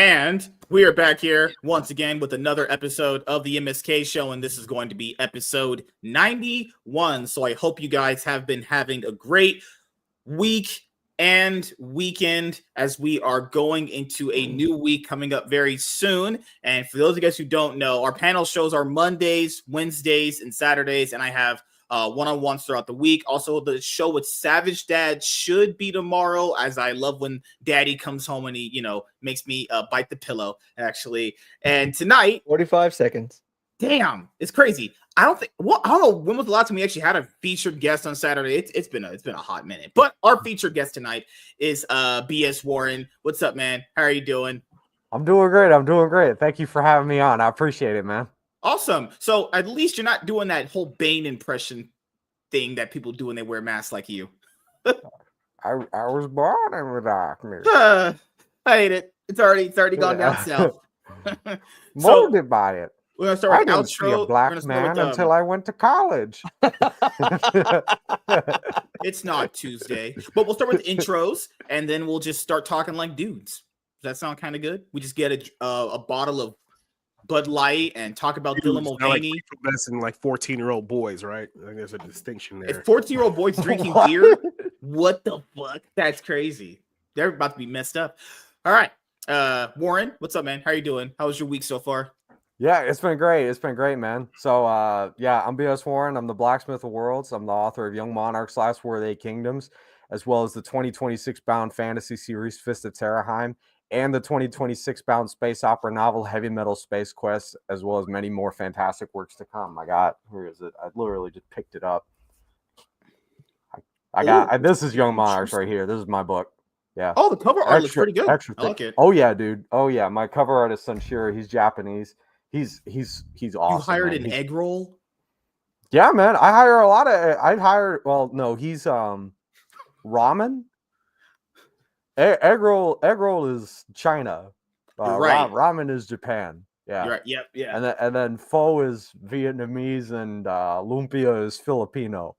And we are back here once again with another episode of the MSK show, and this is going to be episode 91. So I hope you guys have been having a great week and weekend as we are going into a new week coming up very soon. And for those of you guys who don't know, our panel shows are Mondays, Wednesdays, and Saturdays, and I have one-on-ones throughout the week. Also, the show with Savage Dad should be tomorrow, as I love when Daddy comes home and he, makes me bite the pillow, actually. And tonight, 45 seconds. Damn, it's crazy. I don't know when was the last time we actually had a featured guest on Saturday. It's been a hot minute. But our featured guest tonight is BS Warren. What's up, man? How are you doing? I'm doing great. Thank you for having me on. I appreciate it, man. Awesome. So at least you're not doing that whole Bane impression thing that people do when they wear masks like you. I was born in the darkness. I hate it. It's already gone down south. Molded by it. We're gonna start with I didn't outro. see a black man until I went to college. It's not Tuesday, but we'll start with intros, and then we'll just start talking like dudes. Does that sound kind of good? We just get a bottle of Bud Light and talk about Dylan Mulvaney. That's in like 14-year-old boys, right? I think there's a distinction there. If 14-year-old boys drinking beer, what the fuck? That's crazy. They're about to be messed up. All right, Warren, what's up, man? How you doing? How was your week so far? Yeah, it's been great, man. So, I'm BS Warren. I'm the Blacksmith of Worlds. I'm the author of Young Monarchs, Last War of the Eight Kingdoms, as well as the 2026 bound fantasy series Fist of Terraheim, and the 2026 bound space opera novel Heavy Metal Space Quest, as well as many more fantastic works to come. Where is it? I literally just picked it up. This is Young Monarchs right here. This is my book. Yeah. Oh, the cover art looks pretty good. I like it. Oh yeah, dude. Oh yeah, my cover artist Sunshiro. He's Japanese. He's awesome. You hired an egg roll? Yeah, man. I hire a lot of. He's ramen. Egg roll is China. Right. Ramen is Japan. Yeah. You're right. Yep. Yeah. And then pho is Vietnamese and lumpia is Filipino.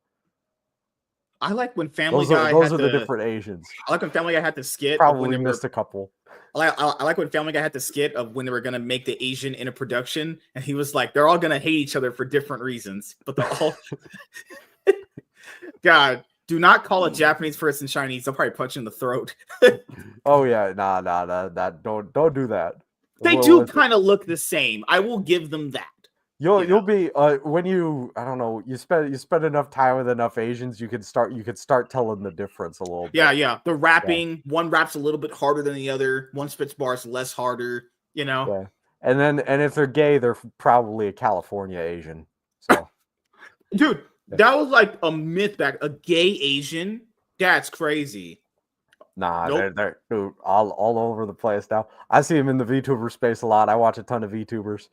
I like when Family Those Guy. Those are the different Asians. I like when Family Guy had the skit. Probably missed a couple. I like when Family Guy had the skit of when they were gonna make the Asian in a production, and he was like, "They're all gonna hate each other for different reasons, but they're all." God, do not call a Japanese person Chinese. They'll probably punch you in the throat. Oh yeah, nah. That don't do that. They do kind of look the same. I will give them that. You'll be when you spend enough time with enough Asians, you could start telling the difference a little bit. Yeah. The rapping, one raps a little bit harder than the other. One spits bars less harder. Yeah. And if they're gay, they're probably a California Asian. So, dude, that was like a myth back. A gay Asian? That's crazy. Nah, nope. They're dude, all over the place now. I see them in the VTuber space a lot. I watch a ton of VTubers.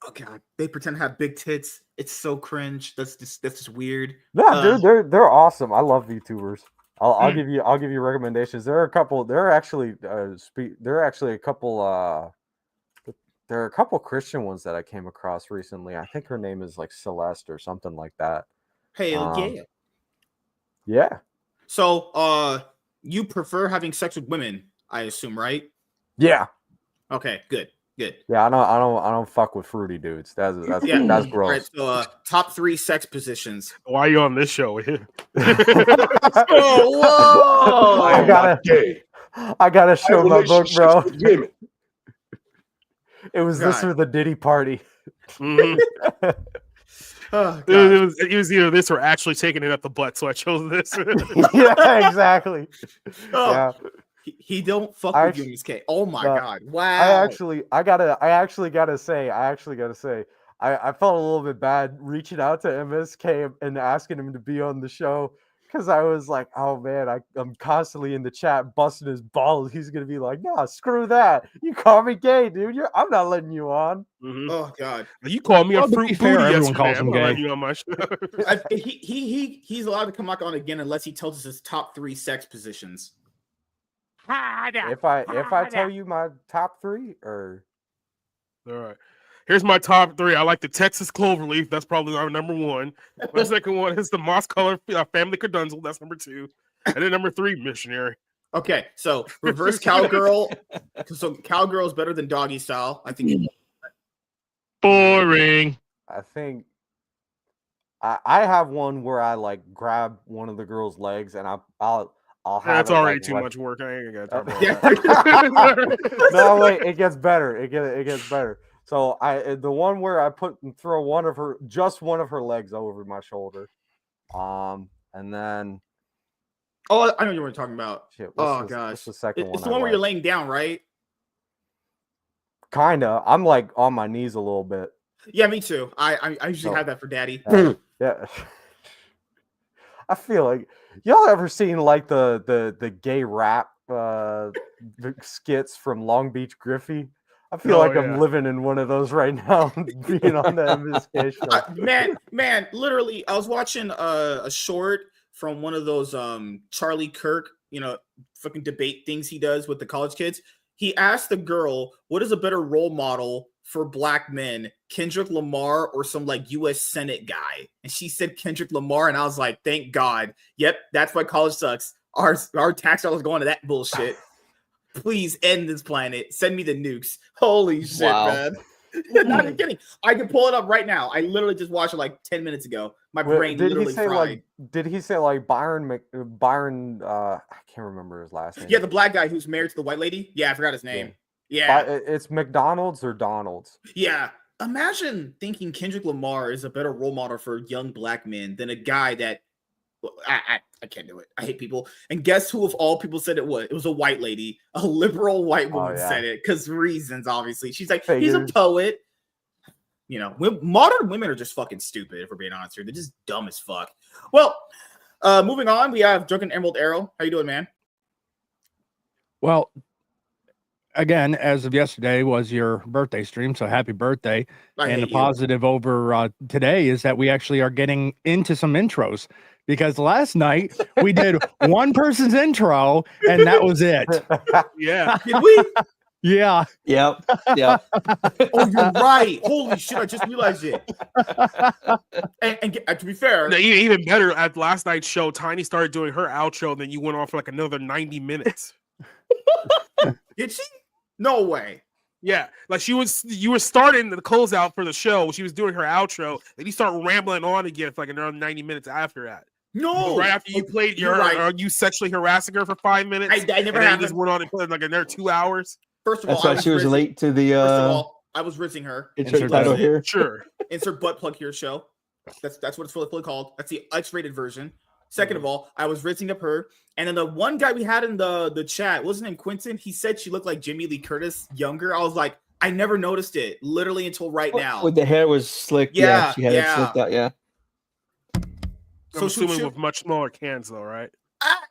Oh god, they pretend to have big tits. It's so cringe. That's just weird. No, dude, they're awesome. I love VTubers. I'll give you recommendations. There are a couple Christian ones that I came across recently. I think her name is like Celeste or something like that. Hey, yeah. Yeah. So, you prefer having sex with women, I assume, right? Yeah. Okay, good. Yeah, I don't fuck with fruity dudes. That's gross. All right, so top 3 sex positions. Why are you on this show? Oh, whoa! I gotta show my book, bro. It was this or the Diddy party. Mm-hmm. Oh, it was either this or actually taking it up the butt, so I chose this. Yeah, exactly. Oh. Yeah. He don't fuck with you, MSK. Oh my god! Wow. I actually gotta say, I felt a little bit bad reaching out to MSK and asking him to be on the show because I was like, oh man, I'm constantly in the chat busting his balls. He's gonna be like, no, screw that. You call me gay, dude. I'm not letting you on. Mm-hmm. Oh god, you called me a fruit booty. Everyone calls him gay. You on my show. He's allowed to come back on again unless he tells us his top 3 sex positions. If I tell you my top 3, or all right, here's my top 3. I like the Texas Cloverleaf. That's probably our number 1. My second one is the Moss Color Family Cadunzel. That's number 2, and then number 3, Missionary. Okay, so reverse cowgirl. So cowgirl is better than doggy style. I think. Boring. I think I have one where I like grab one of the girl's legs and I'll have That's it, already like, too right- much work. I ain't gonna talk about Yeah. that. No, wait, it gets better. It gets better. So the one where I throw one of her legs over my shoulder, and then Oh, I know you were talking about. shit. Oh What's gosh, the second one? it's the one where you're laying down, right? Kinda. I'm like on my knees a little bit. Yeah, me too. I usually So- have that for daddy. Yeah. I feel like y'all ever seen like the gay rap skits from Long Beach Griffey? I feel Oh, like yeah. I'm living in one of those right now, being on the MSK show. Man, literally, I was watching a short from one of those Charlie Kirk, fucking debate things he does with the college kids. He asked the girl, "What is a better role model for black men, Kendrick Lamar or some like U.S. Senate guy?" And she said Kendrick Lamar, and I was like, "Thank God." Yep, that's why college sucks. Our tax dollars going to that bullshit. Please end this planet. Send me the nukes. Holy shit, Wow. man. Not even kidding. I can pull it up right now. I literally just watched it like 10 minutes ago. My brain literally fried. Did he say like Byron? I can't remember his last name. Yeah, the black guy who's married to the white lady. Yeah, I forgot his name. Yeah. It's McDonald's or Donald's. Yeah. Imagine thinking Kendrick Lamar is a better role model for young black men than a guy that I can't do it. I hate people. And guess who of all people said it was? It was a white lady. A liberal white woman said it because reasons, obviously. She's like, he's a poet. Modern women are just fucking stupid, if we're being honest here. They're just dumb as fuck. Well, moving on, we have Drunken Emerald Arrow. How you doing, man? Well, again, as of yesterday was your birthday stream, so happy birthday. And the positive over today is that we actually are getting into some intros, because last night we did one person's intro and that was it. Yeah. Did we? Yeah. Yep. Oh, you're right. Holy shit, I just realized it. And to be fair, No, even better, at last night's show, Tiny started doing her outro, and then you went on for like another 90 minutes. Did she? No way. Yeah, like you were starting the closeout for the show. She was doing her outro, and you start rambling on again for like another 90 minutes after that. No, right after you played you sexually harassing her for 5 minutes. I never happened. You just went on and played like another 2 hours. First of all, that's why she was late to the. First of all, I was rizzing her. Insert title here. Sure. Insert butt plug here show. That's what it's fully called. That's the X-rated version. Second of all, I was rizzing up her, and then the one guy we had in the chat, wasn't named Quentin. He said she looked like Jamie Lee Curtis younger. I was like, I never noticed it, literally until right now. With the hair was slick. Yeah, she had it slicked out. Yeah. I'm assuming with much smaller cans, though, right?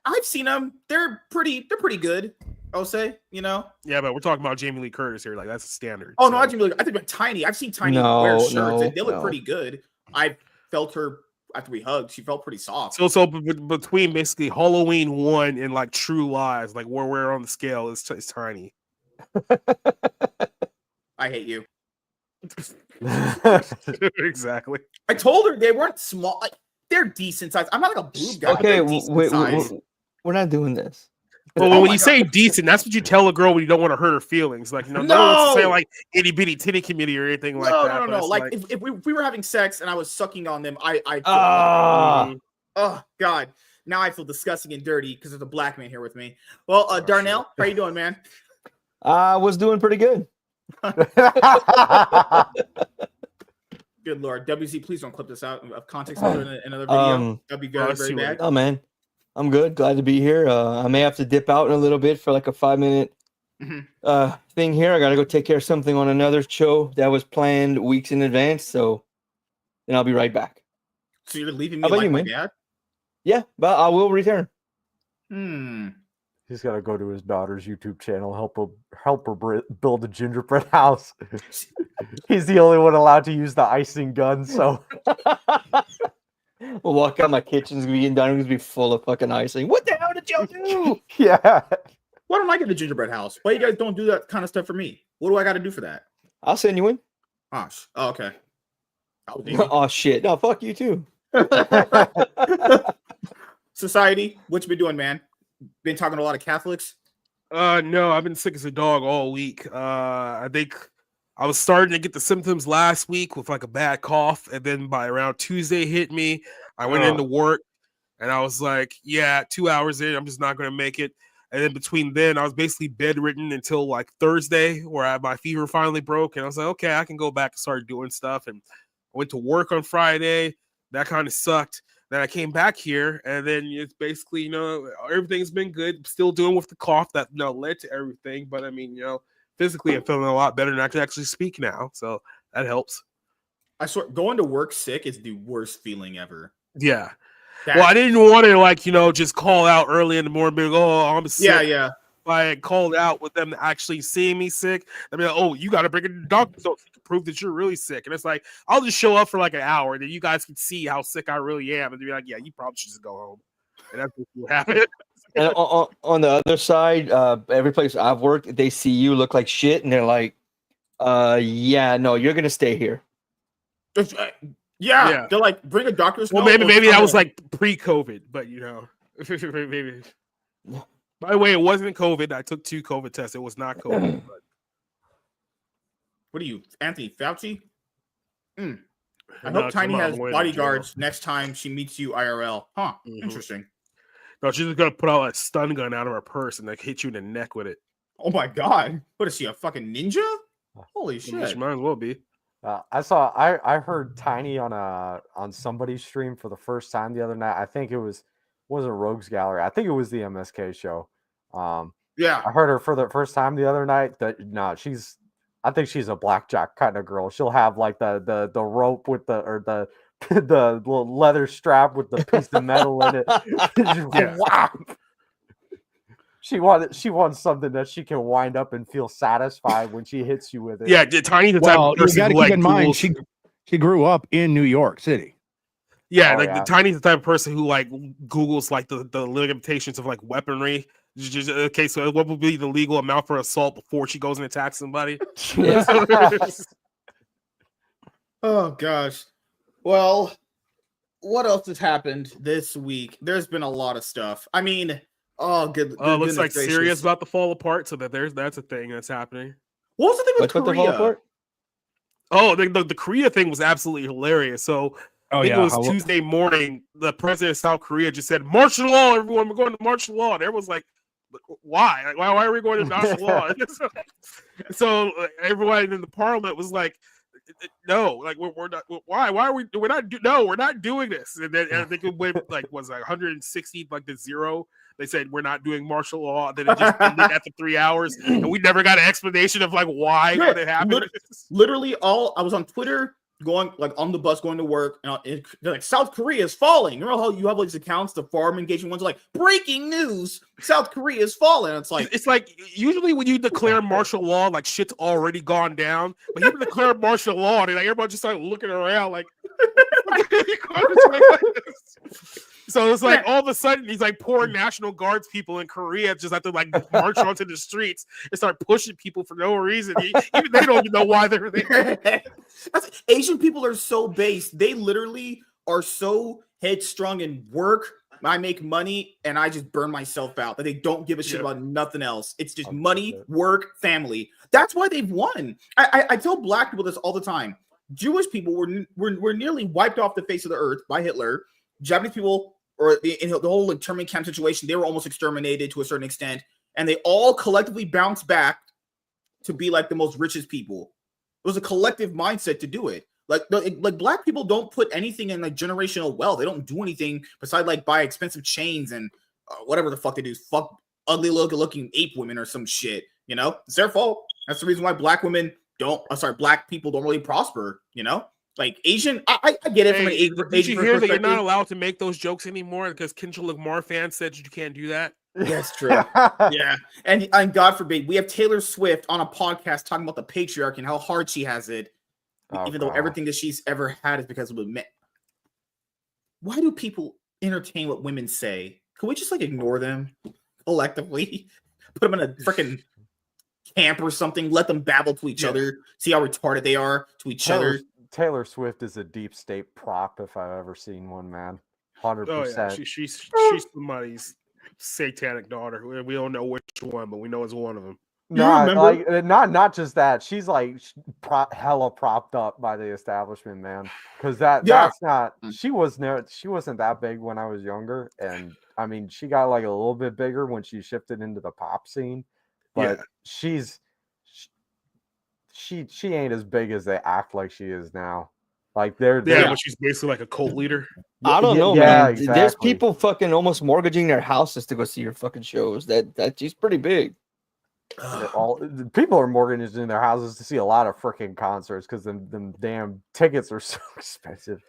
I've seen them. They're pretty good. I'll say, Yeah, but we're talking about Jamie Lee Curtis here. Like that's a standard. Oh no, I think about Tiny. I've seen Tiny wear shirts, and they look pretty good. I felt her after we hugged. She felt pretty soft. So between basically Halloween 1 and like True Lies, like where we're on the scale is Tiny. I hate you. Exactly. I told her they weren't small. Like, they're decent size. I'm not like a boob guy. Okay, we're not doing this. Well, when you say decent, that's what you tell a girl when you don't want to hurt her feelings. Like, no one's saying like itty bitty titty committee or anything like that. No. Like if we were having sex and I was sucking on them, oh god, now I feel disgusting and dirty because there's a black man here with me. Well, Darnell, how you doing, man? I was doing pretty good. Good Lord, WC, please don't clip this out of context in another video. That'd be very, very bad. Oh man, I'm good. Glad to be here. I may have to dip out in a little bit for like a 5-minute thing here. I got to go take care of something on another show that was planned weeks in advance. So then I'll be right back. So you're leaving me like my dad? Yeah, but I will return. He's got to go to his daughter's YouTube channel, help her build a gingerbread house. He's the only one allowed to use the icing gun, so. We'll walk out, my kitchen's gonna be done. It's gonna be full of fucking icing. What the hell did y'all do? Yeah. Why don't I get the gingerbread house? Why you guys don't do that kind of stuff for me? What do I got to do for that? I'll send you one. Oh, okay. Oh shit! No, fuck you too. Society, what you been doing, man? been talking to a lot of Catholics? No, I've been sick as a dog all week. I think I was starting to get the symptoms last week with like a bad cough, and then by around Tuesday hit me. I went into work, and I was like, "Yeah, 2 hours in, I'm just not going to make it." And then between then, I was basically bedridden until like Thursday, where my fever finally broke, and I was like, "Okay, I can go back and start doing stuff." And I went to work on Friday. That kind of sucked. Then I came back here, and then it's basically, everything's been good. Still doing with the cough that led to everything. But I mean, physically, I'm feeling a lot better, and I can actually speak now, so that helps. I swear, going to work sick is the worst feeling ever. Yeah. Well, I didn't want to just call out early in the morning, be like, "Oh, I'm sick." Yeah. I had called out with them actually seeing me sick. I mean, "Oh, you got to bring it to the doctor to prove that you're really sick." And it's like, I'll just show up for like an hour, and then you guys can see how sick I really am, and be like, "Yeah, you probably should just go home." And that's what happened. And on the other side, every place I've worked, they see you look like shit, and they're like, yeah, no, you're gonna stay here." Yeah, they're like, bring a doctor's note. Well, maybe that was like pre-COVID, but maybe. By the way, it wasn't COVID. I took 2 COVID tests. It was not COVID. But... What are you, Anthony Fauci? I hope Tiny has bodyguards next time she meets you IRL. Huh? Interesting. No, she's just gonna put out a stun gun out of her purse and like hit you in the neck with it. Oh my god! What is she, a fucking ninja? Holy shit! She might as well be. I heard Tiny on somebody's stream for the first time the other night. I think it wasn't Rogues Gallery. I think it was the MSK show. Yeah, I heard her for the first time the other night. I think she's a blackjack kind of girl. She'll have like the rope with the little leather strap with the piece of metal in it. Wow. She wants something that she can wind up and feel satisfied when she hits you with it. Yeah, Tiny the type of person you got to keep in mind she grew up in New York City. Yeah, the Tiny's the type of person who like Googles like the limitations of like weaponry. Okay, so what would be the legal amount for assault before she goes and attacks somebody? Oh gosh. Well, what else has happened this week? There's been a lot of stuff. I mean, good. Looks like Syria's about to fall apart, so that's a thing that's happening. What was the thing with Korea? Oh, the Korea thing was absolutely hilarious. So I think it was Tuesday morning. The president of South Korea just said, "Martial law, everyone. We're going to martial law." And everyone's like, "Why? Like, why are we going to martial law?" So everyone in the parliament was like, "No, like we're not. Why are we? We're not doing this." And then I think it went like 160 like to 0. They said we're not doing martial law. Then it just ended after 3 hours, and we never got an explanation of like why what it happened. Literally, I was on Twitter going like on the bus going to work, and they're like, "South Korea is falling." You know how you have like these accounts, the farm engagement ones, are like breaking news: South Korea is falling. It's like usually when you declare martial law, like shit's already gone down. But you declare martial law, and like everybody just started looking around like. So it's like all of a sudden these like poor National Guards people in Korea just have to like march onto the streets and start pushing people for no reason. Even they don't even know why they're there. Asian people are so based. They literally are so headstrong in work. I make money and I just burn myself out. That they don't give a shit about nothing else. It's just money, work, family. That's why they've won. I tell black people this all the time. Jewish people were nearly wiped off the face of the earth by Hitler. Japanese people, or in the whole internment camp situation, they were almost exterminated to a certain extent, and they all collectively bounced back to be like the most richest people. It was a collective mindset to do it. Like black people don't put anything in like generational wealth. They don't do anything besides like buy expensive chains and whatever the fuck they do. Fuck ugly looking ape women or some shit. You know, it's their fault. That's the reason why black people don't really prosper. You know. Like Asian, I get it from an Asian perspective. Did you hear that you're not allowed to make those jokes anymore because Kendrick Lamar fans said you can't do that? That's true. Yeah, and God forbid we have Taylor Swift on a podcast talking about the patriarchy and how hard she has it, even though everything that she's ever had is because of men. Why do people entertain what women say? Can we just like ignore them collectively? Put them in a freaking camp or something. Let them babble to each other. See how retarded they are to each other. Taylor Swift is a deep state prop if I've ever seen one, man. 100%. Oh, yeah. She's somebody's. satanic daughter. We don't know which one, but we know it's one of them. No, like not just that. She's like hella propped up by the establishment, man. Because that's not. She wasn't that big when I was younger, and I mean, she got like a little bit bigger when she shifted into the pop scene. But she ain't as big as they act like she is now. Like but she's basically like a cult leader. I don't know, man. Exactly. There's people fucking almost mortgaging their houses to go see her fucking shows. That she's pretty big. People are mortgaging their houses to see a lot of freaking concerts because them damn tickets are so expensive.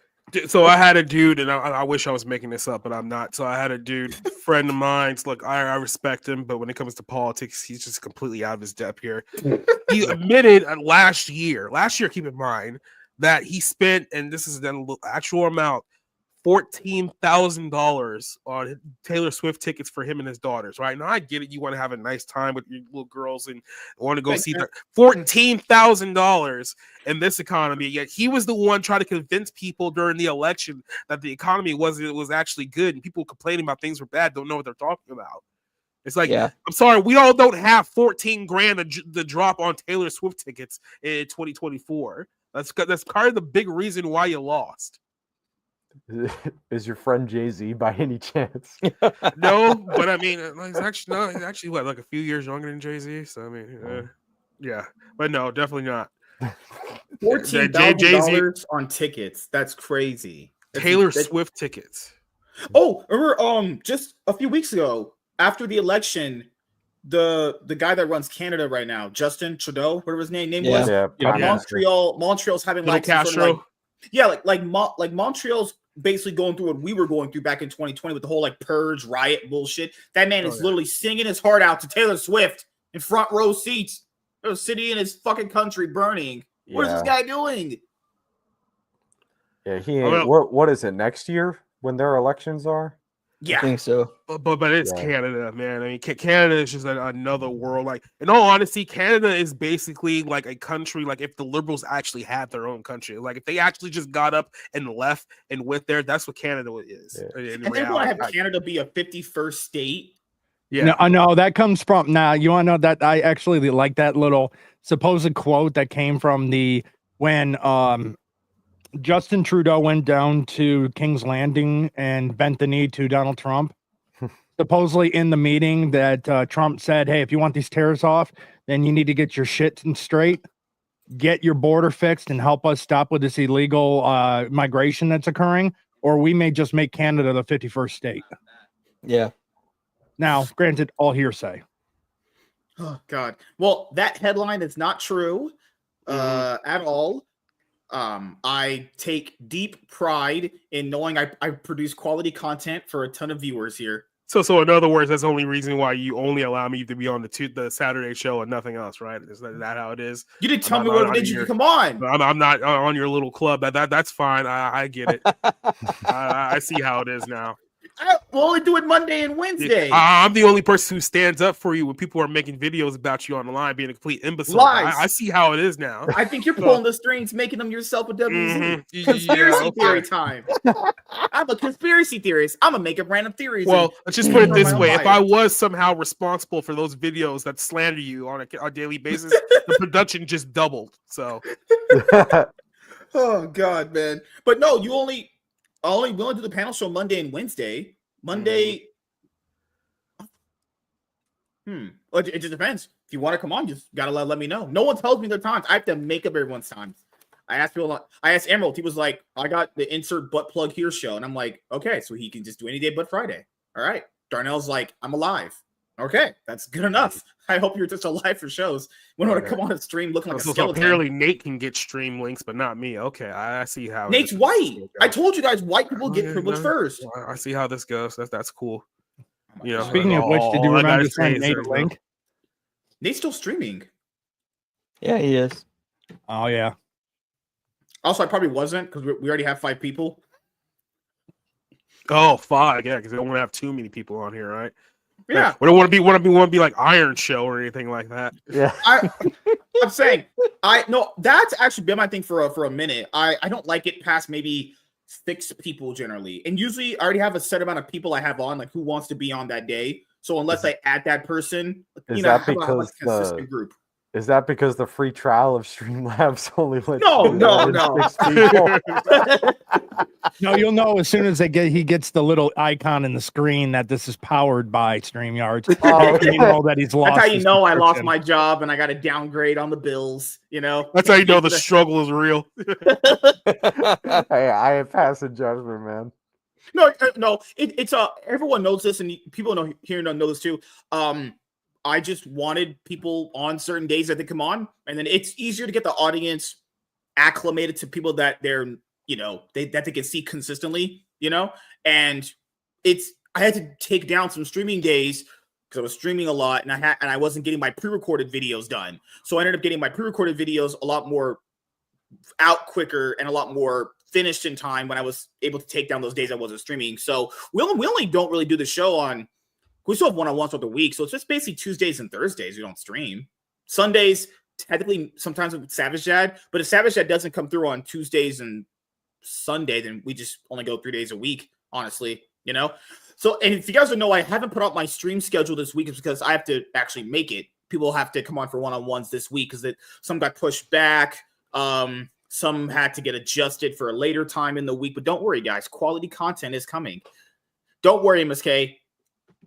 So I had a dude, and I wish I was making this up, but I'm not. So I had a dude, friend of mine. Look, I respect him, but when it comes to politics, he's just completely out of his depth here. He admitted last year, keep in mind, that he spent, and this is the actual amount, $14,000 on Taylor Swift tickets for him and his daughters. Right now, I get it. You want to have a nice time with your little girls and want to go see that. $14,000 in this economy. Yet he was the one trying to convince people during the election that the economy was actually good, and people complaining about things were bad don't know what they're talking about. It's like, I'm sorry, we all don't have 14 grand to drop on Taylor Swift tickets in 2024. That's kind of the big reason why you lost. Is your friend Jay-Z by any chance? No, but I mean, he's actually what, like a few years younger than Jay-Z. So I mean, yeah, but no, definitely not. $14,000 on tickets. That's crazy. Taylor Swift tickets. Oh, remember, just a few weeks ago, after the election, the guy that runs Canada right now, Justin Trudeau, whatever his name was, Montreal's having like Castro. Like Montreal's basically going through what we were going through back in 2020 with the whole like purge riot bullshit. That man is literally singing his heart out to Taylor Swift in front row seats. The city in his fucking country burning. What is this guy doing? Yeah, he ain't. What is it next year when their elections are? Yeah, I think so. But it's Canada, man. I mean, Canada is just another world. Like, in all honesty, Canada is basically like a country. Like, if the Liberals actually had their own country, like if they actually just got up and left and went there, that's what Canada is. Yeah. And they want to have Canada be a 51st state. Yeah, no, I know that comes from. Now, you want to know that I actually like that little supposed quote that came from when Justin Trudeau went down to King's Landing and bent the knee to Donald Trump. Supposedly in the meeting that Trump said, hey, if you want these tariffs off, then you need to get your shit straight, get your border fixed, and help us stop with this illegal migration that's occurring, or we may just make Canada the 51st state. Yeah. Now, granted, all hearsay. Oh, God. Well, that headline is not true at all. I take deep pride in knowing I produce quality content for a ton of viewers here. So in other words, that's the only reason why you only allow me to be on the Saturday show and nothing else, right? Is that how it is? You didn't tell me what it is. You come on. I'm not on your little club. That's fine. I get it. I see how it is now. We'll only do it Monday and Wednesday. I'm the only person who stands up for you when people are making videos about you online being a complete imbecile. Lies. I see how it is now. I think you're pulling the strings, making them yourself a WZ. Conspiracy theory time. I'm a conspiracy theorist. I'm going to make a random theories. Well, let's just put it this way. If I was somehow responsible for those videos that slander you on a daily basis, the production just doubled. So. Oh, God, man. But no, we only do the panel show Monday and Wednesday. Monday. Well, it just depends. If you want to come on, just gotta let me know. No one tells me their times. I have to make up everyone's times. I asked Emerald. He was like, I got the insert butt plug here show. And I'm like, okay, so he can just do any day but Friday. All right. Darnell's like, I'm alive. Okay, that's good enough. I hope you're just alive for shows. We don't want to come on a stream looking like a skeleton. So apparently Nate can get stream links, but not me. Okay, I see how Nate's white. I told you guys, white people get privilege first. I see how this goes. That's cool. You know. Speaking of which, did you remember to send Nate a link? Nate's still streaming. Yeah, he is. Oh yeah. Also, I probably wasn't because we already have 5 people. Oh, 5, yeah, because they don't want to have too many people on here, right? Yeah, we don't want to be like Iron Show or anything like that. Yeah, I'm saying that's actually been my thing for a minute. I don't like it past maybe 6 people generally. And usually I already have a set amount of people I have on, like who wants to be on that day. So unless I add that person, I have a consistent group. Is that because the free trial of Streamlabs only lets No. 6 people? No, you'll know as soon as he gets the little icon in the screen that this is powered by StreamYards. You know that he's lost. That's how you know I lost my job and I got to downgrade on the bills. You know, that's how you know the struggle is real. Hey, I pass a judgment, man. No, it's everyone knows this, and people know this too. I just wanted people on certain days that they come on, and then it's easier to get the audience acclimated to people that they're, that they can see consistently, and I had to take down some streaming days because I was streaming a lot and I wasn't getting my pre-recorded videos done. So I ended up getting my pre-recorded videos a lot more out quicker and a lot more finished in time when I was able to take down those days I wasn't streaming. So we only don't really do the show on. We still have one-on-ones throughout the week, so it's just basically Tuesdays and Thursdays we don't stream. Sundays, technically, sometimes with Savage Dad, but if Savage Dad doesn't come through on Tuesdays and Sunday, then we just only go 3 days a week, honestly, So, and if you guys don't know, I haven't put out my stream schedule this week. It's because I have to actually make it. People have to come on for one-on-ones this week because some got pushed back. Some had to get adjusted for a later time in the week. But don't worry, guys. Quality content is coming. Don't worry, MSK.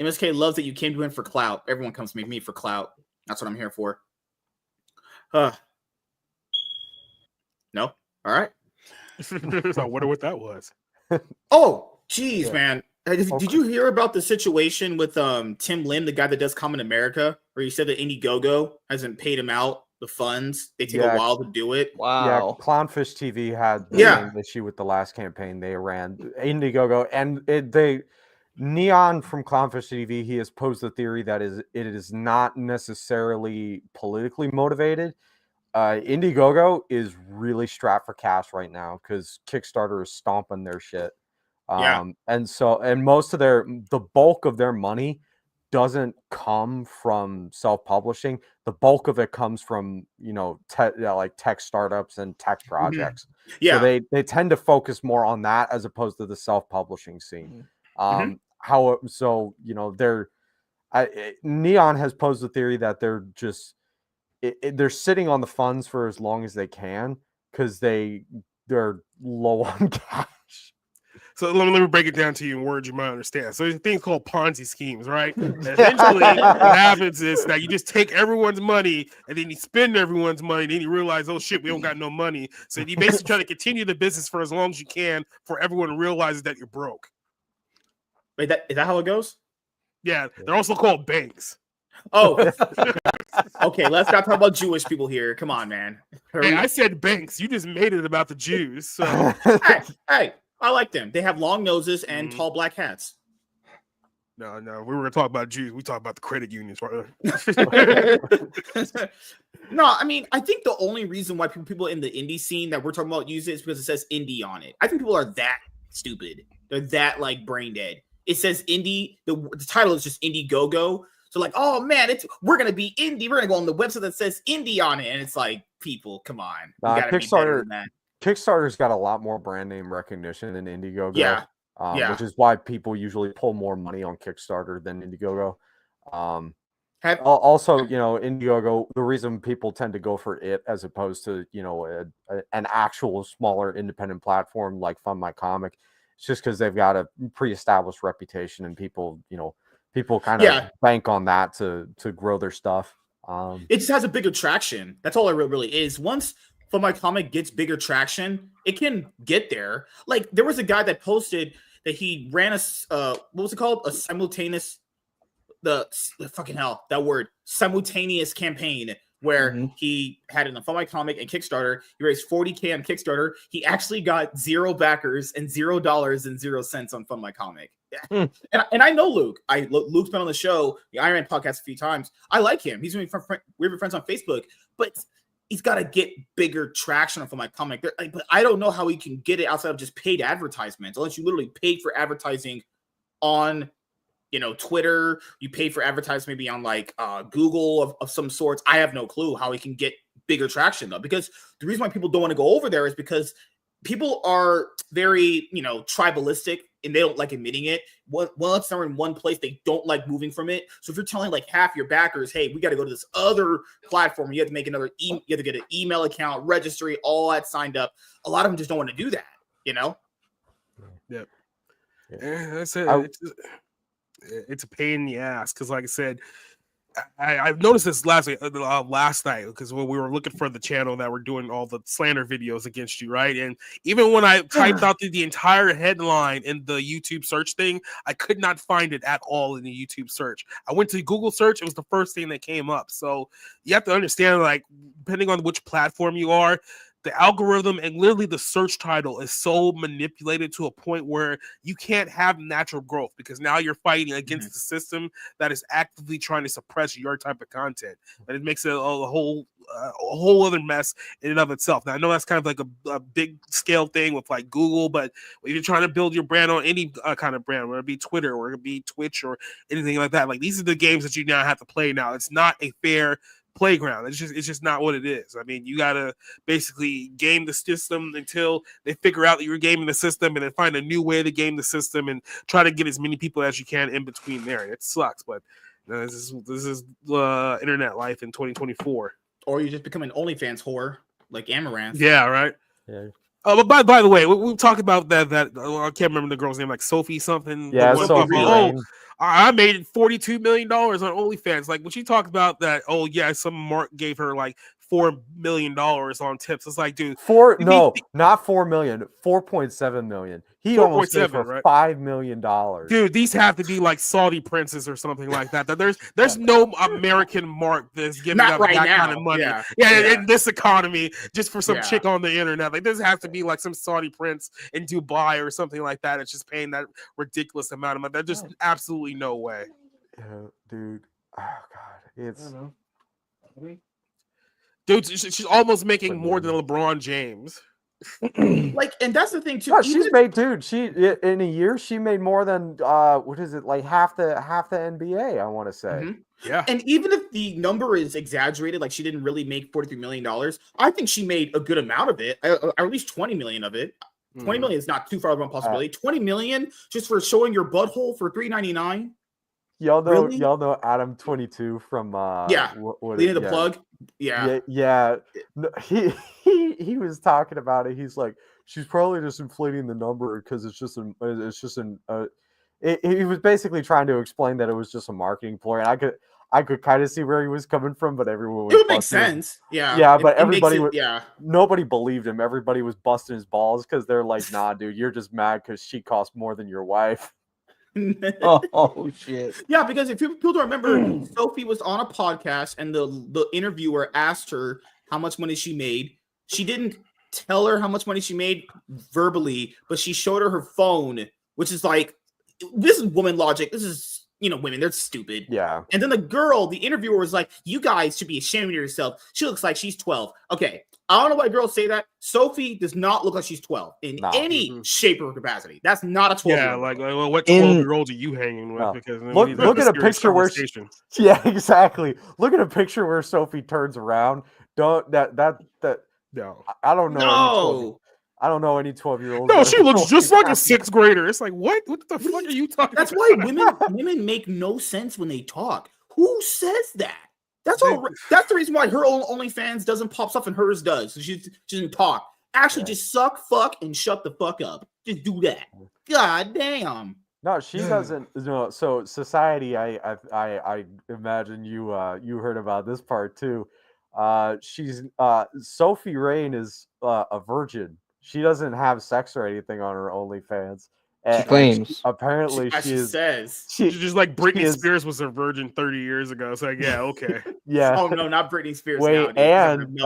MSK loves that you came to him for clout. Everyone comes to me for clout. That's what I'm here for. No? All right. I wonder what that was. Oh, geez, man. Did you hear about the situation with Tim Lim, the guy that does Common America, where he said that Indiegogo hasn't paid him out the funds? They take a while to do it. Wow. Yeah, Clownfish TV had the same issue with the last campaign they ran. Indiegogo, and Neon from Clownfish TV, he has posed the theory that it is not necessarily politically motivated. Indiegogo is really strapped for cash right now because Kickstarter is stomping their shit. And most of the bulk of their money doesn't come from self-publishing. The bulk of it comes from, like tech startups and tech projects. Mm-hmm. Yeah. So they tend to focus more on that as opposed to the self-publishing scene. Mm-hmm. Neon has posed the theory that they're just they're sitting on the funds for as long as they can because they're low on cash. So let me break it down to you in words you might understand. So there's a thing called Ponzi schemes, right? Eventually, what happens is that you just take everyone's money and then you spend everyone's money. Then you realize, oh shit, we don't got no money. So you basically try to continue the business for as long as you can for everyone realizes that you're broke. Wait, is that how it goes? Yeah, they're also called banks. Oh, okay. Let's not talk about Jewish people here. Come on, man. Hey, I said banks. You just made it about the Jews. So hey, I like them. They have long noses and tall black hats. No. We were going to talk about Jews. We talk about the credit unions. No, I mean, I think the only reason why people in the indie scene that we're talking about use it is because it says indie on it. I think people are that stupid. They're that brain dead. It says indie. The title is just Indiegogo. So oh man, we're gonna be indie. We're gonna go on the website that says indie on it, and it's like, people, come on. Kickstarter's got a lot more brand name recognition than Indiegogo. Yeah. Which is why people usually pull more money on Kickstarter than Indiegogo. Also, Indiegogo, the reason people tend to go for it as opposed to an actual smaller independent platform like Fund My Comic, it's just because they've got a pre-established reputation and people kind of bank on that to grow their stuff. It just has a bigger traction. That's all it really is. Once Fund My Comic gets bigger traction, it can get there. Like there was a guy that posted that he ran what was it called? A simultaneous, simultaneous campaign where he had it on Fund My Comic and Kickstarter. He raised $40K on Kickstarter. He actually got 0 backers and $0.00 on Fund My Comic. Yeah. And I know Luke. Luke's been on the show, the Iron Man podcast a few times. I like him. We've been friends on Facebook, but he's got to get bigger traction on Fund My Comic. But I don't know how he can get it outside of just paid advertisements, unless you literally paid for advertising on Twitter. You pay for advertising maybe on Google of some sorts. I have no clue how he can get bigger traction though, because the reason why people don't want to go over there is because people are very, tribalistic, and they don't like admitting it. Once they're in one place, they don't like moving from it. So if you're telling like half your backers, hey, we got to go to this other platform, you have to make another, you have to get an email account, registry, all that signed up. A lot of them just don't want to do that, Yep. Yeah, that's it. It's a pain in the ass because, like I said, I've noticed this last night because when we were looking for the channel that we're doing all the slander videos against you, right? And even when I typed out the entire headline in the YouTube search thing, I could not find it at all in the YouTube search. I went to Google search; it was the first thing that came up. So you have to understand, like, depending on which platform you are, the algorithm and literally the search title is so manipulated to a point where you can't have natural growth because now you're fighting against the system that is actively trying to suppress your type of content. And it makes it a whole other mess in and of itself. Now, I know that's kind of like a big scale thing with like Google, but if you're trying to build your brand on any kind of brand, whether it be Twitter or it be Twitch or anything like that, like these are the games that you now have to play now. It's not a fair playground. It's just not what it is. I mean, you gotta basically game the system until they figure out that you're gaming the system, and then find a new way to game the system and try to get as many people as you can in between there. It sucks, but this is internet life in 2024. Or you just become an OnlyFans whore like Amaranth. Yeah, right. Yeah. But by the way, we talked about that I can't remember the girl's name, like Sophie something. Yeah, Sophie. I made $42 million on OnlyFans. Like when she talked about that, some Mark gave her like $4 million on tips. It's like, dude, not 4 million, 4.7 million. He almost gave her $5 million. Dude, these have to be like Saudi princes or something like that. There's no American Mark that's giving up that kind of money. Yeah, in this economy, just for some chick on the internet. Like, this has to be like some Saudi prince in Dubai or something like that. It's just paying that ridiculous amount of money. There's just absolutely no way. Yeah, dude. Oh God, it's. Dude, she's almost making more than LeBron James. Like, and that's the thing too. No, she's made, dude. She in a year she made more than what is it, like half the NBA, I want to say. Yeah. And even if the number is exaggerated, like she didn't really make $43 million, I think she made a good amount of it, or at least 20 million of it. 20 million is not too far of a possibility. 20 million just for showing your butthole for $3.99. Y'all know Adam 22 from Leading the Plug. Yeah. No, he was talking about it. He's like, she's probably just inflating the number because he was basically trying to explain that it was just a marketing ploy, and I could kind of see where he was coming from, but everyone was. It would make sense. But nobody believed him. Everybody was busting his balls because they're like, nah, dude, you're just mad because she costs more than your wife. Oh shit! Yeah, because if people don't remember, Sophie was on a podcast and the interviewer asked her how much money she made. She didn't tell her how much money she made verbally, but she showed her her phone, which is like, this is woman logic. This is, women, they're stupid. Yeah. And then the interviewer was like, you guys should be ashamed of yourself. She looks like she's 12. Okay. I don't know why girls say that. Sophie does not look like she's 12 in any shape or capacity. That's not a 12. Yeah, like what 12-year-olds are you hanging with? No. Because look at a picture where yeah, exactly. Look at a picture where Sophie turns around. No. I don't know. No. I don't know any 12-year-old. No, she looks just like a 6th grader. It's like, what the fuck are you talking That's about? why women make no sense when they talk. Who says that? That's the reason why her OnlyFans doesn't pop stuff and hers does. So she doesn't talk. Actually, just suck, fuck, and shut the fuck up. Just do that. God damn. No, she doesn't. No, so society. I imagine you heard about this part too. She's Sophie Rain is a virgin. She doesn't have sex or anything on her OnlyFans. She claims. Apparently, she says. She's just like Britney Spears was a virgin 30 years ago. It's like, yeah, okay. Yeah. Oh, no, not Britney Spears. Wait, and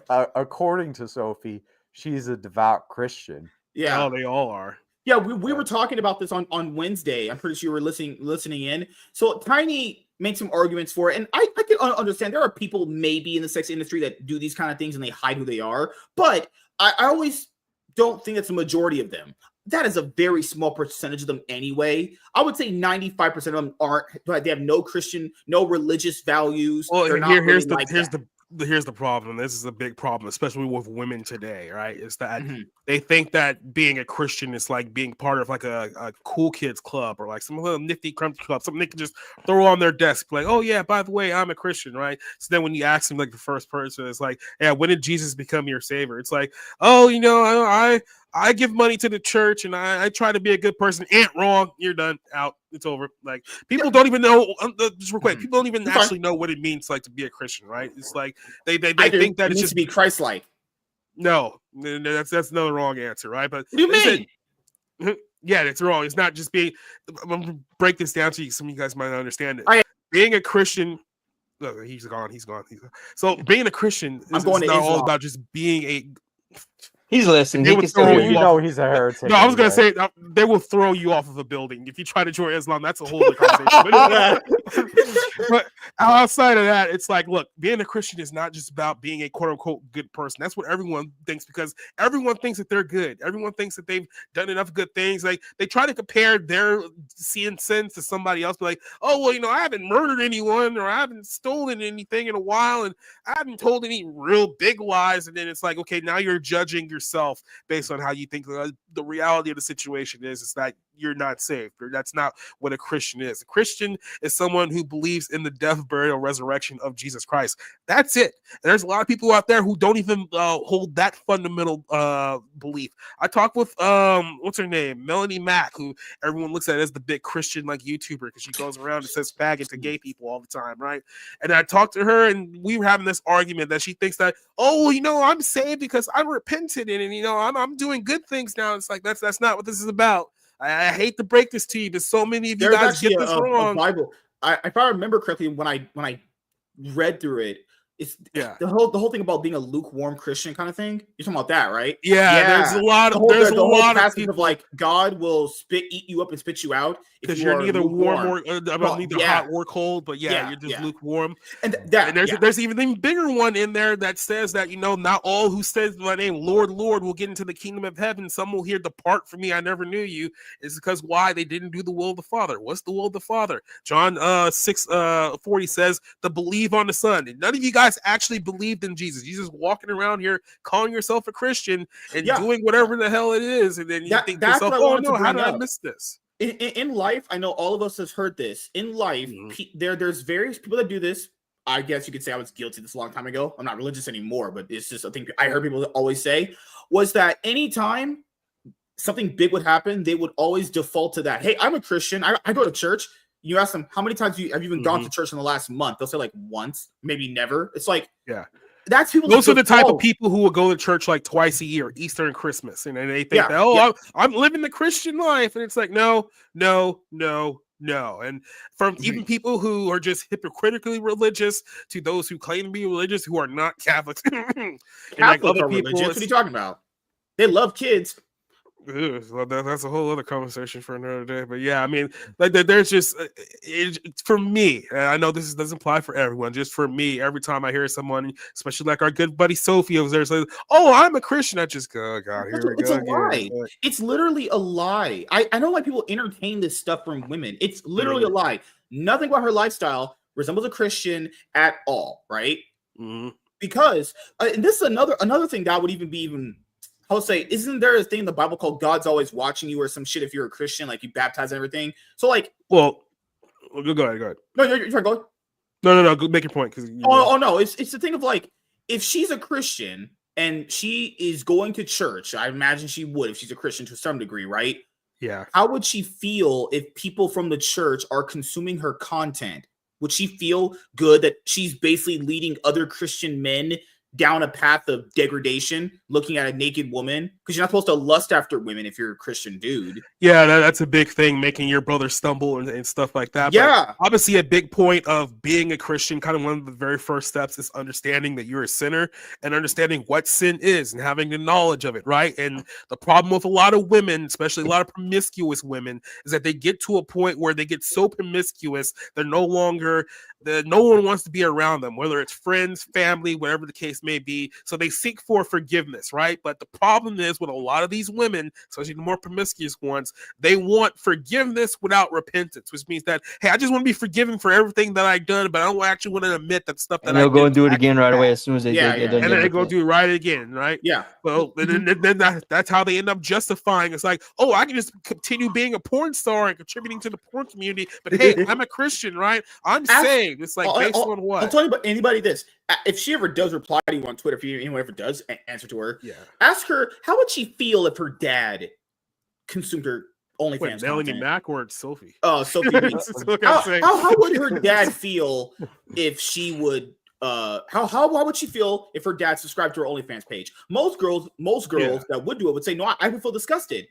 according to Sophie, she's a devout Christian. Yeah. Oh, they all are. Yeah, we were talking about this on Wednesday. I'm pretty sure you were listening in. So Tiny made some arguments for it, and I can understand there are people maybe in the sex industry that do these kind of things and they hide who they are, but I always don't think it's a majority of them. That is a very small percentage of them anyway. I would say 95% of them aren't. They have no Christian, no religious values. Well, here's the here's the problem. This is a big problem, especially with women today, right? Is that they think that being a Christian is like being part of like a cool kids club or like some little nifty crumpy club, something they can just throw on their desk, like, oh yeah, by the way, I'm a Christian, right? So then when you ask them, like the first person, it's like, yeah, when did Jesus become your savior? It's like, oh, I give money to the church and I try to be a good person. Ain't wrong. You're done. Out. It's over. Like people don't even know. Just real quick, people don't even actually know what it means like to be a Christian, right? It's like they think that it it's needs just to be Christ-like. No, that's another wrong answer, right? But what do you mean? Yeah, it's wrong. It's not just being. I'm gonna break this down to you. Some of you guys might not understand it. Being a Christian. Look, he's gone. So being a Christian is not all about just being a. He's listening. He can still he's a heretic. No, I was gonna say they will throw you off of a building if you try to join Islam. That's a whole other conversation. But outside of that, it's like, look, being a Christian is not just about being a quote unquote good person. That's what everyone thinks because everyone thinks that they're good. Everyone thinks that they've done enough good things. Like they try to compare their seeing sins to somebody else. Be like, oh well, I haven't murdered anyone or I haven't stolen anything in a while, and I haven't told any real big lies. And then it's like, okay, now you're judging yourself based on how you think the reality of the situation is that you're not saved, or that's not what a Christian is. A Christian is someone who believes in the death, burial, resurrection of Jesus Christ. That's it. And there's a lot of people out there who don't even hold that fundamental belief. I talked with what's her name, Melanie Mack, who everyone looks at as the big Christian like YouTuber because she goes around and says faggot to gay people all the time, right? And I talked to her, and we were having this argument that she thinks that, oh, I'm saved because I'm repentant and I'm doing good things now. It's like that's not what this is about. I hate to break this to you, but so many of you guys get this wrong. Bible. If I remember correctly, when I read through it, it's the whole thing about being a lukewarm Christian kind of thing. You're talking about that, right? Yeah. There's a lot of passage of like God will eat you up and spit you out because you're neither warm or neither hot or cold, but you're just lukewarm. And there's even a bigger one in there that says that not all who says my name, Lord, Lord, will get into the kingdom of heaven. Some will hear, depart from me, I never knew you. Is because why they didn't do the will of the Father. What's the will of the Father? John 6:40 says to believe on the Son. And none of you guys actually believed in Jesus. You're just walking around here calling yourself a Christian and doing whatever the hell it is, and then you think to yourself, oh no, how did I miss this? In life, I know all of us has heard this. In life, there's various people that do this. I guess you could say I was guilty this a long time ago. I'm not religious anymore, but it's just a thing I heard people always say was that anytime something big would happen, they would always default to that. Hey, I'm a Christian. I go to church. You ask them, how many times have you even gone to church in the last month? They'll say like once, maybe never. It's like, that's people. Those are the type of people who will go to church like twice a year, Easter and Christmas, and they think that I'm living the Christian life, and it's like no. And from even people who are just hypocritically religious to those who claim to be religious who are not Catholics. And like other people, religious. What are you talking about? They love kids. Well, that's a whole other conversation for another day. But yeah, I mean, like there's just for me, and I know this doesn't apply for everyone. Just for me, every time I hear someone, especially like our good buddy Sophie over there, says, "Oh, I'm a Christian," I just go, "Oh God, here we go." It's a lie. It's literally a lie. I know why people entertain this stuff from women. It's literally a lie. Nothing about her lifestyle resembles a Christian at all, right? Because and this is another thing that would even be I'll say, isn't there a thing in the Bible called God's always watching you or some shit if you're a Christian, like you baptize and everything? So like, well, go ahead. No, you're trying to go. No, go make your point. No, it's the thing of like, if she's a Christian and she is going to church, I imagine she would if she's a Christian to some degree, right? Yeah. How would she feel if people from the church are consuming her content? Would she feel good that she's basically leading other Christian men down a path of degradation, looking at a naked woman? Because you're not supposed to lust after women if you're a Christian dude. Yeah, that's a big thing, making your brother stumble and stuff like that. Yeah. But obviously, a big point of being a Christian, kind of one of the very first steps, is understanding that you're a sinner and understanding what sin is and having the knowledge of it, right? And the problem with a lot of women, especially a lot of promiscuous women, is that they get to a point where they get so promiscuous, they're no one wants to be around them, whether it's friends, family, whatever the case case may be. So they seek for forgiveness, right? But the problem is with a lot of these women, especially the more promiscuous ones, they want forgiveness without repentance, which means that, hey, I just want to be forgiven for everything that I've done, but I don't actually want to admit that stuff that And I they'll did go and do it was again actually right bad. away as soon as they get done. And then they go do it right again, right? Yeah. Well, then that's how they end up justifying. It's like, oh, I can just continue being a porn star and contributing to the porn community, but hey, I'm a Christian, right? I'm saved. It's like based on what? I'll tell you about anybody this. If she ever does reply to you on Twitter, if anyone ever does answer to her, ask her how would she feel if her dad consumed her OnlyFans Melanie content. Mac or Sophie? Oh, Sophie. How would her dad feel if she would? How would she feel if her dad subscribed to her OnlyFans page? Most girls that would do it would say, no, I would feel disgusted,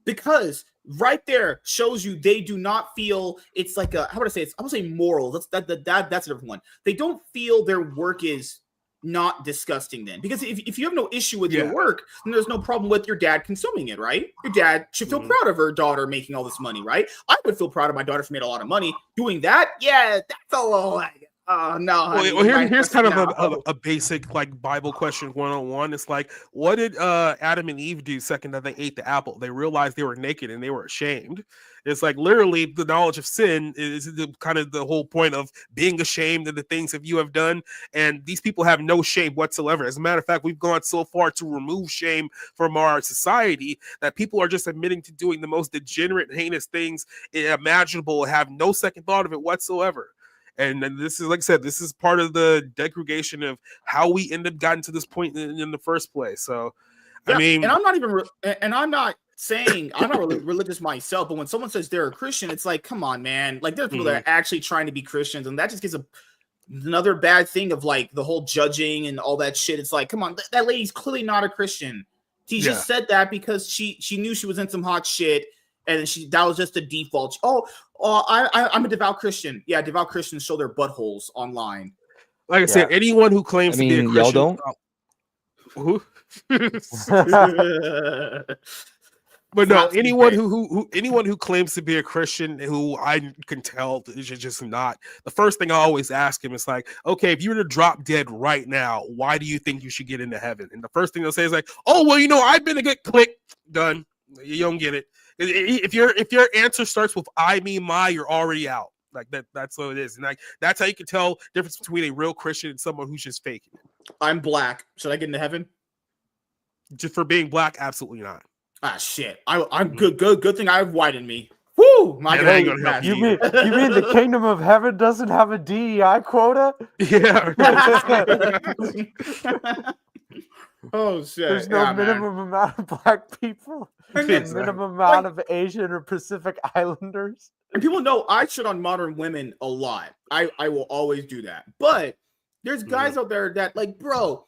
because right there shows you they do not feel it's like a, how would I say it's, I would say moral. That's a different one. They don't feel their work is not disgusting then, because if you have no issue with your work, then there's no problem with your dad consuming it, right? Your dad should feel proud of her daughter making all this money, right? I would feel proud of my daughter for making a lot of money doing that. Yeah, that's a little like, oh no. Well, here's kind of a basic like Bible question 101. It's like, what did Adam and Eve do second that they ate the apple? They realized they were naked and they were ashamed. It's like literally the knowledge of sin is kind of the whole point of being ashamed of the things that you have done. And these people have no shame whatsoever. As a matter of fact, we've gone so far to remove shame from our society that people are just admitting to doing the most degenerate, heinous things imaginable, have no second thought of it whatsoever. And this is, like I said, this is part of the degradation of how we ended up getting to this point in the first place. So, I mean, and I'm not even, I'm not saying I'm not religious myself, but when someone says they're a Christian, it's like, come on, man. Like, there's people that are actually trying to be Christians, and that just gives another bad thing of like the whole judging and all that shit. It's like, come on, that lady's clearly not a Christian. She just said that because she knew she was in some hot shit, and that was just a default. I'm a devout Christian. Yeah, devout Christians show their buttholes online. Like I said, anyone who claims to be a Christian, y'all don't. But no, anyone who claims to be a Christian who I can tell is just not. The first thing I always ask him is like, okay, if you were to drop dead right now, why do you think you should get into heaven? And the first thing they'll say is like, oh, well, I've been a good click, done. You don't get it. If your answer starts with I, me, my, you're already out. Like that's what it is. And like that's how you can tell the difference between a real Christian and someone who's just faking it. I'm black. Should I get into heaven? Just for being black, absolutely not. Ah, shit. I'm good. Good thing I have white in me. Woo! You mean the kingdom of heaven doesn't have a DEI quota? Yeah. Oh shit! There's no minimum amount of black people. Minimum amount of Asian or Pacific Islanders. And people know I shit on modern women a lot. I will always do that. But there's guys out there that like, bro,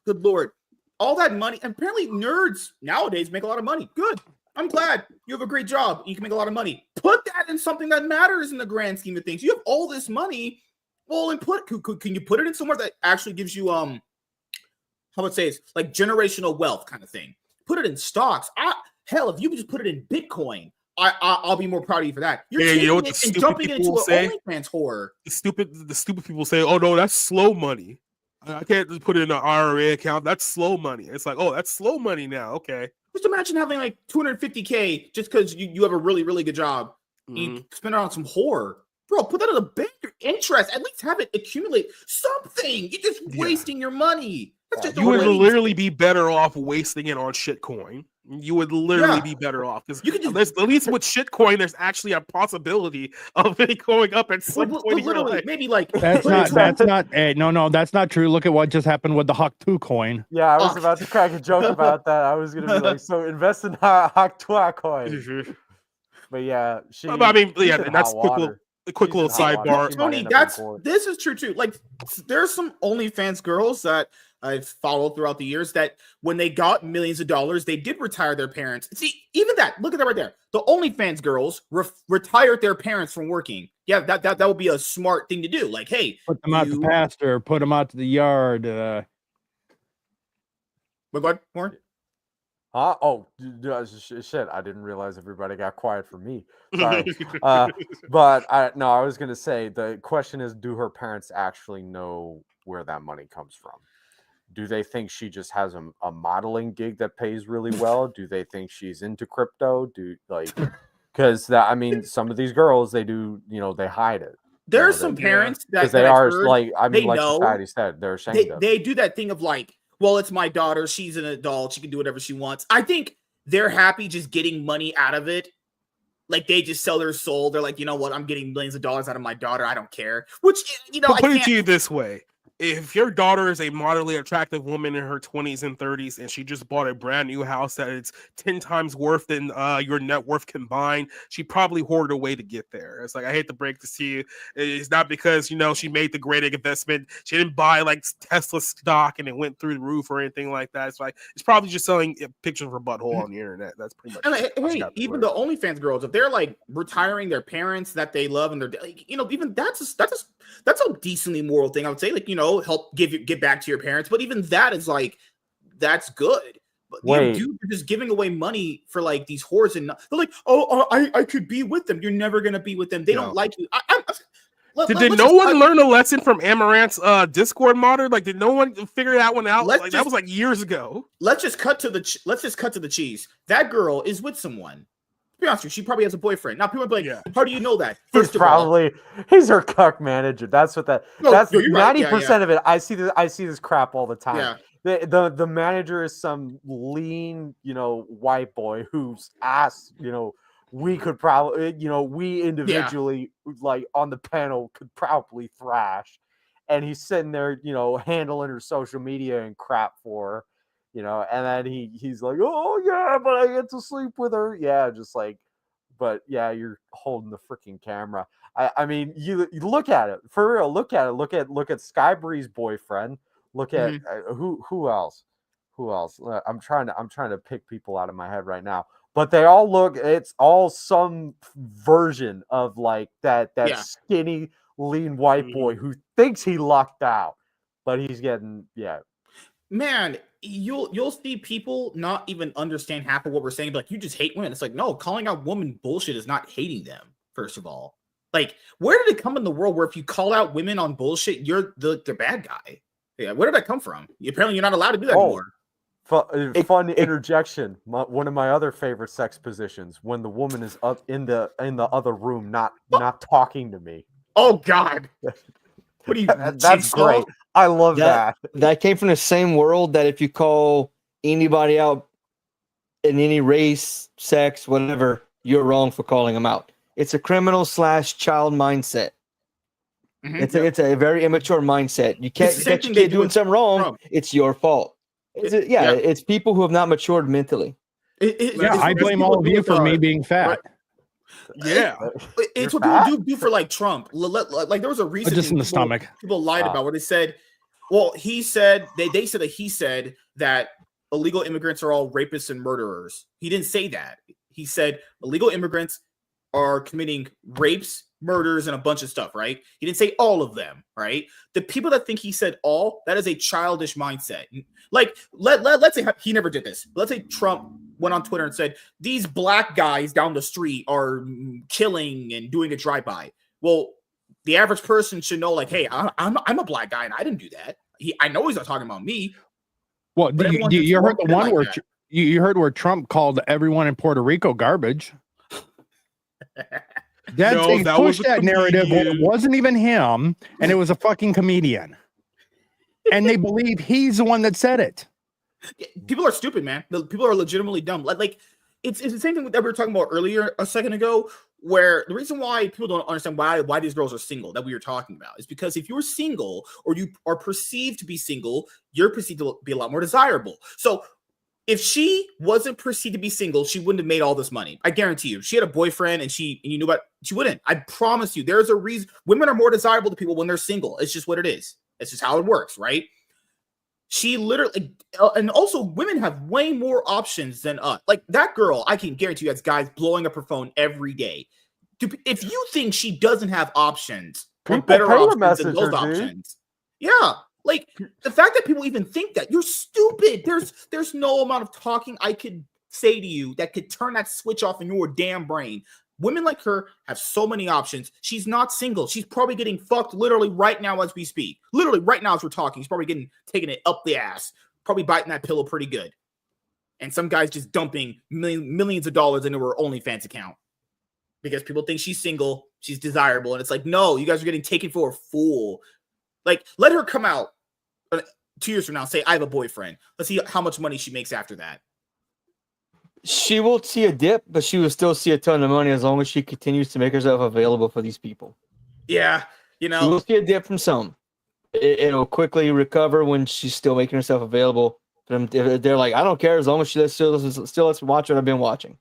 good Lord, all that money. And apparently nerds nowadays make a lot of money. Good. I'm glad you have a great job. You can make a lot of money. Put that in something that matters in the grand scheme of things. You have all this money. Well, and can you put it in somewhere that actually gives you how would I say it's like generational wealth kind of thing? Put it in stocks. Hell, if you could just put it in Bitcoin, I'll be more proud of you for that. You're taking it and jumping into an OnlyFans horror. The stupid people say, "Oh no, that's slow money. I can't just put it in an IRA account. That's slow money." It's like, oh, that's slow money now. Okay. Just imagine having like $250K just because you have a really, really good job. You spend it on some whore. Bro, put that in a bank interest. At least have it accumulate something. You're just wasting your money. You would literally be better off wasting it on shitcoin. You would literally be better off because at least with shitcoin, there's actually a possibility of it going up at some point in your life. Maybe like that's not. No, that's not true. Look at what just happened with the Hawk 2 coin. Yeah, I was about to crack a joke about that. I was gonna be like, so invest in Hawk 2 coin. But yeah, that's a quick little sidebar. Tony, this is true too. Like, there's some OnlyFans girls that I've followed throughout the years that when they got millions of dollars, they did retire their parents. See, even that, look at that right there. The OnlyFans girls retired their parents from working. Yeah, that would be a smart thing to do. Like, hey, put them out to pasture, put them out to the yard. What, more? Oh, shit! I didn't realize everybody got quiet for me. Sorry, but I was gonna say the question is, do her parents actually know where that money comes from? Do they think she just has a modeling gig that pays really well? Do they think she's into crypto? Because I mean, some of these girls, they do, they hide it. There are some parents that they I've are heard, like, I mean, like know, society said, they're ashamed of it. They do that thing of like, well, it's my daughter. She's an adult. She can do whatever she wants. I think they're happy just getting money out of it. Like they just sell their soul. They're like, you know what? I'm getting millions of dollars out of my daughter. I don't care. Which, But put it to you this way. If your daughter is a moderately attractive woman in her 20s and 30s and she just bought a brand new house that it's 10 times worth than your net worth combined, she probably hoarded a way to get there. It's like, I hate to break this to you. It's not because, she made the great investment. She didn't buy like Tesla stock and it went through the roof or anything like that. It's like, it's probably just selling pictures of her butthole on the internet. That's pretty much hey, even the OnlyFans girls, if they're like retiring their parents that they love and they're like, even that's a decently moral thing. I would say, like, help give back to your parents, but even that is like, that's good. But dude, you're just giving away money for like these whores, and they're like, I could be with them. You're never gonna be with them. They don't like you. Did no one learn a lesson from Amaranth's Discord modder? Like, did no one figure that one out? That was like years ago. Let's just cut to the cheese. That girl is with someone. Be honest with you, she probably has a boyfriend. Now people are like, how do you know that? He's her cuck manager. That's what that's 90% of it. I see this crap all the time. Yeah. The manager is some lean, white boy whose ass, we could probably, we individually like on the panel could probably thrash. And he's sitting there, handling her social media and crap for her. And then he's like, oh yeah, but I get to sleep with her. Yeah, just like, but yeah, you're holding the freaking camera. I mean, you look at it for real. Look at Skybree's boyfriend. Look at who else? I'm trying to pick people out of my head right now. But they all look. It's all some version of like that skinny, lean white boy who thinks he lucked out, but he's getting Man, you'll see people not even understand half of what we're saying, but like, you just hate women. It's like, no, calling out women bullshit is not hating them, first of all. Like, where did it come in the world where if you call out women on bullshit, you're the bad guy? Yeah, where did that come from? Apparently, you're not allowed to do that anymore. Fun interjection. One of my other favorite sex positions, when the woman is up in the other room, not talking to me. Oh God. What do you? That's great. I love that. That came from the same world that if you call anybody out in any race, sex, whatever, you're wrong for calling them out. It's a criminal / child mindset. It's a very immature mindset. You can't get your kid doing something wrong. It's your fault. It's people who have not matured mentally. I blame all of you for me being fat. Yeah, it's what people do for like Trump. Like there was a reason just in the stomach. People lied about where they said, well, they said that he said that illegal immigrants are all rapists and murderers. He didn't say that. He said illegal immigrants are committing rapes, murders, and a bunch of stuff, right? He didn't say all of them, right? The people that think he said all, that is a childish mindset. Like, let's say he never did this. Let's say Trump went on Twitter and said, these black guys down the street are killing and doing a drive-by. Well, the average person should know, like, hey, I'm a black guy and I didn't do that. I know he's not talking about me. Well, you heard the one where you heard where Trump called everyone in Puerto Rico garbage. That pushed that narrative when it wasn't even him, and it was a fucking comedian. And they believe he's the one that said it. People are stupid, man. People are legitimately dumb. Like it's the same thing that we were talking about earlier a second ago, where the reason why people don't understand why these girls are single that we were talking about is because if you're single or you are perceived to be single, you're perceived to be a lot more desirable. So if she wasn't perceived to be single, she wouldn't have made all this money. I guarantee you. She had a boyfriend and you knew about, she wouldn't. I promise you. There's a reason. Women are more desirable to people when they're single. It's just what it is. It's just how it works, right? She literally, and also women have way more options than us. Like that girl, I can guarantee you has guys blowing up her phone every day. If you think she doesn't have options, or better options than those options. Yeah. Like the fact that people even think that, you're stupid. There's no amount of talking I could say to you that could turn that switch off in your damn brain. Women like her have so many options. She's not single. She's probably getting fucked literally right now as we speak. Literally right now as we're talking. She's probably taking it up the ass. Probably biting that pillow pretty good. And some guy's just dumping millions of dollars into her OnlyFans account. Because people think she's single, she's desirable. And it's like, no, you guys are getting taken for a fool. Like, let her come out 2 years from now and say, I have a boyfriend. Let's see how much money she makes after that. She will see a dip, but she will still see a ton of money as long as she continues to make herself available for these people. Yeah, you know. She will see a dip from some. It'll quickly recover when she's still making herself available. They're like, I don't care as long as she still lets me watch what I've been watching.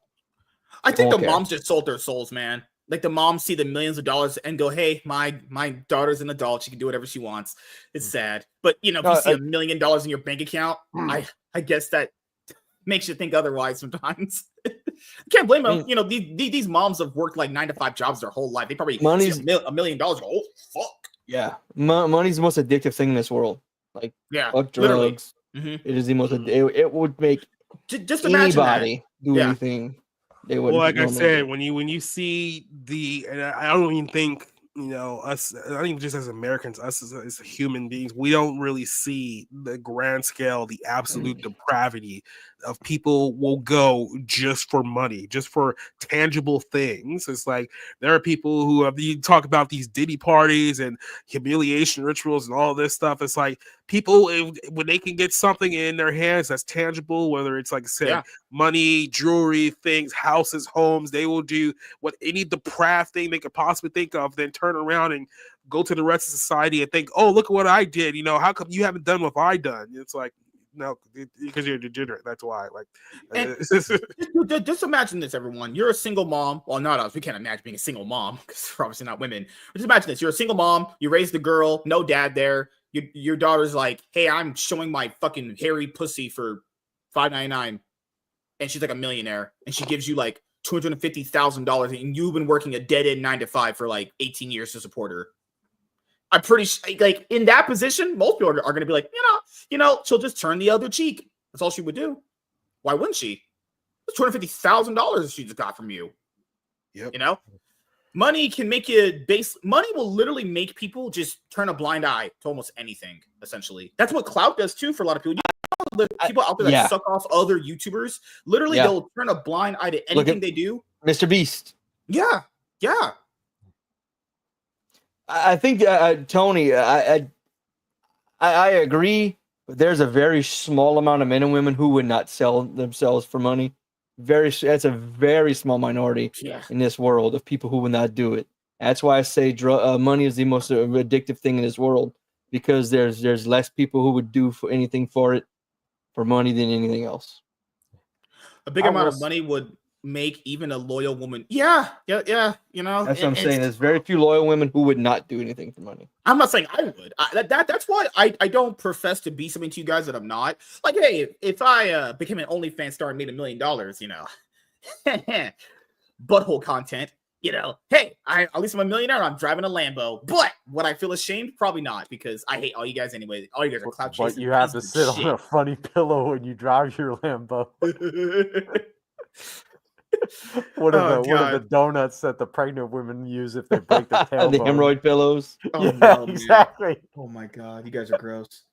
I think the moms just sold their souls, man. Like the moms see the millions of dollars and go, hey, my daughter's an adult. She can do whatever she wants. It's sad. But, you know, if you see $1 million in your bank account, I guess that makes you think otherwise sometimes. I can't blame them. You know, these moms have worked like 9-to-5 jobs their whole life. They probably see $1 million. Go, oh, fuck. Yeah. Money's the most addictive thing in this world. Like, fuck drugs. Mm-hmm. It is the most, it would make just anybody do anything. Well, like I said, when you see and I don't even think, you know, us, not even just as Americans, us as human beings, we don't really see the grand scale, the absolute depravity of people will go just for money, just for tangible things. It's like there are people who you talk about these Diddy parties and humiliation rituals and all this stuff. It's like people, when they can get something in their hands that's tangible, whether it's like I said, money, jewelry, things, houses, homes, they will do what any depraved thing they could possibly think of, then turn around and go to the rest of society and think, oh, look at what I did. You know, how come you haven't done what I done? It's like, no, because you're degenerate. That's why. Like, just imagine this, everyone. You're a single mom. Well, not us. We can't imagine being a single mom because we're obviously not women. But just imagine this. You're a single mom. You raise the girl. No dad there. Your daughter's like, hey, I'm showing my fucking hairy pussy for $5.99, and she's like a millionaire, and she gives you like $250,000, and you've been working a dead-end 9-to-5 for like 18 years to support her. I'm pretty sure, like, in that position, most people are going to be like, you know, she'll just turn the other cheek. That's all she would do. Why wouldn't she? It's $250,000 she just got from you. Yep. You know, money can make you money will literally make people just turn a blind eye to almost anything. Essentially, that's what clout does too for a lot of people. You know, people out there that suck off other YouTubers, literally they'll turn a blind eye to anything they do. Mr. Beast. Yeah. I think Tony, I agree, but there's a very small amount of men and women who would not sell themselves for money. That's a very small minority in this world of people who would not do it. That's why I say money is the most addictive thing in this world, because there's less people who would do anything for money than anything else. A big amount of money would make even a loyal woman. Yeah. You know, that's what I'm saying. There's very few loyal women who would not do anything for money. I'm not saying I would. That's why I don't profess to be something to you guys that I'm not. Like, hey, if I became an OnlyFans star and made $1 million, you know, butthole content, you know, hey, at least I'm a millionaire and I'm driving a Lambo. But would I feel ashamed? Probably not, because I hate all you guys anyway. All you guys are clout chasing. But you have to sit on a funny pillow when you drive your Lambo. What are the donuts that the pregnant women use if they break the tailbone? The hemorrhoid pillows. Oh, yeah, no, exactly. Oh my God, you guys are gross.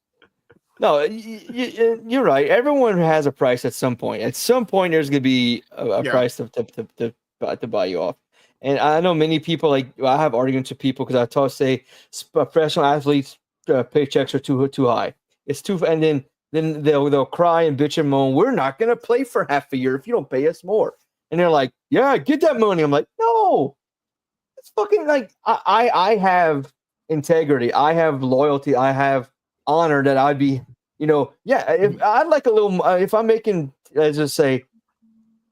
No, you're right. Everyone has a price at some point. At some point, there's going to be a price to buy you off. And I know many people, like, I have arguments with people because I say professional athletes' paychecks are too high. It's too, and then they'll cry and bitch and moan. We're not going to play for half a year if you don't pay us more. And they're like, yeah, get that money. I'm like, no, it's fucking like, I have integrity. I have loyalty. I have honor that I'd be, you know, if I'd like a little, if I'm making, let's just say,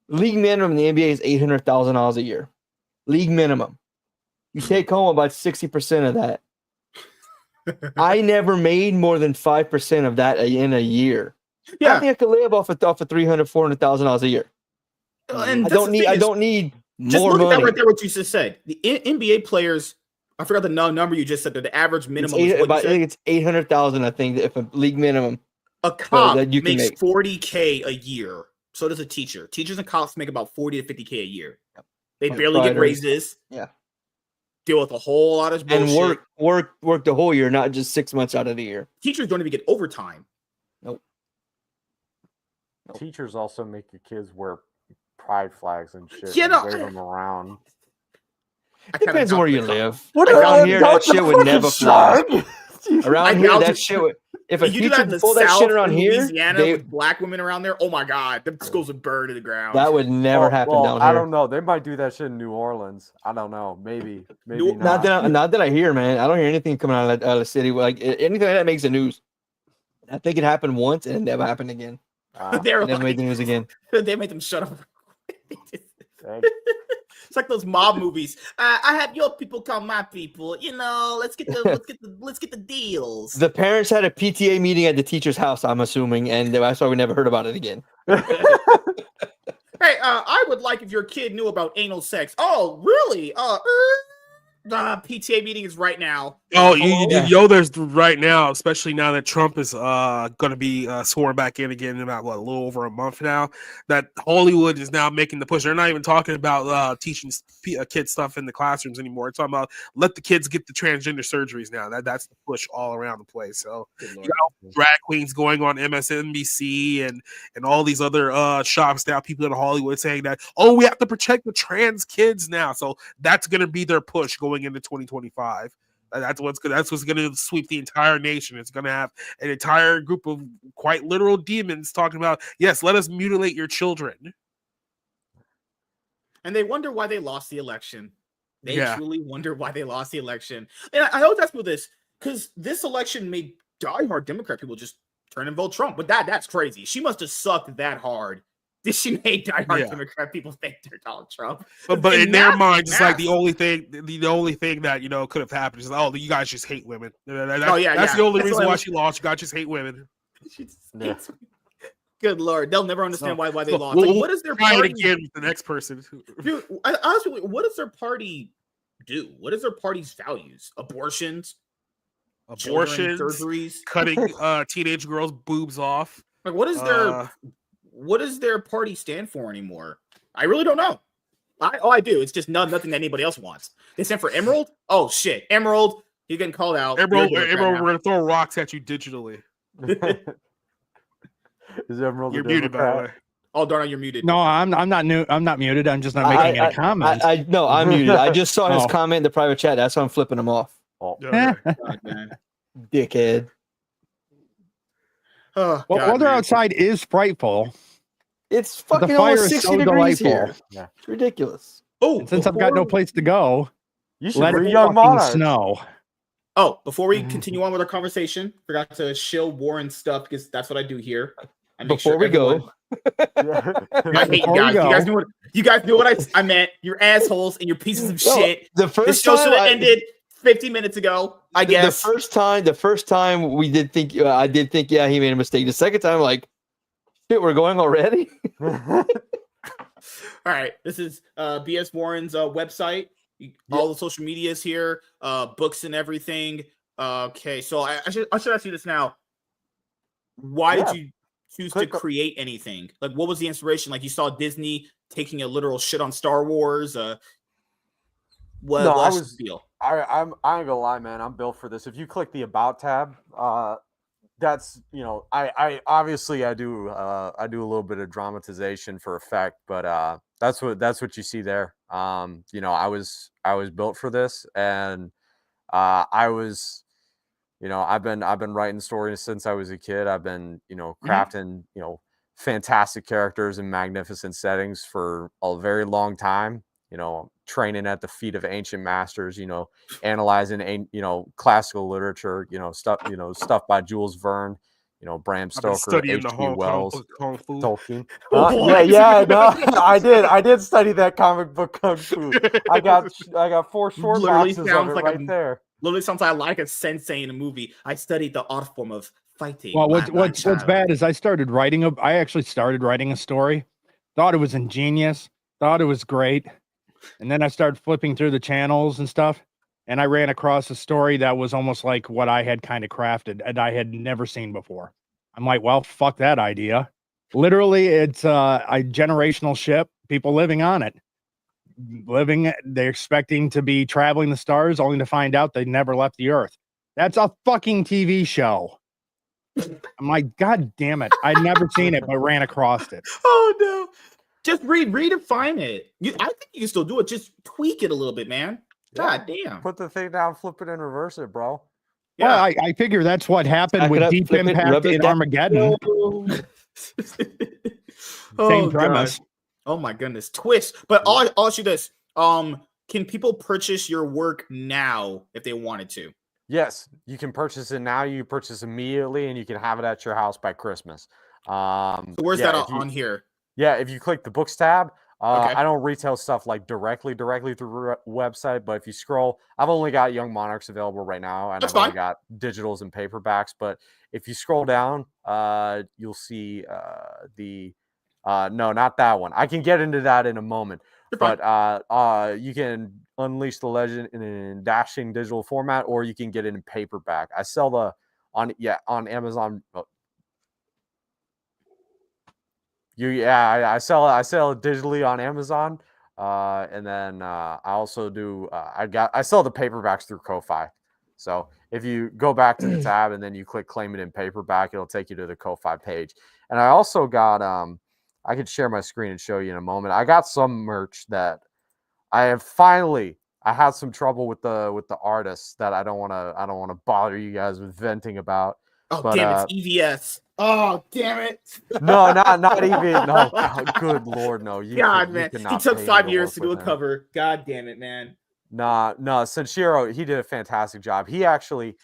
league minimum in the NBA is $800,000 a year. League minimum. You take home about 60% of that. I never made more than 5% of that in a year. I think I could live off of $300,000-$400,000 a year. And I don't need just more look money. at that right there. What you just said. The NBA players, I forgot the number you just said. The average minimum. I think it's 800,000. I think if a league minimum. A cop that you makes make $40K a year. So does a teacher. Teachers and cops make about $40 to $50K a year. They barely get raises. Yeah. Deal with a whole lot of bullshit. And work the whole year, not just 6 months out of the year. Teachers don't even get overtime. Nope. Teachers also make your kids wear pride flags and shit. You know, wave them around. Depends on where you live. Around here, that shit would never fly. Around here, that shit would. If a teacher pulled that shit around here, Louisiana, with black women around there, oh my god, the schools would burn to the ground. That would never happen down here. I don't know. They might do that shit in New Orleans. I don't know. Maybe not. Not that I hear, man. I don't hear anything coming out of the city. Like anything like that makes the news. I think it happened once and it never happened again. They never made the news again. They made them shut up. It's like those mob movies. I have your people call my people. You know, let's get the deals. The parents had a PTA meeting at the teacher's house, I'm assuming, and that's why we never heard about it again. Hey, I would like if your kid knew about anal sex. Oh, really? PTA meeting is right now. There's right now, especially now that Trump is going to be sworn back in again in about a little over a month now. That Hollywood is now making the push. They're not even talking about teaching kids stuff in the classrooms anymore. It's talking about let the kids get the transgender surgeries now. That's the push all around the place. So drag queens going on MSNBC and all these other shops now. People in Hollywood saying that we have to protect the trans kids now. So that's going to be their push going into 2025. That's what's going to sweep the entire nation. It's going to have an entire group of quite literal demons talking about, yes, let us mutilate your children. And they wonder why they lost the election. They truly wonder why they lost the election. And I always ask people this, because this election made diehard Democrat people just turn and vote Trump. But that's crazy. She must have sucked that hard. She made diehard Democrat people think they're Donald Trump. But in their minds, it's like the only thing that could have happened is you guys just hate women. That's the only reason why she lost. You guys just hate women. Good Lord, they'll never understand why they lost. Like, what is their party again with the next person? Dude, honestly, what does their party do? What is their party's values? Abortions, surgeries, cutting teenage girls' boobs off. Like, what does their party stand for anymore? I really don't know. I do. It's just nothing that anybody else wants. They stand for Emerald? Oh, shit. Emerald, you're getting called out. Emerald, we're going to throw rocks at you digitally. Is Emerald You're muted, by the way. Oh, darn, you're muted. No, I'm not new. I'm not muted. I'm just not making any comments. No, I'm muted. I just saw his comment in the private chat. That's why I'm flipping him off. Okay. Dickhead. Weather outside is frightful. It's fucking almost 60 degrees here. Yeah. It's ridiculous. Oh, since I've got no place to go, you should let it Young Monarchs. Snow. Oh, before we continue on with our conversation, forgot to shill Warren stuff because that's what I do here. Before we go, I hate you guys. You guys knew what I meant. You're assholes and you're pieces of shit. This show should have ended 50 minutes ago, I guess. The first time we did think, I did think, he made a mistake. The second time, like, shit, we're going already? All right. This is BS Warren's website. All the social medias here, books and everything. Okay, so I should ask you this now. Why did you choose to create anything? Like, what was the inspiration? Like, you saw Disney taking a literal shit on Star Wars. I'm I ain't gonna lie, man. I'm built for this. If you click the About tab, that's I obviously I do a little bit of dramatization for effect, but that's what you see there. I was built for this, and I was, I've been writing stories since I was a kid. I've been crafting fantastic characters in magnificent settings for a very long time. Training at the feet of ancient masters, analyzing, classical literature, stuff by Jules Verne, Bram Stoker, H.G. Wells, Tolkien. I did study that comic book Kung Fu. I got 4 short boxes of it right there. Literally sounds like a sensei in a movie. I studied the art form of fighting. Well, what's bad is I actually started writing a story, thought it was ingenious, thought it was great. And then I started flipping through the channels and stuff, and I ran across a story that was almost like what I had kind of crafted and I had never seen before. I'm like, well, fuck that idea. Literally, it's a generational ship, people living on it. they're expecting to be traveling the stars only to find out they never left the earth. That's a fucking TV show. I'm like, God damn it. I'd never seen it, but ran across it. Oh no. Just redefine it. I think you can still do it. Just tweak it a little bit, man. God damn. Put the thing down, flip it, and reverse it, bro. Yeah. Well, I figure that's what happened with Deep Impact and Armageddon. Same premise. God. Oh my goodness. Twist. But I'll ask you this. Can people purchase your work now if they wanted to? Yes, you can purchase it now. You purchase immediately, and you can have it at your house by Christmas. So where's that on here? Yeah, if you click the books tab, I don't retail stuff like directly through website, but if you scroll, I've only got Young Monarchs available right now, and I've only got digitals and paperbacks. But if you scroll down, you'll see no, not that one. I can get into that in a moment. But you can unleash the legend in dashing digital format, or you can get it in paperback. I sell on Amazon. I sell it digitally on Amazon, and then I also do. I sell the paperbacks through Ko-Fi. So if you go back to the tab and then you click claim it in paperback, it'll take you to the Ko-Fi page. And I also got I could share my screen and show you in a moment. I got some merch that I have finally. I had some trouble with the artists that I don't want to bother you guys with venting about. Oh, but, damn, it's EVS. Oh, damn it. No, not even. No, God, good Lord, no. Man. He took 5 years to do a cover. God damn it, man. No, Sanshiro, he did a fantastic job. He actually,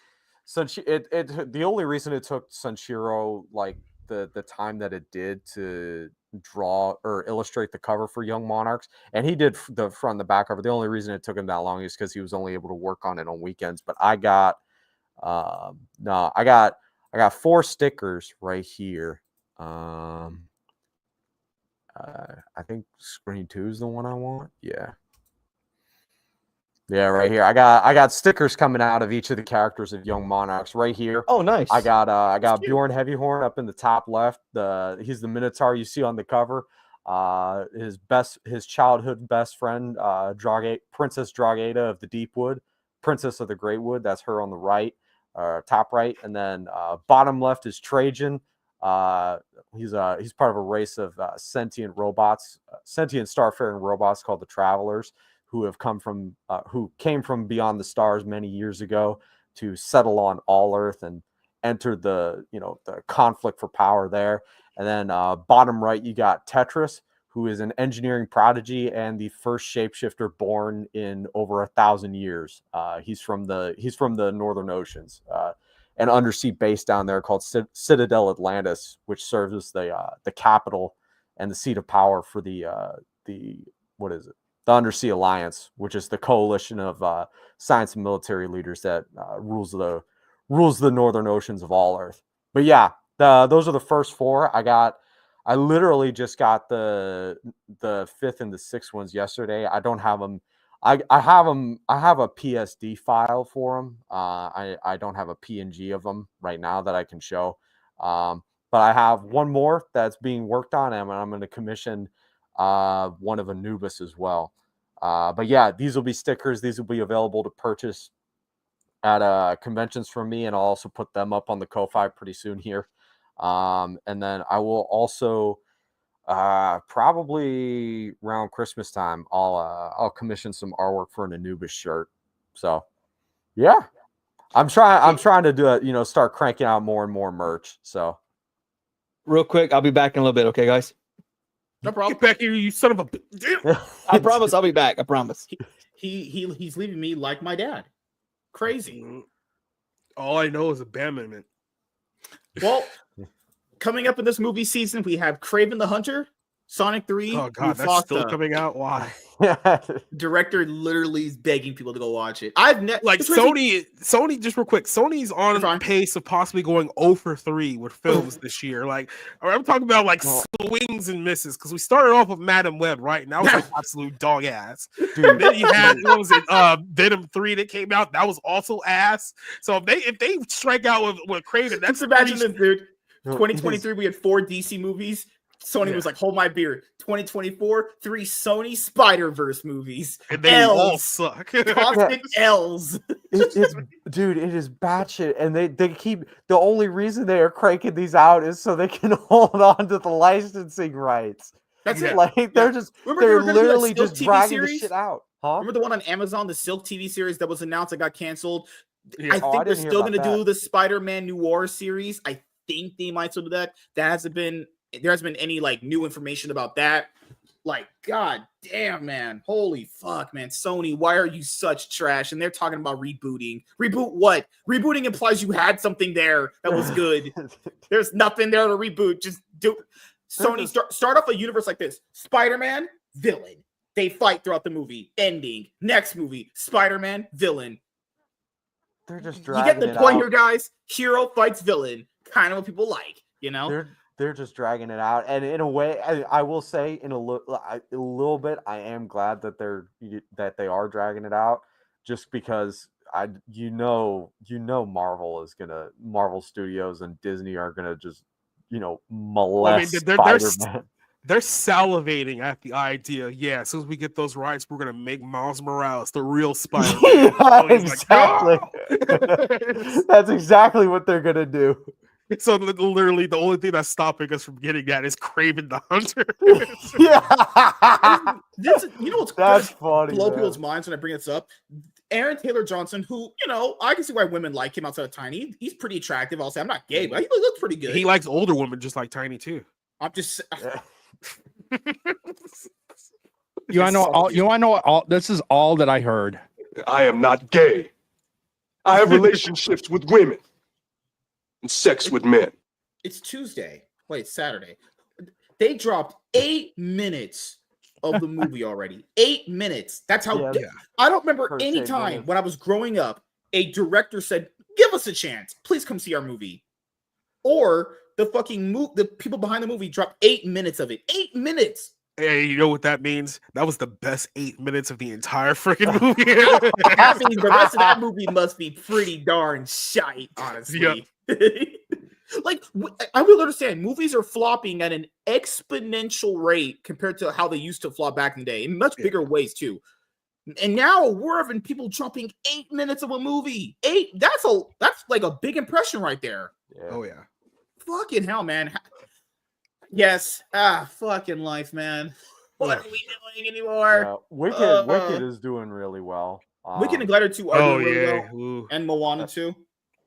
the only reason it took Sanshiro like the time that it did to draw or illustrate the cover for Young Monarchs, and he did the front and the back cover. The only reason it took him that long is because he was only able to work on it on weekends. But I got 4 stickers right here. I think screen 2 is the one I want. Yeah, right here. I got stickers coming out of each of the characters of Young Monarchs right here. Oh, nice. I got Bjorn Heavyhorn up in the top left. He's the Minotaur you see on the cover. His childhood best friend, Princess Draugada of the Deepwood, Princess of the Greatwood. That's her on the right, top right, and then bottom left is Trajan. He's part of a race of sentient starfaring robots called the Travelers, who came from beyond the stars many years ago to settle on all Earth and enter the conflict for power there. And then bottom right, you got Tetris, who is an engineering prodigy and the first shapeshifter born in over 1,000 years. He's from the Northern Oceans, an undersea base down there called Citadel Atlantis, which serves as the capital and the seat of power for the Undersea Alliance, which is the coalition of science and military leaders that rules the northern oceans of all Earth. But yeah, those are the first 4. I literally just got the 5th and the 6th ones yesterday. I don't have them. I have them. I have a PSD file for them. I don't have a PNG of them right now that I can show. But I have one more that's being worked on, and I'm going to commission one of Anubis as well. But yeah, these will be stickers. These will be available to purchase at conventions from me, and I'll also put them up on the Ko-Fi pretty soon here. And then I will also probably around Christmas time, I'll commission some artwork for an Anubis shirt. So yeah, I'm trying to do it, start cranking out more and more merch. So real quick, I'll be back in a little bit. Okay, guys. No problem. Get back here, you son of a bitch. I promise I'll be back. I promise. He's leaving me like my dad. Crazy. All I know is abandonment. Well, coming up in this movie season, we have Kraven the Hunter, Sonic 3. Oh God, that's still coming out. Why? Director literally is begging people to go watch it. Sony. Just real quick, Sony's on pace of possibly going 0 for 3 with films this year. Like I'm talking about swings and misses, because we started off with Madam Web, right? And that was like absolute dog ass. Dude. Then you had Venom 3 that came out. That was also ass. So if they strike out with Kraven, that's imagine this, dude. 2023, we had 4 DC movies. Sony was like, hold my beer. 2024, 3 Sony Spider-Verse movies. And they all suck. Constant L's. Dude, it is batshit. And they keep, the only reason they are cranking these out is so they can hold on to the licensing rights. That's it. Like, they're literally just dragging the shit out. Huh? Remember the one on Amazon, the Silk TV series that was announced that got canceled? Yeah. I think they're still going to do the Spider-Man Noir series. I think they might still do that. There hasn't been any like new information about that. Like, god damn, man. Holy fuck, man. Sony, why are you such trash? And they're talking about rebooting. Reboot what? Rebooting implies you had something there that was good. There's nothing there to reboot. Just do Sony start off a universe like this. Spider-Man, villain. They fight throughout the movie. Ending. Next movie. Spider-Man, villain. They're just dragging it out. You get the point here, guys. Hero fights villain. Kind of what people like, you know? They're just dragging it out. And in a way, I will say in a little bit, I am glad that they are dragging it out, just because Marvel Studios and Disney are gonna just, molest Spider-Man. They're salivating at the idea. Yeah, as soon as we get those rights, we're gonna make Miles Morales the real Spider-Man. Yeah, exactly. Like, that's exactly what they're gonna do. So literally, the only thing that's stopping us from getting that is Kraven the Hunter. Yeah, what's that's funny. Blow people's minds when I bring this up. Aaron Taylor Johnson, who I can see why women like him outside of Tiny. He's pretty attractive. I'll say I'm not gay, but he looks pretty good. He likes older women just like Tiny too. I'm just. You want to know all? This is all that I heard. I am not gay. I have relationships with women and sex with men. It's Tuesday. Wait, it's Saturday. They dropped 8 minutes of the movie already. 8 minutes. That's how. Yeah. I don't remember any time when I was growing up a director said, "Give us a chance. Please come see our movie," or the people behind the movie dropped 8 minutes of it. 8 minutes. Hey, you know what that means? That was the best 8 minutes of the entire freaking movie. That means the rest of that movie must be pretty darn shite, honestly. Yep. Like, I will understand, movies are flopping at an exponential rate compared to how they used to flop back in the day, in much bigger ways, too. And now we're having people dropping 8 minutes of a movie. That's like a big impression right there. Yeah. Oh, yeah. Fucking hell, man. Yes. Fucking life, man. What are we doing anymore? Wicked is doing really well. Wicked and Glider 2 are doing really well. Ooh. And Moana 2.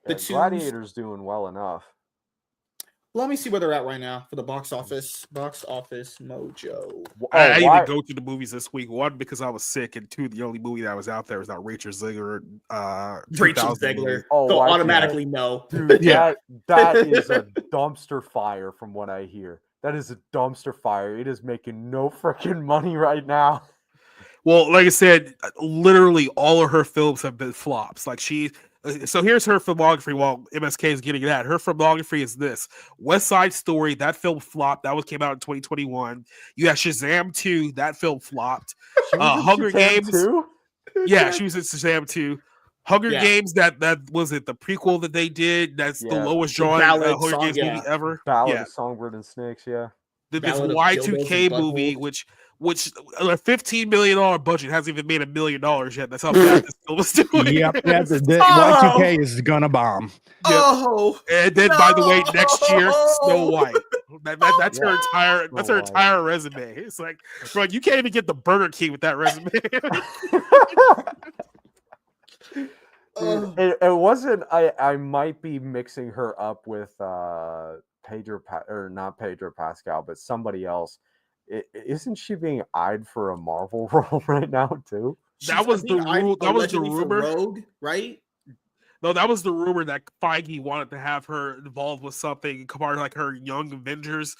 The Gladiator's doing well enough. Let me see where they're at right now for the box office. Box office mojo. I didn't even go to the movies this week. One, because I was sick, and two, the only movie that was out there was not Rachel Zegler. Rachel Zegler. They'll automatically know. Dude, that is a dumpster fire from what I hear. That is a dumpster fire. It is making no freaking money right now. Well, like I said, literally all of her films have been flops. Like so here's her filmography while MSK is getting that. Her filmography is this: West Side Story, that film flopped. That came out in 2021. You have Shazam 2, that film flopped. Hunger Games 2? Yeah, she was in Shazam 2. Hunger Games, that was it, the prequel that they did. That's the lowest drawing Hunger Games movie ever. Ballad of Songbird and Snakes, This Y2K movie, which a $15 million budget hasn't even made $1 million yet. That's how bad this film was doing. Yep, Y2K is gonna bomb. Yep. Oh, and then by the way, next year, Snow White. That's her entire her entire resume. It's like, bro, you can't even get the Burger King with that resume. It wasn't. I might be mixing her up with not Pedro Pascal, but somebody else. Isn't she being eyed for a Marvel role right now too? That was the rumor, Rogue, right? No, that was the rumor that Feige wanted to have her involved with something, part of like her Young Avengers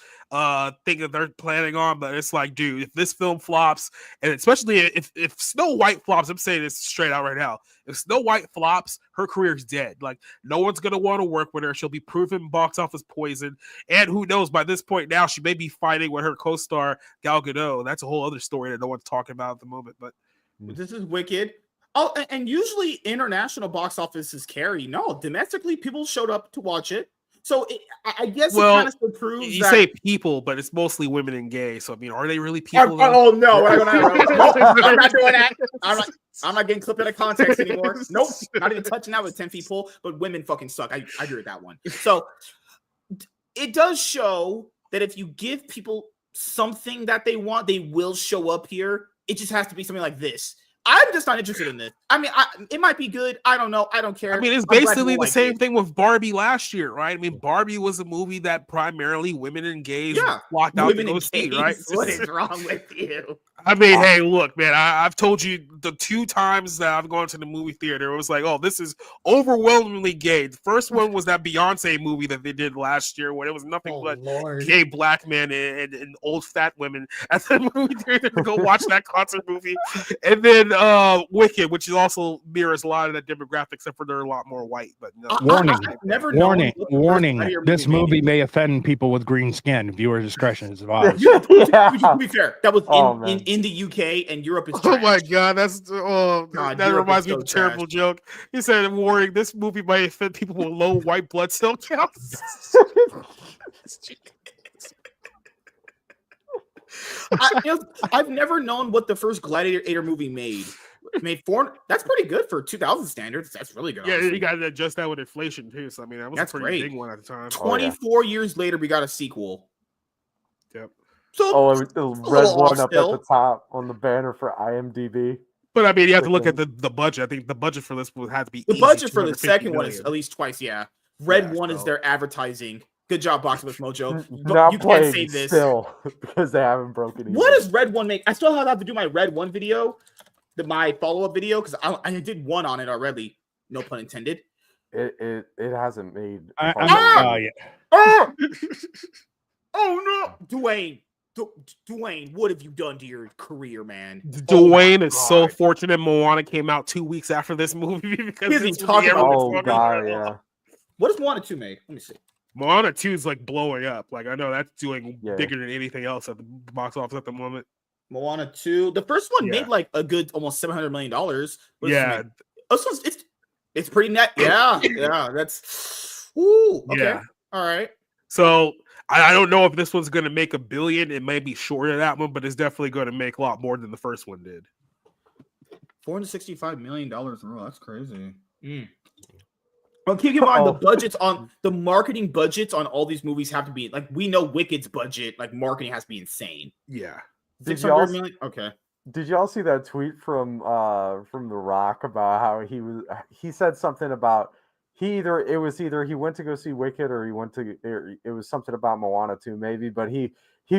thing that they're planning on. But it's like, dude, if this film flops, and especially if Snow White flops, I'm saying this straight out right now. If Snow White flops, her career's dead. Like, no one's gonna want to work with her. She'll be proven box office poison. And who knows, by this point now, she may be fighting with her co-star Gal Gadot. That's a whole other story that no one's talking about at the moment. But this is Wicked. Oh, and usually international box offices carry. No, domestically, people showed up to watch it. I guess Well, it kind of still proves you that say people, but it's mostly women and gay. So I mean, are they really people? oh no, we're not gonna, I'm not doing that. I'm not getting clipped out of context anymore. Nope, not even touching that with 10 feet pole. But women fucking suck. I agree with that one. So it does show that if you give people something that they want, they will show up here. It just has to be something like this. I'm just not interested in this. I mean, it might be good. I don't know. I don't care. I mean, it's basically the same thing with Barbie last year, right? I mean, Barbie was a movie that primarily women and gays flocked out to go see, right? What is wrong with you? I mean, hey, look, man, I've told you the 2 times that I've gone to the movie theater, it was like, oh, this is overwhelmingly gay. The first one was that Beyonce movie that they did last year where it was nothing but gay black men and old fat women at the movie theater to go watch that concert movie. And then Wicked, which is also mirrors a lot of that demographic, except for they're a lot more white. But no. Warning. This movie may offend people with green skin. Viewer discretion is advised. To be fair, that was in the UK and Europe is trash. Oh my god, that reminds me of a terrible joke. He said, "Warning: this movie might offend people with low white blood cell counts." I've never known what the first Gladiator movie made. That's pretty good for 2000 standards. That's really good. Yeah, honestly. you got to adjust that with inflation too. So I mean, that was a pretty big one at the time. 24 years later, we got a sequel. Yep. So the red one up at the top on the banner for IMDb. But I mean, you have to look at the budget. I think the budget for this would have to be the budget for the second million. one is at least twice. Yeah, Red one is their advertising. Good job, Box Office Mojo. Not you can't save this still because they haven't broken even. What does Red one make? I still have to do my Red one video, my follow-up video, because I did one on it already. No pun intended. It hasn't made. Oh no, Dwayne, what have you done to your career, man? Dwayne is so fortunate Moana came out 2 weeks after this movie because he's talking about. Yeah. What does Moana 2 make? Let me see. Moana 2 is like blowing up. Like I know that's doing bigger than anything else at the box office at the moment. Moana 2. The first one made like a good almost $700 million. Yeah. It's pretty net. Yeah. That's okay. Yeah. All right. So I don't know if this one's gonna make $1 billion. It may be short of that one, but it's definitely gonna make a lot more than the first one did. $465 million. Oh, that's crazy. Well, keep in mind the marketing budgets on all these movies have to be like, we know Wicked's budget, like marketing has to be insane. Yeah. 600 million. Okay. Did y'all see that tweet from The Rock about how he said something about he went to go see Wicked or it was something about Moana 2 maybe, but he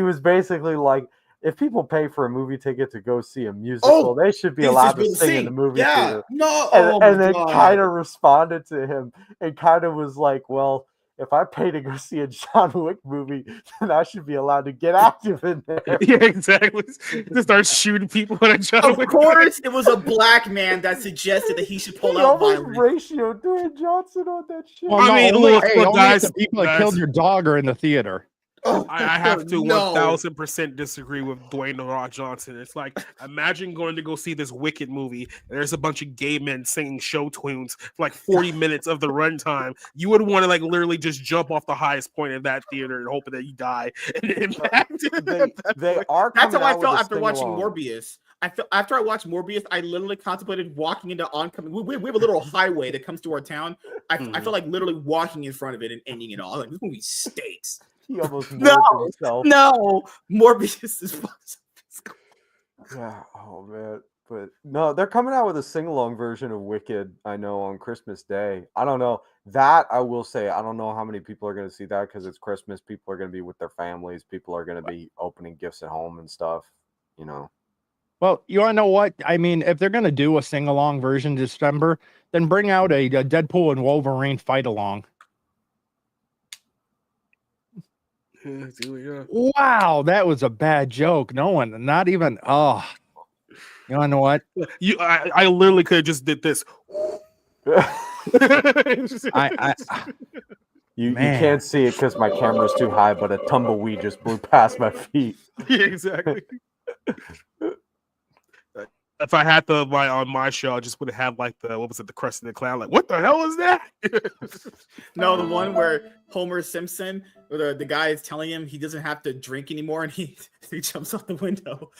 was basically like, if people pay for a movie ticket to go see a musical, they should be allowed to sing in the movie theater. No, and then kind of responded to him and kind of was like, well, if I pay to go see a John Wick movie, then I should be allowed to get active in there. Yeah, exactly. To start shooting people in a John Wick. Of course, it was a black man that suggested that he should pull out violence. Ratio Dwayne Johnson on that shit. Well, I mean, look, guys, the people that killed your dog are in the theater. I have to 1000% disagree with Dwayne "The Rock" Johnson. It's like, imagine going to go see this Wicked movie. And there's a bunch of gay men singing show tunes for like 40 minutes of the runtime. You would want to like literally just jump off the highest point of that theater and hope that you die. They are. That's how I felt after watching Morbius. After I watched Morbius, I literally contemplated walking into oncoming. We have a little highway that comes to our town. I felt like literally walking in front of it and ending it all. Like, this movie stinks. He almost himself. No, Morbius is yeah. Oh man, but no, they're coming out with a sing-along version of Wicked. I know on Christmas Day. I don't know that. I will say I don't know how many people are going to see that because it's Christmas. People are going to be with their families. People are going to be opening gifts at home and stuff. You know. Well, you want to know what? I mean, if they're going to do a sing-along version in December, then bring out a Deadpool and Wolverine fight-along. Wow, that was a bad joke. No one, not even. Oh, you want to know what? I literally could have just did this. You can't see it because my camera's too high, but a tumbleweed just blew past my feet. Yeah, exactly. if I had the on my show, I just would have had like the crest of the clown. Like, what the hell is that? No, the one where Homer Simpson, or the guy is telling him he doesn't have to drink anymore, and he jumps out the window.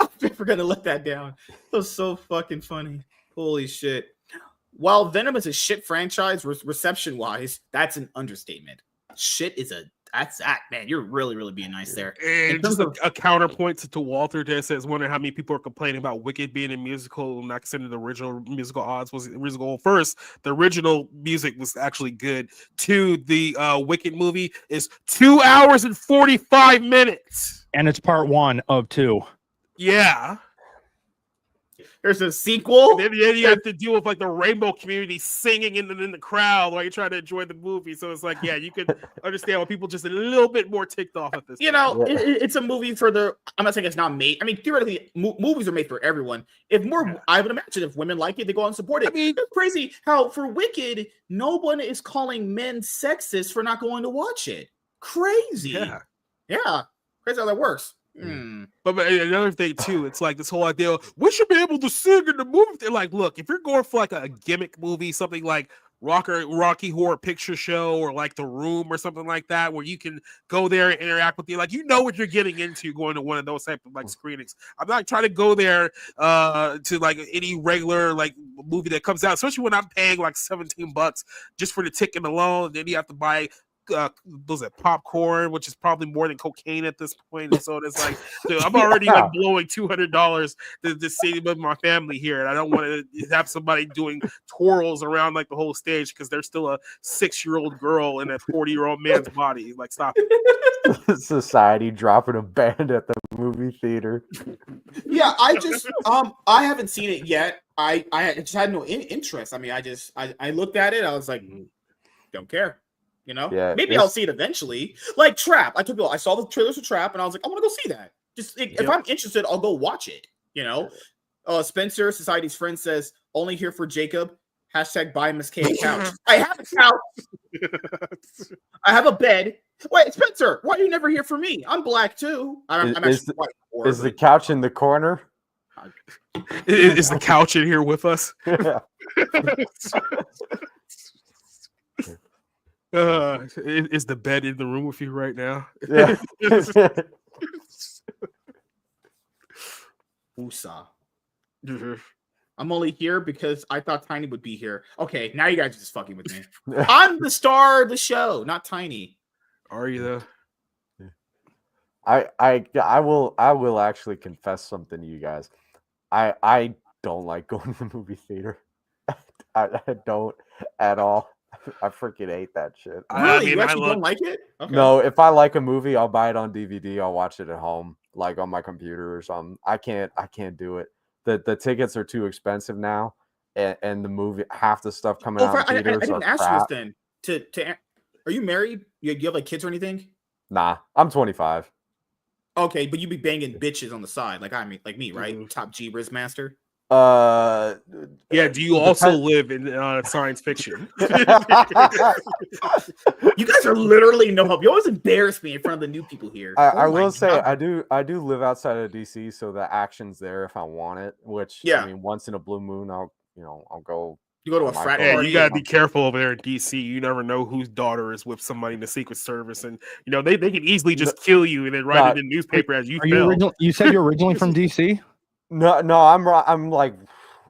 I'm never gonna let that down. That was so fucking funny. Holy shit. While Venom is a shit franchise, reception wise, that's an understatement. Shit is that's that, man. You're really being nice there. And just a counterpoint to Walter there says, wondering how many people are complaining about Wicked being a musical, not considering the original musical odds was the original. First, the original music was actually good. Two, the Wicked movie is 2 hours and 45 minutes. And it's part 1 of 2. Yeah. There's a sequel. And then you have to deal with like the rainbow community singing in the crowd while you're trying to enjoy the movie. So it's like, yeah, you could understand why people just a little bit more ticked off at this. You know, it's a movie for I'm not saying it's not made. I mean, theoretically, movies are made for everyone. If more, I would imagine if women like it, they go out and support it. I mean, it's crazy how for Wicked, no one is calling men sexist for not going to watch it. Crazy. Yeah. Crazy how that works. But another thing too, it's like this whole idea of, we should be able to sing in the movie. They're like, look, if you're going for like a gimmick movie, something like Rocky Horror Picture Show or like The Room or something like that, where you can go there and interact with you, like you know what you're getting into going to one of those type of like screenings. I'm not trying to go there to like any regular like movie that comes out, especially when I'm paying like $17 just for the ticket alone. And then you have to buy was it popcorn, which is probably more than cocaine at this point. And so it's like, dude, I'm already like blowing $200 to see with my family here, and I don't want to have somebody doing twirls around like the whole stage because they're still a 6-year-old girl in a 40-year-old man's body. Like, stop it. Society dropping a band at the movie theater. Yeah, I just I haven't seen it yet. I just had no interest. I mean, I looked at it. I was like, don't care. You know, maybe I'll see it eventually. Like Trap, I told people I saw the trailers for Trap, and I was like, I want to go see that. Just if I'm interested, I'll go watch it. You know, Spencer, Society's friend, says only here for Jacob. Hashtag buy MSK a couch. I have a couch. I have a bed. Wait, Spencer, why are you never here for me? I'm black too. I'm actually white. Is the couch in the corner? Is the couch in here with us? Is the bed in the room with you right now? Yeah. Usa. I'm only here because I thought Tiny would be here. Okay, now you guys are just fucking with me. I'm the star of the show, not Tiny. Are you though? I will actually confess something to you guys. I don't like going to the movie theater. I don't at all. I freaking hate that shit. Really? You actually don't like it? Okay. No, if I like a movie, I'll buy it on DVD. I'll watch it at home, like on my computer or something. I can't do it. The tickets are too expensive now, and the movie, half the stuff coming out in theaters I didn't ask you this then. Are you married? You have like kids or anything? Nah, I'm 25. Okay, but you be banging bitches on the side, like me, right? Top G Riz Master. Yeah. Do you also live in science fiction? You guys are literally no help. You always embarrass me in front of the new people here. I will say I do live outside of DC, so the action's there if I want it. Which I mean, once in a blue moon, I'll go. You go to a frat party. Yeah, you gotta be careful over there in DC. You never know whose daughter is with somebody in the Secret Service, and you know they can easily just kill you and then write it in the newspaper as you. You said you're originally from DC? No,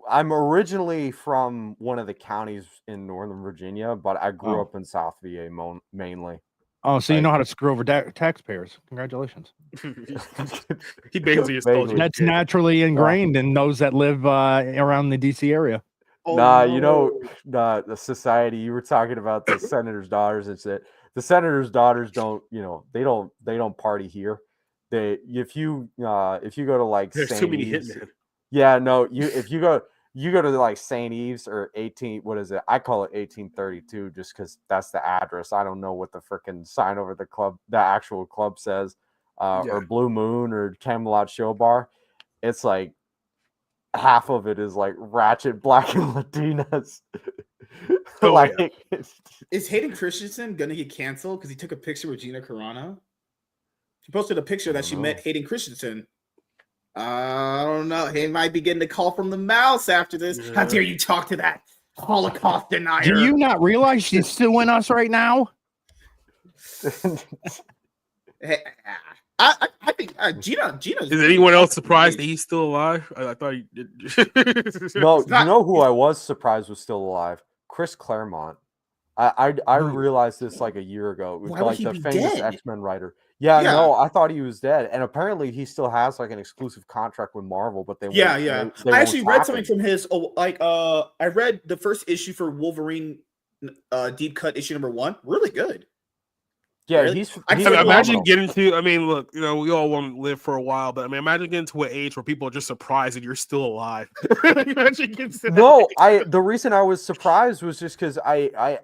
I'm originally from one of the counties in Northern Virginia, but I grew up in South VA mainly. Oh, so you know how to screw over taxpayers. Congratulations. He basically just told you. That's naturally ingrained in those that live around the DC area. You know, the society you were talking about, the senator's daughters. It's that the senator's daughters don't, they don't party here. If you go to like there's St. too many Eves, hitmen. Yeah, no, if you go to like St. Eves or 18, what is it? I call it 1832 just because that's the address. I don't know what the freaking sign over the actual club says, or Blue Moon or Camelot Show Bar. It's like half of it is like ratchet black and Latinas. Is Hayden Christensen gonna get canceled because he took a picture with Gina Carano? She posted a picture that she met Hayden Christensen I don't know. He might be getting a call from the mouse after this. Yeah. How dare you talk to that Holocaust denier? Do you not realize she's suing us right now? Hey, I think Gina. Is anyone else surprised that he's still alive? I thought he did. No, not- you know who I was surprised was still alive? Chris Claremont. I realized this like a year ago. Why would Like he the be famous dead? X-Men writer. Yeah, Yeah. no, I thought he was dead, and apparently he still has like an exclusive contract with Marvel, but they Yeah, won't, yeah. they I won't actually read tap something him. from his. I read the first issue for Wolverine, deep cut issue number 1. Really good. Yeah, Really? he's I I mean, mean, imagine phenomenal. getting to. I mean, look, you know, we all want to live for a while, but I mean, imagine getting to an age where people are just surprised that you're still alive. Imagine getting to that No, age. the reason I was surprised was just because I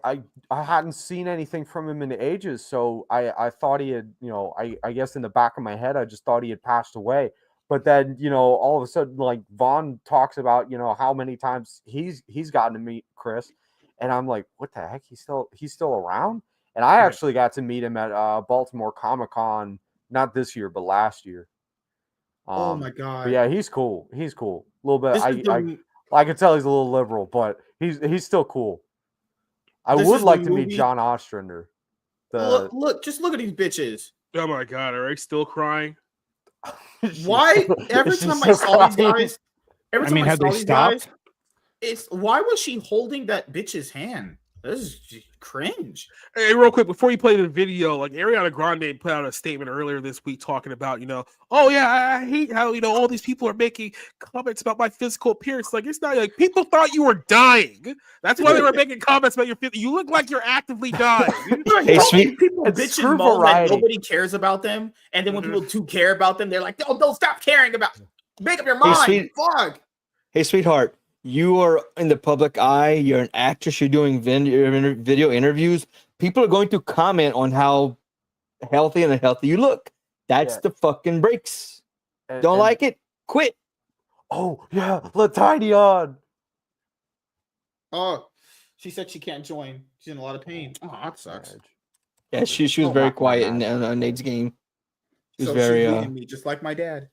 hadn't seen anything from him in ages, so I thought he had, you know, I guess in the back of my head I just thought he had passed away. But then, you know, all of a sudden, like Vaughn talks about, you know, how many times he's gotten to meet Chris, and I'm like, what the heck? He's still around? And I Yeah. actually got to meet him at Baltimore Comic-Con, not this year, but last year. Oh my But god. yeah, he's cool. He's cool. A little bit. This is the, I can tell he's a little liberal, but he's still cool. I This would is the like to meet movie- John Ostrander. just look at these bitches. Oh my god, are they still crying? Why every Is she time I still saw these crying? guys, every I time mean, I have saw they these stopped? guys, it's why was she holding that bitch's hand? This is just cringe. Hey, real quick, before you play the video, like Ariana Grande put out a statement earlier this week talking about, you know, oh yeah, I hate how, you know, all these people are making comments about my physical appearance. Like, it's not like people thought you were dying. That's why they were making comments about your physical. You look like you're actively dying. Hey, Don't sweet. people It's bitch true and moan that variety. nobody cares about them, and then when Mhm. people do care about them, they're like, "Oh, don't stop caring about. Make up your Hey, mind." sweet. Fuck. Hey, sweetheart, you are in the public eye. You're an actress. You're doing video interviews. People are going to comment on how healthy and unhealthy you look. That's Yeah. the fucking breaks. And- Don't and- like it? Quit. Oh yeah, let Tiny on. Oh, she said she can't join. She's in a lot of pain. Oh, that sucks. Yeah, she was Oh, very my quiet man. in Nate's game. She was So very she's leaving me just like my dad.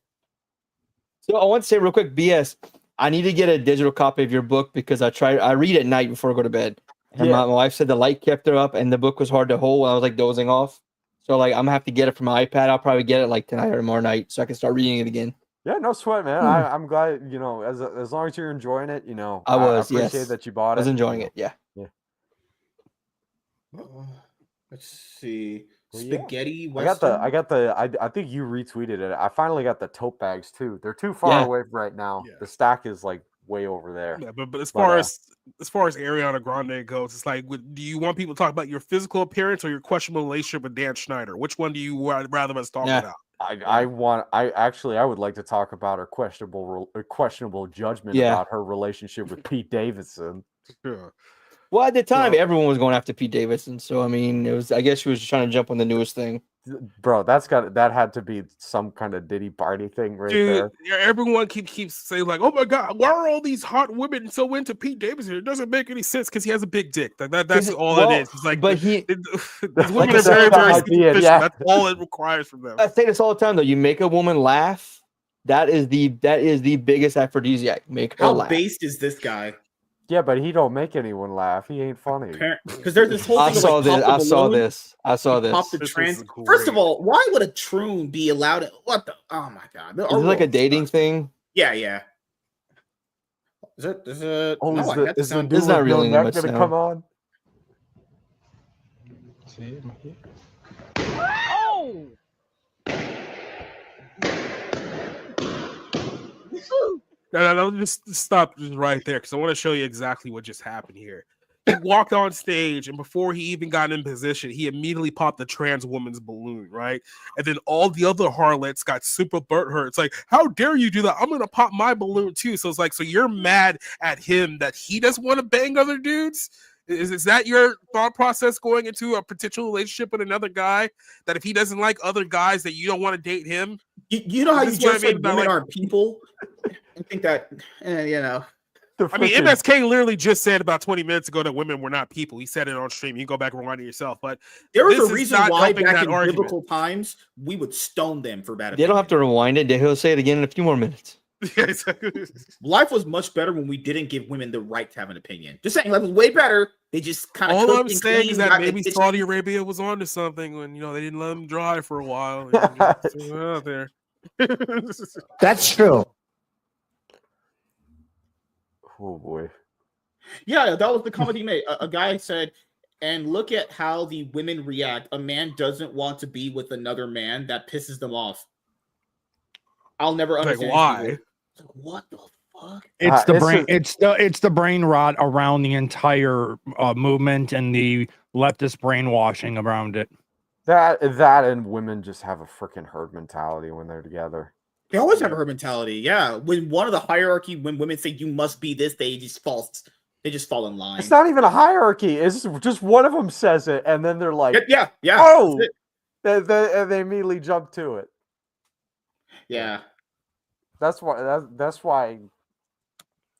So I want to say real quick, BS. I need to get a digital copy of your book because I read at night before I go to bed. And Yeah. my wife said the light kept her up and the book was hard to hold when I was like dozing off. So like I'm gonna have to get it from my iPad. I'll probably get it like tonight or tomorrow night so I can start reading it again. Yeah, no sweat, man. I'm glad, you know, as long as you're enjoying it, you know. I was, appreciate yes. that you bought I was it. enjoying it. Yeah. Let's see. Well, yeah. Spaghetti I got Western. the I think you retweeted it. I finally got the tote bags too. They're too far Yeah. away right now. Yeah. The stack is like way over there. Yeah, but as But, far as Ariana Grande goes, it's like, do you want people to talk about your physical appearance or your questionable relationship with Dan Schneider? Which one do you rather us talk Yeah. about? I would like to talk about her questionable judgment Yeah. about her relationship with Pete Davidson. Yeah. Well, at the time, So- everyone was going after Pete Davidson. So I mean, it was. I guess she was just trying to jump on the newest thing. Bro, that had to be some kind of Diddy party thing right Dude, there. yeah, everyone keeps saying like, "Oh my god, why are all these hot women so into Pete Davidson?" It doesn't make any sense because he has a big dick. That's all Well, it is. It's like, but he. these women like I are said, very, that very might be it, superficial. yeah. That's all it requires from them. I say this all the time though. You make a woman laugh. That is the biggest aphrodisiac. Make her How laugh. based is this guy? Yeah, but he don't make anyone laugh. He ain't funny. Because there's this whole I thing of, saw like, this. pop the I saw balloon, this. I saw this. pop the This trans. is First of great. all, why would a troon be allowed? What the? Oh my god! Is it like a dating thing? Yeah, yeah. Is it? Is it? Oh, no, is I the had the sound. dude It's not with really no much neck gonna sound. come on? No, just stop just right there because I want to show you exactly what just happened here. He walked on stage, and before he even got in position, he immediately popped the trans woman's balloon, right? And then all the other harlots got super butthurt. It's like, how dare you do that? I'm gonna pop my balloon too. So it's like, so you're mad at him that he doesn't want to bang other dudes? Is that your thought process going into a potential relationship with another guy? That if he doesn't like other guys, that you don't want to date him? You know how you This is what I just mean like about, women like- are people. I think that you know. I mean, MSK literally just said about 20 minutes ago that women were not people. He said it on stream. You can go back and rewind it yourself. But there was this a is reason not why helping back that in argument. biblical times we would stone them for bad. They don't have to rewind it. He'll say it again in a few more minutes. Life was much better when we didn't give women the right to have an opinion. Just saying, life was way better. They just kind of. All I'm saying is that maybe Saudi Arabia was onto something when they didn't let them drive for a while. Out there. That's true. Oh boy. Yeah, that was the comment he made. A guy said, and look at how the women react. A man doesn't want to be with another man. That pisses them off. I'll never understand. Like, why? Like, what the fuck? It's the brain. It's the brain rot around the entire movement and the leftist brainwashing around it. That and women just have a freaking herd mentality when they're together. They always have a herd mentality. Yeah, when one of the hierarchy, when women say you must be this, they just fall in line. It's not even a hierarchy. It's just one of them says it, and then they're like, yeah. Oh, and they immediately jump to it. Yeah, that's why. That's why.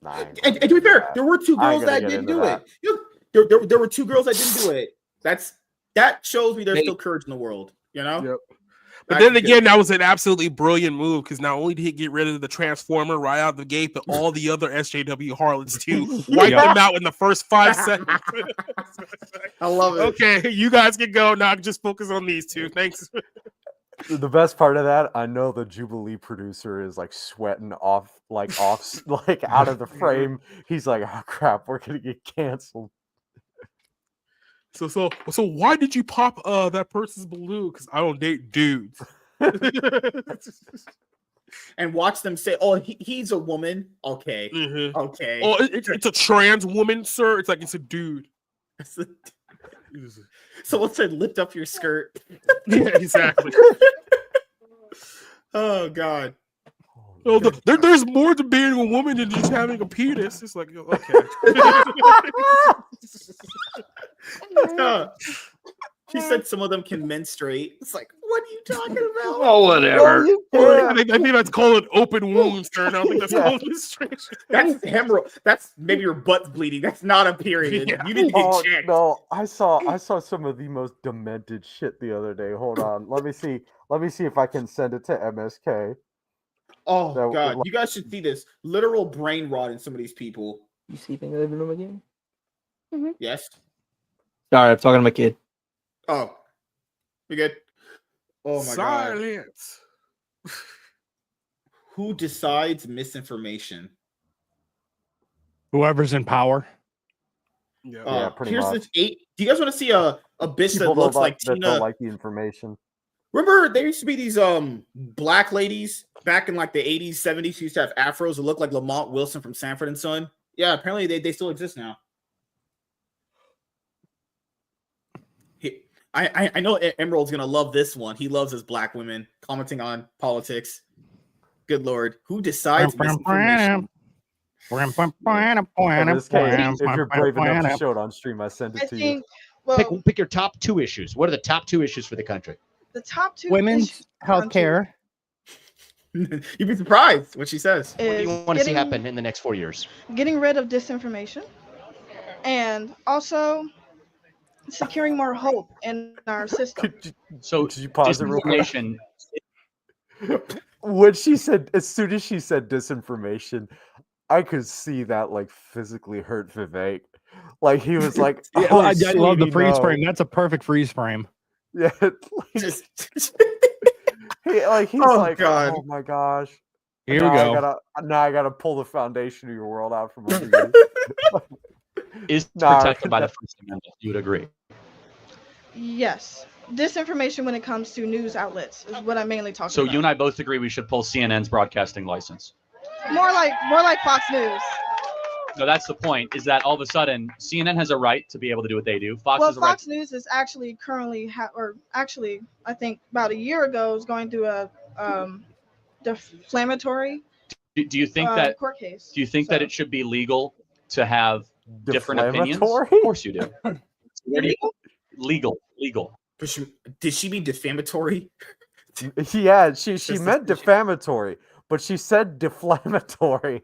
Nah, and to be fair, there were two girls that didn't do it. There were two girls that didn't do it. That shows me there's still courage in the world. You know. Yep. But then again, that was an absolutely brilliant move because not only did he get rid of the Transformer right out the gate, but all the other SJW harlots too. Wiped them out in the first 5 seconds. I love it. Okay, you guys can go now. Just focus on these two. Thanks. The best part of that, I know the Jubilee producer is like sweating off out of the frame. He's like, "Oh crap, we're gonna get canceled." So why did you pop that person's balloon? Because I don't date dudes. And watch them say, "Oh, he's a woman." Okay, okay. Oh, it's a trans woman, sir. It's like it's a dude. Someone said, "Lift up your skirt." Yeah, exactly. Oh God. Oh, there's more to being a woman than just having a penis. It's like, okay. She said some of them can menstruate. It's like, what are you talking about? Oh, whatever. I think that's called an open wound, sir. I don't think that's called menstruation. That's hemorrhoid. That's maybe your butt's bleeding. That's not a period. Yeah. You need to get checked. No, I saw some of the most demented shit the other day. Hold on. Let me see if I can send it to MSK. Oh God, you guys should see this literal brain rot in some of these people. You sleeping in the living room again? Mm-hmm. Yes. Sorry, I'm talking to my kid. Oh, we good. Oh my Silence. God. Who decides misinformation? Whoever's in power. Yeah, pretty here's much. this 8. Do you guys want to see a bitch People that looks like that Tina? don't like the information. Remember, there used to be these black ladies back in like the 80s, 70s who used to have afros that looked like Lamont Wilson from Sanford and Son. Yeah, apparently they still exist now. I know Emerald's gonna love this one. He loves his black women commenting on politics. Good Lord, who decides misinformation? If you're brave enough to show it on stream, I send it to you. Well, pick your top 2 issues. What are the top 2 issues for the country? The top 2 women's health care. You'd be surprised what she says. What do you want to see happen in the next 4 years? Getting rid of disinformation, and also securing more hope in our system. Could you pause it real quick? Disinformation. When she said, as soon as she said disinformation, I could see that like physically hurt Vivek. Like he was like, I love the freeze no. frame. That's a perfect freeze frame. Yeah. He's like, God. oh my gosh. Here we go. I gotta pull the foundation of your world out from under you. Is protected by the First Amendment. You would agree? Yes. Disinformation when it comes to news outlets is what I'm mainly talking about. So you and I both agree we should pull CNN's broadcasting license. More like Fox News. No, that's the point, is that all of a sudden CNN has a right to be able to do what they do. Fox News is actually currently, I think about a year ago, is going through a defamatory do you think that court case. Do you think that it should be legal to have different opinions? Defamatory? Of course you do. Legal. Did she mean defamatory? Yeah, she meant defamatory, but she said deflammatory.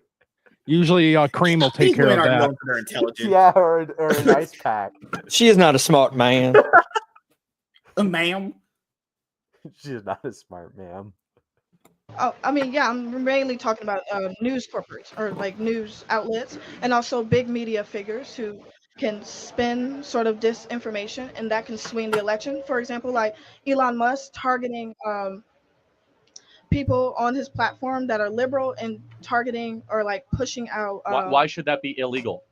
Usually, Cream will take These care women of aren't that. known for their intelligence. Yeah, or an ice pack. She is not a smart man. Ma'am. She's not a smart man. Oh, I mean, yeah, I'm mainly talking about news corporates or like news outlets, and also big media figures who can spin sort of disinformation, and that can swing the election. For example, like Elon Musk targeting people on his platform that are liberal and targeting or like pushing out. Why should that be illegal?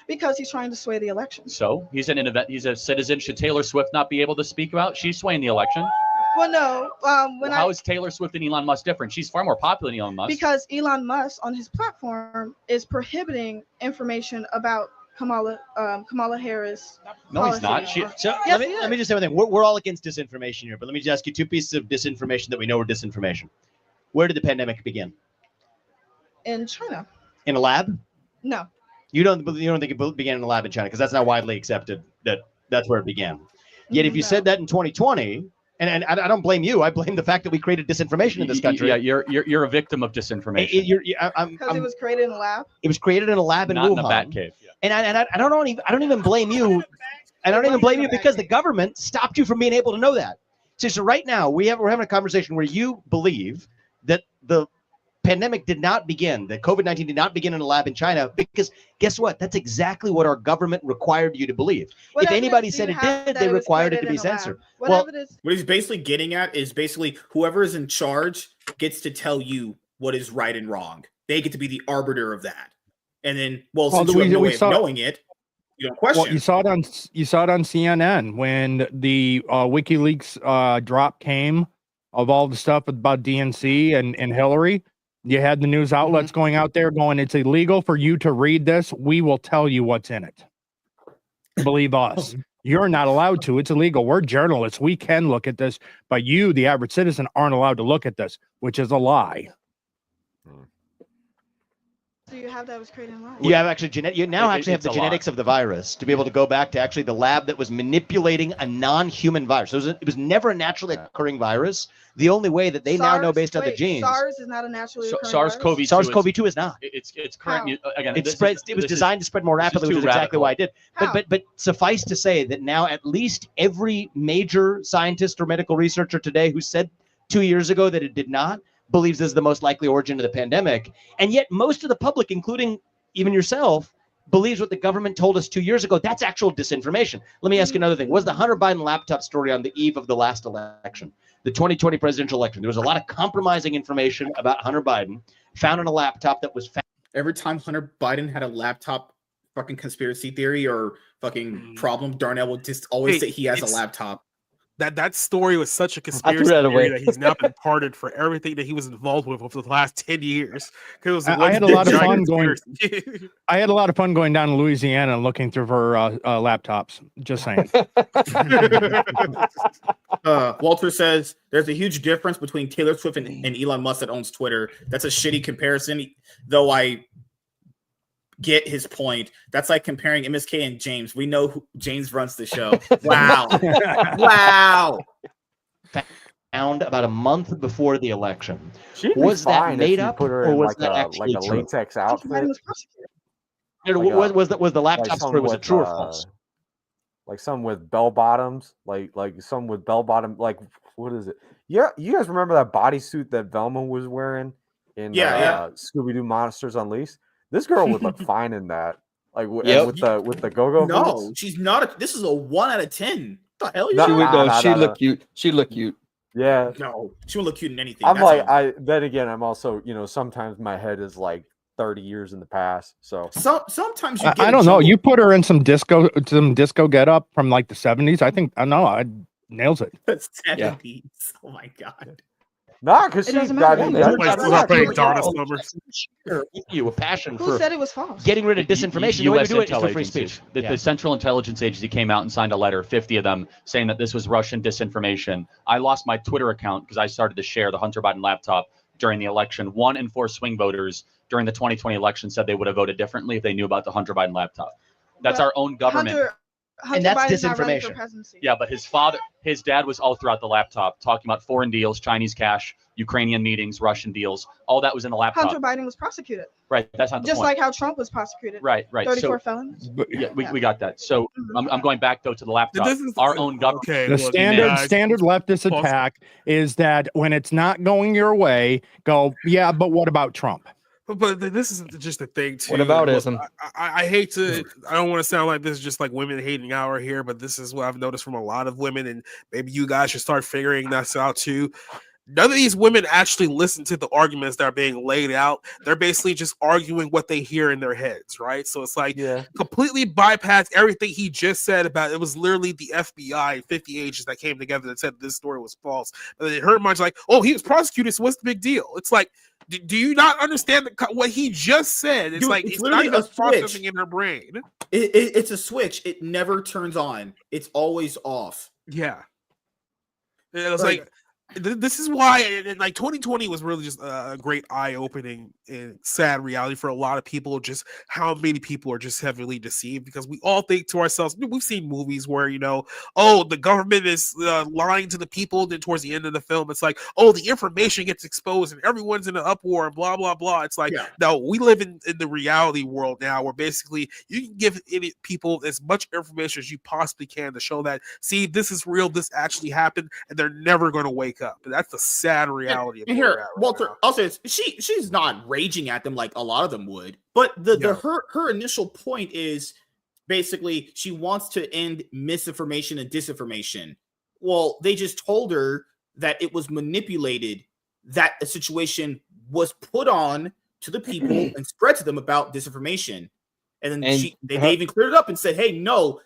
Because he's trying to sway the election. So he's he's a citizen. Should Taylor Swift not be able to speak about? She's swaying the election. Well, no. How is Taylor Swift and Elon Musk different? She's far more popular than Elon Musk. Because Elon Musk on his platform is prohibiting information about Kamala Harris. No, he's not. So Yes, let me just say one thing. We're all against disinformation here, but let me just ask you two pieces of disinformation that we know are disinformation. Where did the pandemic begin? In China. In a lab? No. You don't think it began in a lab in China because that's not widely accepted that that's where it began. Yet if you said that in 2020, and I don't blame you, I blame the fact that we created disinformation in this country. Yeah, you're a victim of disinformation. Because it was created in a lab. It was created in a lab in Not Wuhan. in a bat cave. Yeah. And I don't even blame you. I don't even blame you because the government stopped you from being able to know that. So right now we're having a conversation where you believe that the pandemic did not begin, that COVID-19 did not begin in a lab in China, because guess what? That's exactly what our government required you to believe. If anybody said it did, they required it to be censored. Well, what he's basically getting at is basically whoever is in charge gets to tell you what is right and wrong. They get to be the arbiter of that. And then, since you have no way of knowing it, you don't question. Well, you saw it on CNN when the WikiLeaks drop came of all the stuff about DNC and Hillary. You had the news outlets going out there going, it's illegal for you to read this. We will tell you what's in it. Believe us. You're not allowed to. It's illegal. We're journalists. We can look at this, but you, the average citizen, aren't allowed to look at this, which is a lie. So you have that was created in a lab. You have actually you now actually have the genetics of the virus to be able to go back to actually the lab that was manipulating a non-human virus. So it was never a naturally occurring virus. The only way that they now know based on the genes. SARS is not a naturally occurring SARS-CoV-2 SARS-COV-2 is not. It's current. Again, It was designed to spread more rapidly, which is exactly why it did. But suffice to say that now at least every major scientist or medical researcher today who said 2 years ago that it did not believes this is the most likely origin of the pandemic. And yet most of the public, including even yourself, believes what the government told us 2 years ago. That's actual disinformation. Let me ask you another thing. Was the Hunter Biden laptop story on the eve of the last election, the 2020 presidential election? There was a lot of compromising information about Hunter Biden found on a laptop that was found. Every time Hunter Biden had a laptop fucking conspiracy theory or fucking problem, Darnell would just always say he has a laptop. That story was such a conspiracy theory that he's now been pardoned for everything that he was involved with over the last 10 years. I had a lot of fun going. I had a lot of fun going down to Louisiana and looking through her laptops. Just saying. Walter says there's a huge difference between Taylor Swift and Elon Musk that owns Twitter. That's a shitty comparison, though I get his point. That's like comparing MSK and James. We know who James runs the show. Wow. Wow. Found about a month before the election. Was that made up or was that actually like a latex outfit? Was the laptop story, was it true or false? Like some with bell bottoms, like some with bell bottom, like what is it? Yeah, you guys remember that bodysuit that Velma was wearing in Scooby-Doo Monsters Unleashed? This girl would look fine in that. Like with the go-go. No, boots. she's not. This is a 1 out of 10. What the hell? She'd look cute. She'd look cute. Yeah. No, she would look cute in anything. Then again, I'm also, sometimes my head is like 30 years in the past. So sometimes you get I don't know. You put her in some disco get up from like the 70s. I think I nails it. The 70s. Yeah. Oh my god. No, because she's got you a passion Who said it was false? Getting rid of disinformation. The way we do it is for free speech. The Central Intelligence Agency came out and signed a letter, 50 of them, saying that this was Russian disinformation. I lost my Twitter account because I started to share the Hunter Biden laptop during the election. 1 in 4 swing voters during the 2020 election said they would have voted differently if they knew about the Hunter Biden laptop. That's our own government. Hunter and that's Biden's disinformation. Yeah, but his dad was all throughout the laptop talking about foreign deals, Chinese cash, Ukrainian meetings, Russian deals. All that was in the laptop. Hunter Biden was prosecuted. Right. That's not the Just point. like how Trump was prosecuted. Right. 34 So, felons. yeah, we got that. So I'm going back though to the laptop. This is Our own government. okay. The look, standard leftist attack is that when it's not going your way, go, yeah, but what about Trump? But this is just a thing too. What about ism? I hate to. I don't want to sound like this is just like women hating hour here, but this is what I've noticed from a lot of women, and maybe you guys should start figuring this out too. None of these women actually listen to the arguments that are being laid out. They're basically just arguing what they hear in their heads, right? So it's like completely bypass everything he just said about it. Was literally the FBI and 50 agents that came together and said this story was false. And they heard much like, oh, he was prosecuted, so what's the big deal? It's like, do you not understand what he just said? It's like it's not even processing in her brain. It's a switch. It never turns on. It's always off. Yeah. It was like this is why, like 2020 was really just a great eye-opening and sad reality for a lot of people. Just how many people are just heavily deceived, because we all think to ourselves, we've seen movies where oh, the government is lying to the people. Then towards the end of the film, it's like, oh, the information gets exposed and everyone's in an uproar and blah blah blah. It's like, no, we live in the reality world now, where basically you can give people as much information as you possibly can to show that, see, this is real, this actually happened, and they're never going to wake up. But that's the sad reality of here, Walter. I'll say this. She's not raging at them like a lot of them would, but her initial point is basically she wants to end misinformation and disinformation. Well, they just told her that it was manipulated, that a situation was put on to the people and spread to them about disinformation, and then they even cleared it up and said, hey, no,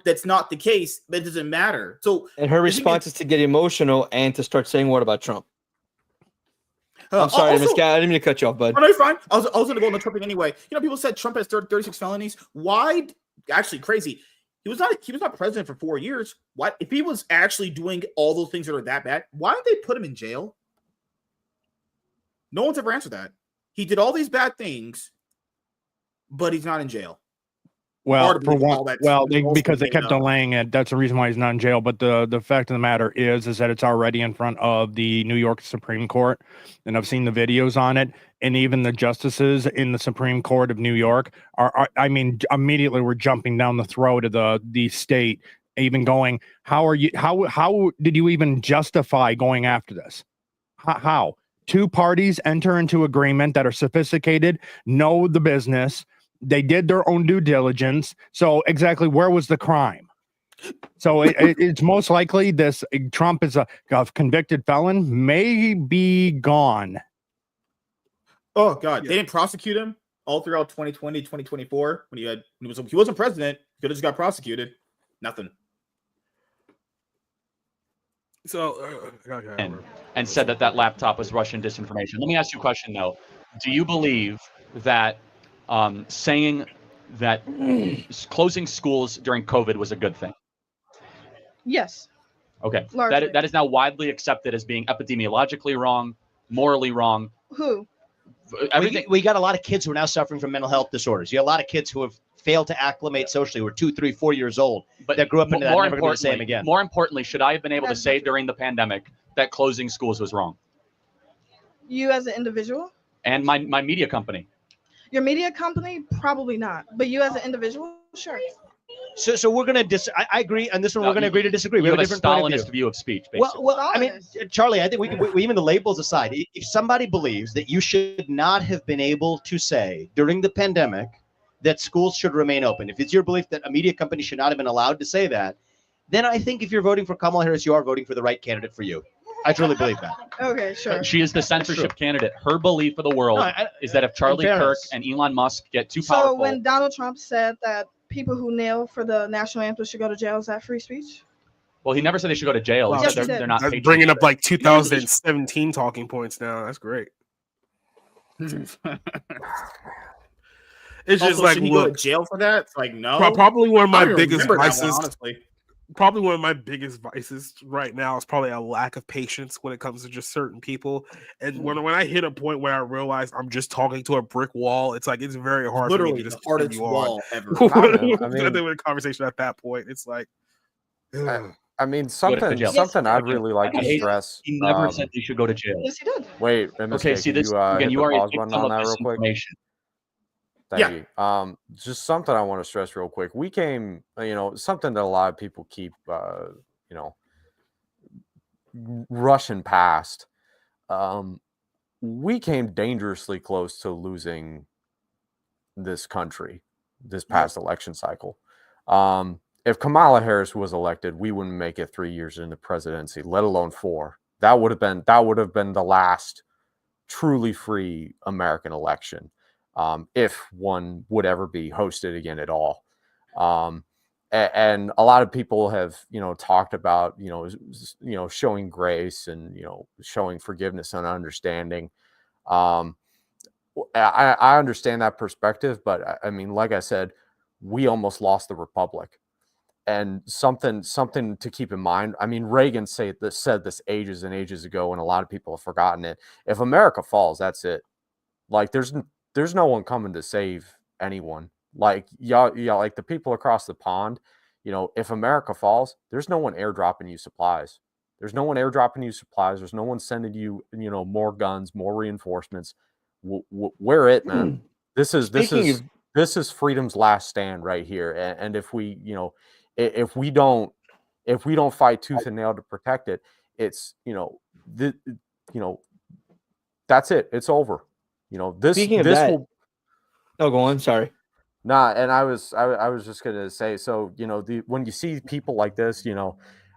that's not the case. That doesn't matter. So, and her response is to get emotional and to start saying, what about Trump? I'm sorry, MSK. I didn't mean to cut you off, bud. Oh, no, you're fine. I was going to go on the Trump thing anyway. People said Trump has 36 felonies. Why? Actually, crazy. He was not president for 4 years. What if he was actually doing all those things that are that bad? Why did they put him in jail? No one's ever answered that. He did all these bad things, but he's not in jail. Well, because they kept delaying it. That's the reason why he's not in jail. But the fact of the matter is that it's already in front of the New York Supreme Court, and I've seen the videos on it. And even the justices in the Supreme Court of New York immediately were jumping down the throat of the state, even going, how did you even justify going after this? How? Two parties enter into agreement that are sophisticated, know the business. They did their own due diligence. So exactly where was the crime? So it's most likely this Trump is a convicted felon, may be gone. Oh God, they didn't prosecute him all throughout 2020, 2024 when he wasn't president. He could have just got prosecuted. Nothing. So and said that laptop was Russian disinformation. Let me ask you a question though. Do you believe that saying that closing schools during COVID was a good thing? Yes. Okay. That is now widely accepted as being epidemiologically wrong, morally wrong. Who? Everything. We got a lot of kids who are now suffering from mental health disorders. You got a lot of kids who have failed to acclimate socially, who are 2, 3, 4 years old, but that grew up into that, never going to be the same again. More importantly, should I have been able to say during the pandemic that closing schools was wrong? You as an individual? And my media company. Your media company? Probably not. But you as an individual? Sure. So we're going to I agree on this one. We're going to agree to disagree. We have a different Stalinist view of speech, basically. Well, I mean, Charlie, I think we even the labels aside, if somebody believes that you should not have been able to say during the pandemic that schools should remain open, if it's your belief that a media company should not have been allowed to say that, then I think if you're voting for Kamala Harris, you are voting for the right candidate for you. I truly believe that. Okay, sure. She is the censorship candidate. Her belief of the world is that if Charlie Kirk and Elon Musk get too powerful. So when Donald Trump said that people who kneel for the national anthem should go to jail, is that free speech? Well, he never said they should go to jail. Wow. Yes, they're not bringing up like 2017 talking points now. That's great. It's just like, should he go to jail for that? It's like, no. Probably one of my biggest vices. Honestly. Probably one of my biggest vices right now is probably a lack of patience when it comes to just certain people. And when I hit a point where I realize I'm just talking to a brick wall, it's like it's very hard for me to just hardest wall ever. with a conversation at that point. It's like, I I mean, Go to jail. something I'd Again, really like I to hate- stress. He never said they should go to jail. Yes, he did. Wait, MSK, Okay, see can this you again. hit You the are a pause button victim on of that real quick? disinformation. Thank you. Just something I want to stress real quick. We came, something that a lot of people keep, rushing past. We came dangerously close to losing this country this past election cycle. If Kamala Harris was elected, we wouldn't make it 3 years in the presidency, let alone 4. That would have been the last truly free American election, if one would ever be hosted again at all. And a lot of people have, talked about, showing grace and, showing forgiveness and understanding. I understand that perspective, but I mean, like I said, we almost lost the republic. And something to keep in mind. I mean, Reagan said this ages and ages ago, and a lot of people have forgotten it. If America falls, that's it. Like, there's no one coming to save anyone. Like, like the people across the pond. If America falls, there's no one airdropping you supplies. There's no one airdropping you supplies. There's no one sending you, more guns, more reinforcements. We're it, man. This is freedom's last stand right here. And if we, if we don't fight tooth and nail to protect it, it's, that's it. It's over. Speaking of that, go on. Sorry. Nah, and I was just gonna say, so when you see people like this,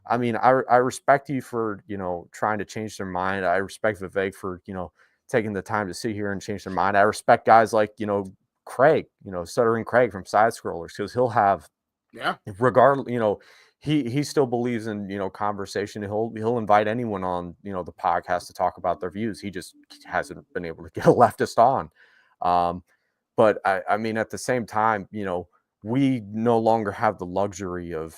I mean, I respect you for trying to change their mind. I respect Vivek for taking the time to sit here and change their mind. I respect guys like Craig, Stuttering Craig from Side Scrollers, because he'll have regardless, he still believes in conversation. He'll invite anyone on the podcast to talk about their views. He just hasn't been able to get a leftist on. But I mean, at the same time, we no longer have the luxury of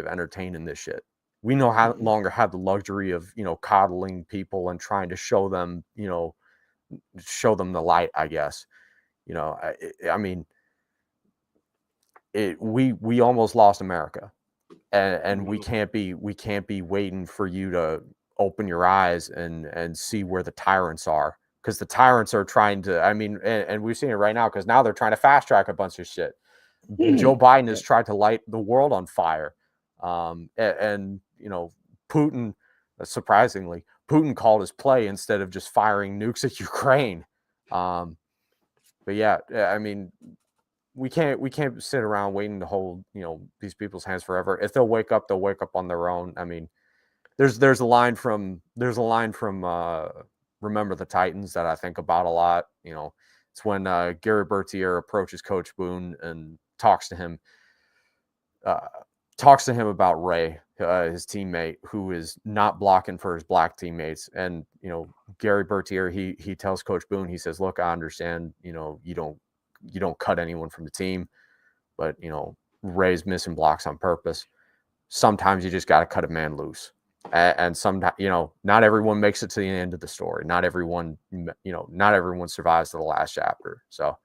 entertaining this shit. We no longer have the luxury of coddling people and trying to show them the light, I guess. I mean, we almost lost America, and we can't be waiting for you to open your eyes and see where the tyrants are, because the tyrants are trying to, I mean, and we've seen it right now, because now they're trying to fast track a bunch of shit. Joe Biden has tried to light the world on fire, and Putin, surprisingly, Putin called his play instead of just firing nukes at Ukraine. But yeah, I mean, we can't sit around waiting to hold these people's hands forever. If they'll wake up on their own. I mean, there's a line from Remember the Titans that I think about a lot. It's when Gary Bertier approaches Coach Boone and talks to him about Ray, his teammate, who is not blocking for his black teammates. And Gary Bertier, he tells Coach Boone, he says, "Look, I understand, you don't cut anyone from the team, but Ray's missing blocks on purpose. Sometimes you just got to cut a man loose." And sometimes, not everyone makes it to the end of the story. Not everyone survives to the last chapter. So,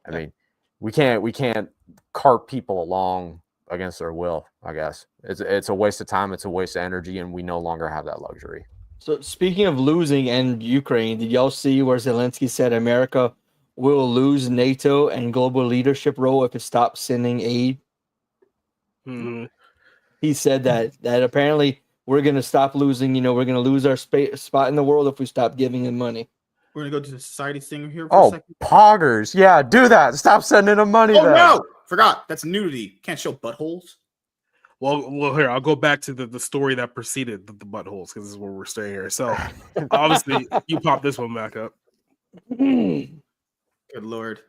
I mean, we can't cart people along against their will. I guess it's a waste of time. It's a waste of energy, and we no longer have that luxury. So, speaking of losing and Ukraine, did y'all see where Zelensky said America will lose NATO and global leadership role if it stops sending aid? Mm-hmm. He said that apparently we're going to stop losing. We're going to lose our spot in the world if we stop giving him money. We're going to go to the society singer here for a second. Poggers. Yeah, do that. Stop sending them money. Oh, no. Forgot. That's nudity. Can't show buttholes. Well, here, I'll go back to the story that preceded the buttholes, because this is where we're staying here. So, obviously, you pop this one back up. Good Lord.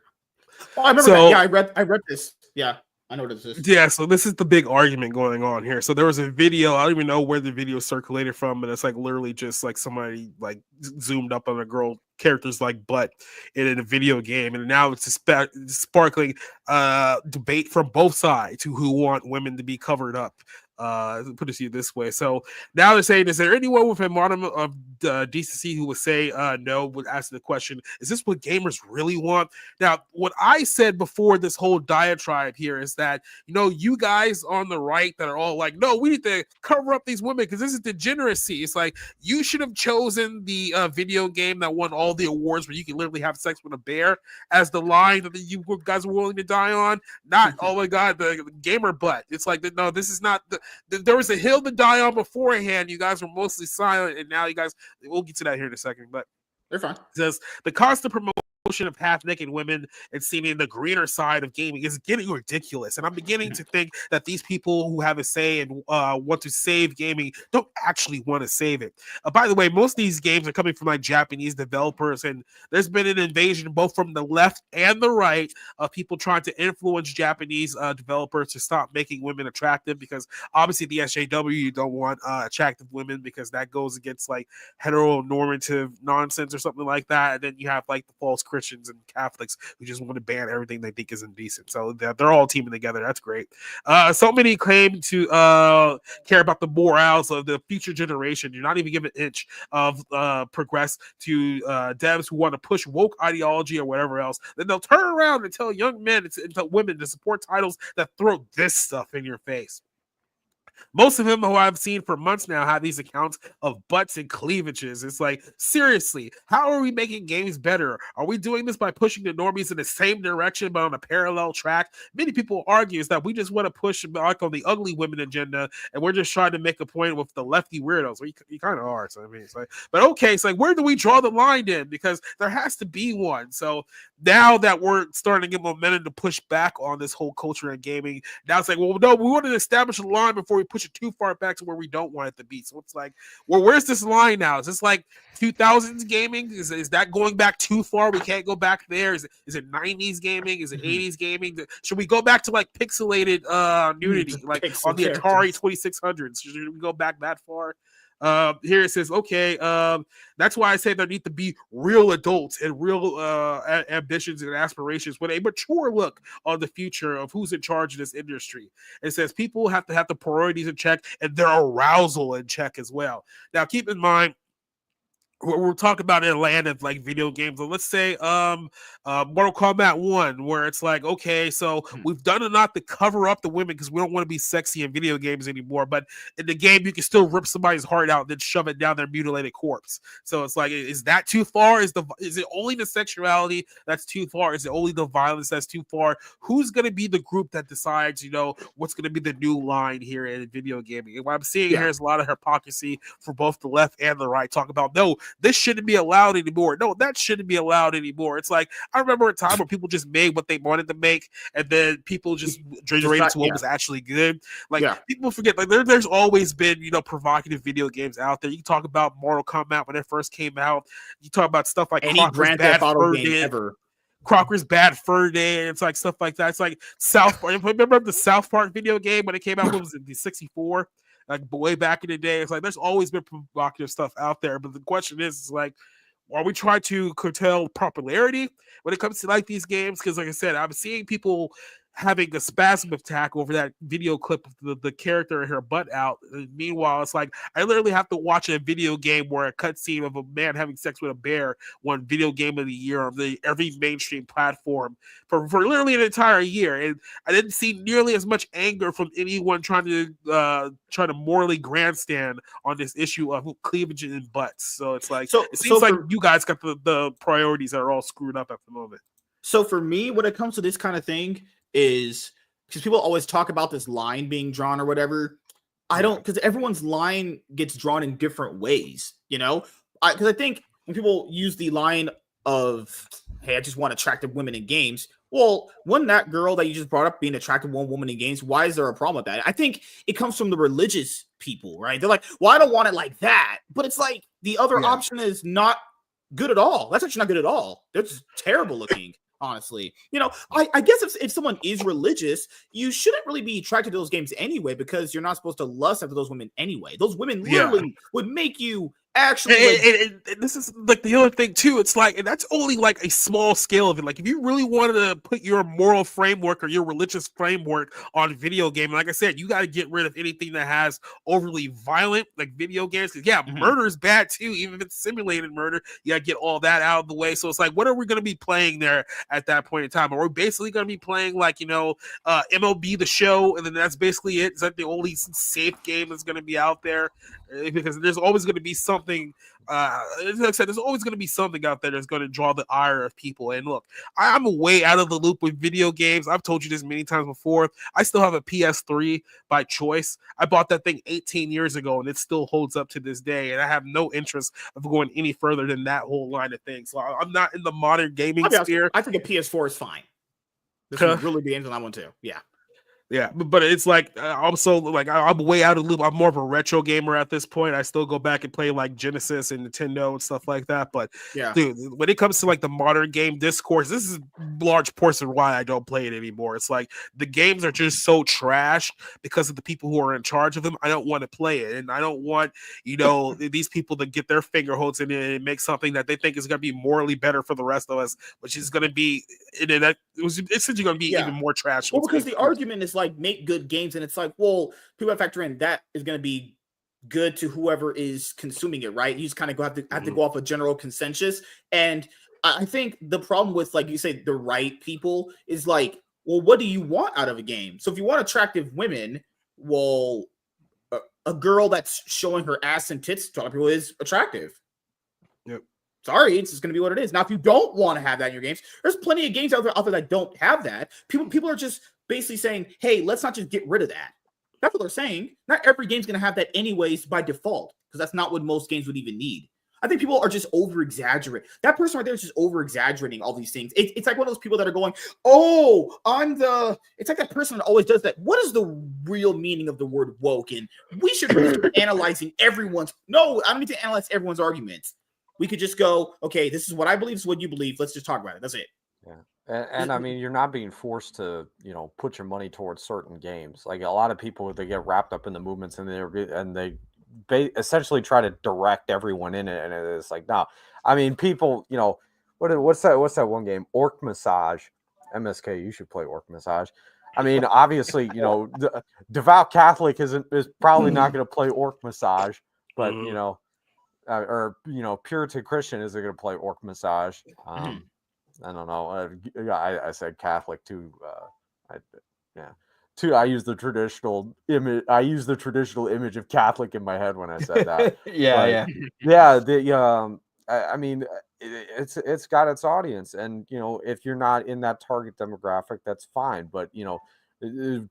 Oh, I remember that. Yeah, I read this. Yeah. I know what this is. Yeah, so this is the big argument going on here. So there was a video, I don't even know where the video circulated from, but it's like literally just like somebody like zoomed up on a girl character's like butt in a video game, and now it's sparkling debate from both sides who want women to be covered up Put it to you this way. So now they're saying, is there anyone with a modicum of decency who would say no, would ask the question, is this what gamers really want? Now, what I said before this whole diatribe here is that, you guys on the right that are all like, no, we need to cover up these women because this is degeneracy. It's like, you should have chosen the video game that won all the awards where you can literally have sex with a bear as the line that you guys were willing to die on. Not, oh my God, the gamer butt. It's like, no, this is not there was a hill to die on beforehand. You guys were mostly silent, and now you guys, we'll get to that here in a second, but they're fine. It says the constant promotion of half-naked women and seeming the greener side of gaming is getting ridiculous. And I'm beginning to think that these people who have a say and want to save gaming don't actually want to save it. By the way, most of these games are coming from like Japanese developers, and there's been an invasion both from the left and the right of people trying to influence Japanese developers to stop making women attractive, because obviously the SJW don't want attractive women because that goes against like heteronormative nonsense or something like that. And then you have like the false Christians and Catholics who just want to ban everything they think is indecent. So they're all teaming together. That's great. So many claim to care about the morals of the future generation. You're not even giving an inch of progress to devs who want to push woke ideology or whatever else. Then they'll turn around and tell young men and tell women to support titles that throw this stuff in your face. Most of them who I've seen for months now have these accounts of butts and cleavages. It's like, seriously, how are we making games better? Are we doing this by pushing the normies in the same direction but on a parallel track? Many people argue is that we just want to push like on the ugly women agenda, and we're just trying to make a point with the lefty weirdos. Well, you kind of are. So I mean, it's like, but okay, it's like, where do we draw the line in? Because there has to be one. So now that we're starting to get momentum to push back on this whole culture in gaming, now it's like, well, no, we want to establish a line before we push it too far back to where we don't want it to be. So it's like, well, where's this line now? Is this like 2000s gaming? Is that going back too far? We can't go back there. Is it 90s gaming? Is it 80s gaming? Should we go back to like pixelated nudity, like on the Atari 2600s? Should we go back that far? Here it says, okay, that's why I say there need to be real adults and real ambitions and aspirations with a mature look on the future of who's in charge of this industry. It says people have to have the priorities in check and their arousal in check as well. Now, keep in mind, we're talking about in a land of like video games. Let's say Mortal Kombat 1, where it's like, okay, so we've done enough to cover up the women because we don't want to be sexy in video games anymore. But in the game, you can still rip somebody's heart out and then shove it down their mutilated corpse. So it's like, is that too far? Is it only the sexuality that's too far? Is it only the violence that's too far? Who's going to be the group that decides, what's going to be the new line here in video gaming? And what I'm seeing here is a lot of hypocrisy for both the left and the right. Talk about, no, this shouldn't be allowed anymore. No, that shouldn't be allowed anymore. It's like, I remember a time where people just made what they wanted to make, and then people just generated to what was actually good. Like, people forget, like, there's always been, provocative video games out there. You can talk about Mortal Kombat when it first came out. You talk about stuff like any Grand Theft Auto game ever. Crocker's Bad Fur Day. It's like stuff like that. It's like South Park. Remember the South Park video game when it came out? What was it, the 64? Like way back in the day. It's like there's always been provocative stuff out there, but the question is like, are we trying to curtail popularity when it comes to like these games? Because like I said, I'm seeing people having a spasm attack over that video clip of the character and her butt out. Meanwhile, it's like I literally have to watch a video game where a cutscene of a man having sex with a bear won video game of the year on every mainstream platform for literally an entire year, and I didn't see nearly as much anger from anyone trying to morally grandstand on this issue of cleavage and butts. So it's like, it seems like you guys got the priorities that are all screwed up at the moment. So for me, when it comes to this kind of thing, is because people always talk about this line being drawn or whatever. I don't, because everyone's line gets drawn in different ways, because I think when people use the line of, hey, I just want attractive women in games. Well, wasn't that girl that you just brought up being attracted to one woman in games? Why is there a problem with that? I think it comes from the religious people, right? They're like, well, I don't want it like that. But it's like the other option is not good at all. That's actually not good at all. That's terrible looking. Honestly, I guess if someone is religious, you shouldn't really be attracted to those games anyway, because you're not supposed to lust after those women anyway. Those women literally would make you Actually, and this is like the other thing too. It's like, and that's only like a small scale of it. Like if you really wanted to put your moral framework or your religious framework on video game, like I said, you got to get rid of anything that has overly violent, like video games. Yeah, murder is bad too. Even if it's simulated murder, you got to get all that out of the way. So it's like, what are we going to be playing there at that point in time? Are we basically going to be playing like MLB The Show, and then that's basically it? Is that the only safe game that's going to be out there? Because there's always going to be something. Like I said, there's always going to be something out there that's going to draw the ire of people. And look, I'm way out of the loop with video games. I've told you this many times before. I still have a PS3 by choice. I bought that thing 18 years ago, and it still holds up to this day. And I have no interest of going any further than that whole line of things. So I'm not in the modern gaming sphere. I think a PS4 is fine. This would really be into that one too. Yeah. Yeah, but it's like also like I'm way out of the loop. I'm more of a retro gamer at this point. I still go back and play like Genesis and Nintendo and stuff like that. But yeah, dude, when it comes to like the modern game discourse, this is a large portion of why I don't play it anymore. It's like the games are just so trash because of the people who are in charge of them. I don't want to play it, and I don't want these people to get their finger holds in it and make something that they think is going to be morally better for the rest of us, which is going to be it's essentially going to be even more trash. Well, because the argument is like make good games, and it's like, well, people have to factor in that is going to be good to whoever is consuming it, right? You just kind of have to go off a general consensus. And I think the problem with, like you say, the right people is like, well, what do you want out of a game? So if you want attractive women, well, a girl that's showing her ass and tits to other people is attractive. Yep. Sorry, it's just going to be what it is. Now, if you don't want to have that in your games, there's plenty of games out there that don't have that. People are just basically saying, hey, let's not just get rid of that. That's what they're saying. Not every game's going to have that anyways by default, because that's not what most games would even need. I think people are just over-exaggerating. That person right there is just over-exaggerating all these things. It's like one of those people that are going, oh, it's like that person that always does that. What is the real meaning of the word woke? And we should really start analyzing no, I don't need to analyze everyone's arguments. We could just go, okay, this is what I believe, this is what you believe. Let's just talk about it. That's it. Yeah. And I mean, you're not being forced to, put your money towards certain games. Like a lot of people, they get wrapped up in the movements and they essentially try to direct everyone in it. And it's like, no, I mean, people, what's that one game? Orc Massage. MSK, you should play Orc Massage. I mean, obviously, the devout Catholic is probably not going to play Orc Massage, but, Puritan Christian isn't going to play Orc Massage. I don't know. I said Catholic too. I use the traditional image. I use the traditional image of Catholic in my head when I said that. yeah. I mean, it's got its audience, and if you're not in that target demographic, that's fine. But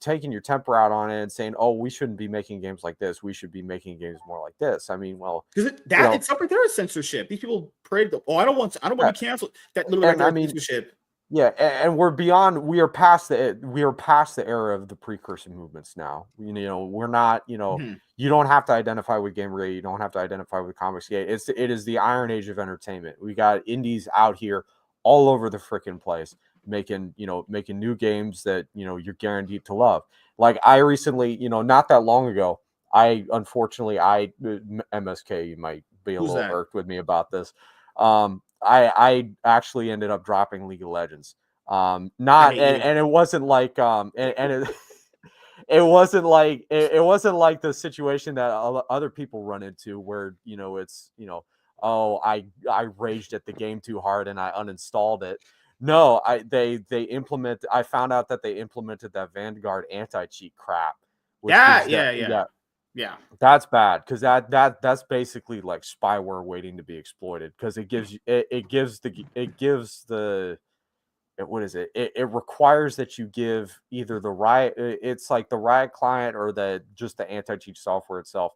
taking your temper out on it and saying, "Oh, we shouldn't be making games like this. We should be making games more like this." I mean, well, because it's up right there is censorship. These people pray. I don't want to be canceled. That literally censorship. Yeah, and we are past the era of the precursor movements now. We're not. You don't have to identify with Gamergate. You don't have to identify with Comicsgate. It is the Iron Age of entertainment. We got indies out here all over the freaking place, making new games that you're guaranteed to love. Like I recently, not that long ago, MSK, you might be a little irked with me about this. I actually ended up dropping League of Legends. And it wasn't like it wasn't like the situation that other people run into where it's oh, I raged at the game too hard and I uninstalled it. No, I found out that they implemented that Vanguard anti-cheat crap. Yeah, that's bad because that's basically like spyware waiting to be exploited because it requires that you give either the Riot, it's like the Riot client or the anti-cheat software itself,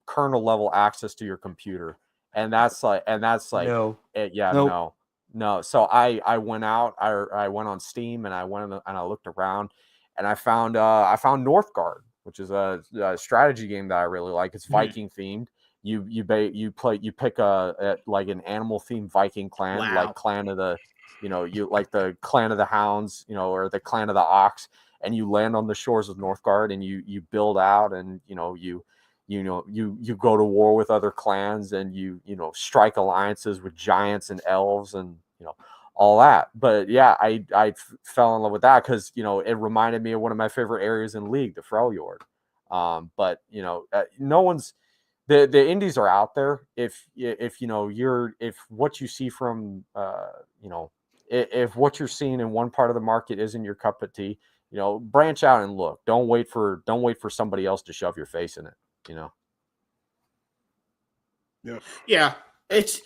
kernel level access to your computer, and that's like no. No. So I went out, I went on Steam and I went and I looked around and I found Northgard, which is a strategy game that I really like. It's Viking themed. You pick like an animal themed Viking clan, like clan of the, you like the clan of the hounds, or the clan of the ox, and you land on the shores of Northgard and you build out and you you know, you go to war with other clans, and you know, strike alliances with giants and elves, and you know, all that. But yeah, I fell in love with that because, you know, it reminded me of one of my favorite areas in League, the Freljord. But you know, no one's the indies are out there. If you know, if what you see from you know, if what you're seeing in one part of the market isn't your cup of tea, you know, branch out and look. Don't wait for somebody else to shove your face in it, you know. Yeah, it's,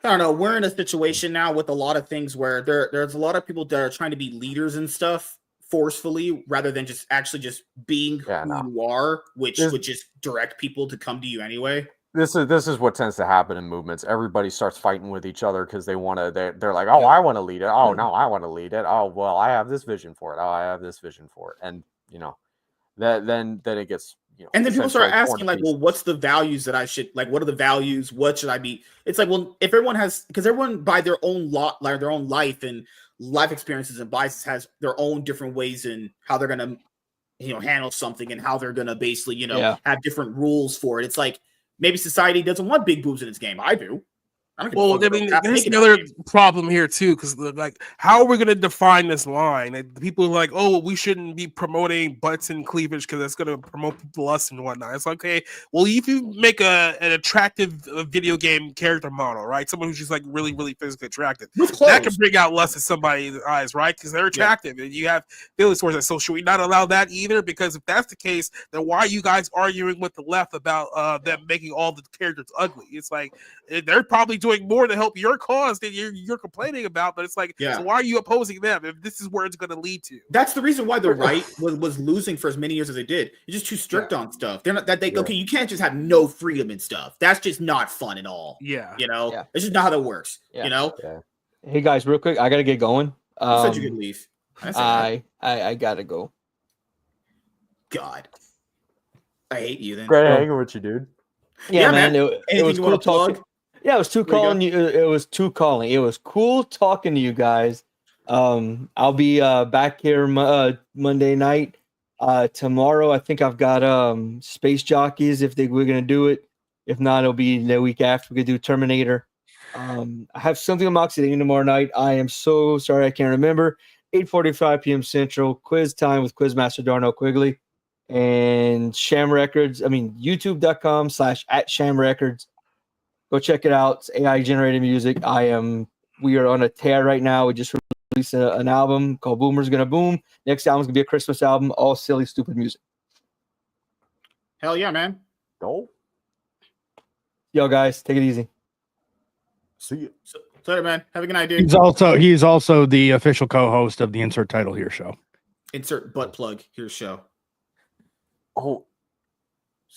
I don't know. We're in a situation now with a lot of things where there's a lot of people that are trying to be leaders and stuff forcefully rather than just actually just being who you are, which would just direct people to come to you anyway. This is what tends to happen in movements. Everybody starts fighting with each other because they want to. They're like, oh, I want to lead it. Oh, no, I want to lead it. Oh, well, I have this vision for it. Oh, I have this vision for it. And you know, then it gets, you know. And then people start asking like, well, what's the values that I should like? What are the values? What should I be? It's like, well, if everyone has, because everyone by their own like their own life and life experiences and biases has their own different ways in how they're gonna, you know, handle something and how they're gonna basically, you know, have different rules for it. It's like, maybe society doesn't want big boobs in its game. I do. I don't well, I mean, there's another problem here too, because like, how are we going to define this line? Like, people are like, oh, we shouldn't be promoting butts and cleavage because that's going to promote lust and whatnot. It's like, okay, well, if you make an attractive video game character model, right, someone who's just like really, really physically attractive, that can bring out lust in somebody's eyes, right? Because they're attractive and you have feelings towards that. So should we not allow that either? Because if that's the case, then why are you guys arguing with the left about them making all the characters ugly? It's like they're probably doing more to help your cause than you're complaining about, but it's like, so why are you opposing them if this is where it's going to lead to? That's the reason why the right was losing for as many years as they did. You're just too strict on stuff. They're not that they okay. You can't just have no freedom and stuff. That's just not fun at all. Yeah, you know, it's just not how that works. You know. Hey guys, real quick, I gotta get going. You said you could leave. I gotta go. God, I hate you. Then great hanging with you, dude. Yeah, man. It was cool talking. Yeah, it was cool calling you. It was cool talking to you guys. I'll be back here Monday night. Tomorrow, I think I've got Space Jockeys if we're gonna do it. If not, it'll be the week after. We could do Terminator. I have something on Moxie tomorrow night. I am so sorry I can't remember. 8:45 p.m. Central. Quiz time with Quizmaster Darnell Quigley and Sham Records. I mean, YouTube.com/@Sham Records. Go check it out. It's AI generated music. We are on a tear right now. We just released an album called Boomer's Gonna Boom. Next album's gonna be a Christmas album, all silly, stupid music. Hell yeah, man. Go. Yo, guys, take it easy. See you. Later, man. Have a good night, dude. He's also the official co-host of the Insert Title Here show. Insert butt plug here show. Oh.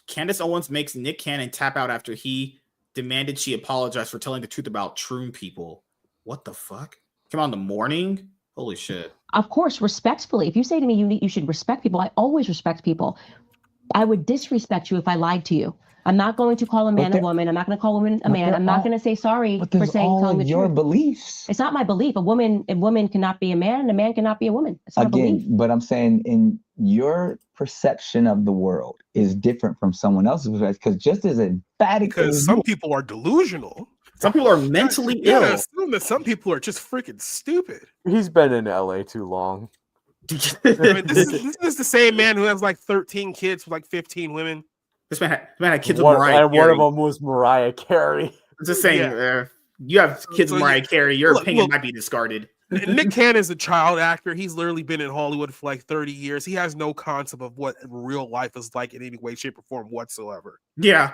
Candace Owens makes Nick Cannon tap out after he demanded she apologize for telling the truth about Troon people. What the fuck? Come on, the morning? Holy shit. Of course, respectfully. If you say to me you should respect people, I always respect people. I would disrespect you if I lied to you. I'm not going to call a man a woman. I'm not going to call a woman a man. I'm not going to say sorry for telling the your truth. Beliefs. It's not my belief. A woman cannot be a man, and a man cannot be a woman. It's not a belief. But I'm saying in your perception of the world is different from someone else's, because just as emphatic because some people are delusional. Some people are mentally ill. Assume that some people are just freaking stupid. He's been in LA too long. I mean, this is the same man who has like 13 kids with like 15 women. This man had kids with Mariah Carey. And one of them was Mariah Carey. I'm just saying, you have kids with Mariah Carey, your opinion might be discarded. Nick Cannon is a child actor. He's literally been in Hollywood for like 30 years. He has no concept of what real life is like in any way, shape, or form whatsoever. Yeah.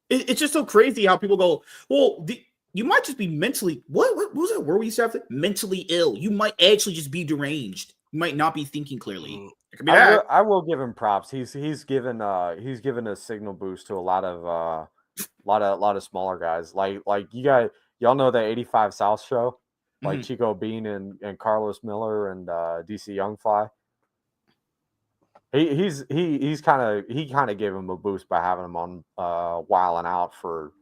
It's just so crazy how people go, well, you might just be mentally, what was that word we used to have? Mentally ill. You might actually just be deranged. You might not be thinking clearly. I will give him props. He's given a signal boost to a lot of smaller guys. Like y'all know the 85 South show, like Chico Bean and Carlos Miller and DC Youngfly. He kind of gave him a boost by having him on Wild 'N Out for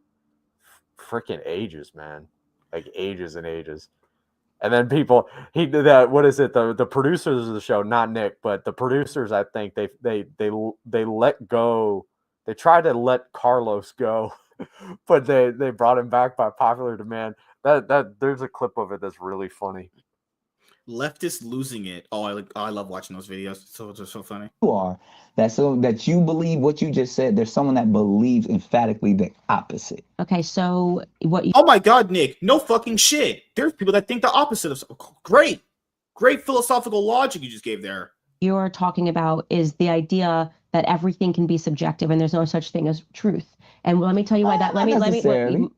freaking ages, man, like ages and ages. And then people, he did that. What is it? The producers of the show, not Nick, but the producers. I think they let go They tried to let Carlos go, but they brought him back by popular demand. That there's a clip of it that's really funny. Leftists losing it. I love watching those videos. It's so funny. You are that you believe what you just said. There's someone that believes emphatically the opposite. Okay, so what you Oh my God, Nick, no fucking shit. There's people that think the opposite of great philosophical logic you just gave there. you're talking about is the idea that everything can be subjective and there's no such thing as truth. And let me tell you why that.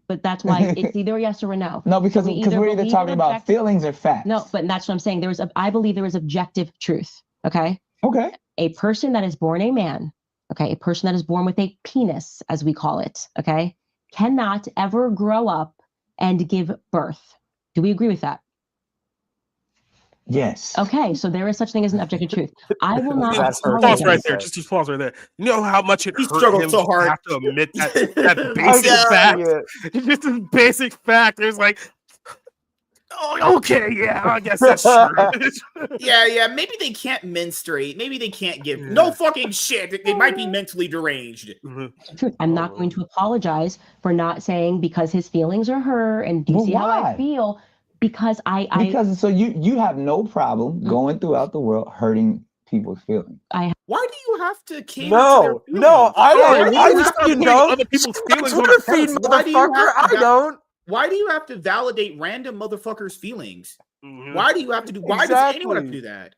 But that's why it's either yes or a no. No, because we're either talking about feelings or facts. No, but that's what I'm saying. I believe there is objective truth. Okay. Okay. A person that is born a man, okay, a person that is born with a penis, as we call it, okay, cannot ever grow up and give birth. Do we agree with that? Yes. Okay, so there is such thing as an objective truth. I will not. Pause right there. Just pause right there. You know how much it hurt him so hard. to have to admit that basic fact. Just a basic fact. There's like, oh, okay, yeah, I guess that's true. yeah. Maybe they can't menstruate. Maybe they can't give no fucking shit. They might be mentally deranged. Truth. I'm not going to apologize for not saying because his feelings are hurt and do you see how I feel. Because so you have no problem going throughout the world hurting people's feelings. Why do you have to cater to their feelings? No, I don't. Other people's feelings on Twitter feed, motherfucker. I don't. Why do you have to validate random motherfuckers' feelings? Mm-hmm. Why do you have to do? Why does anyone have to do that?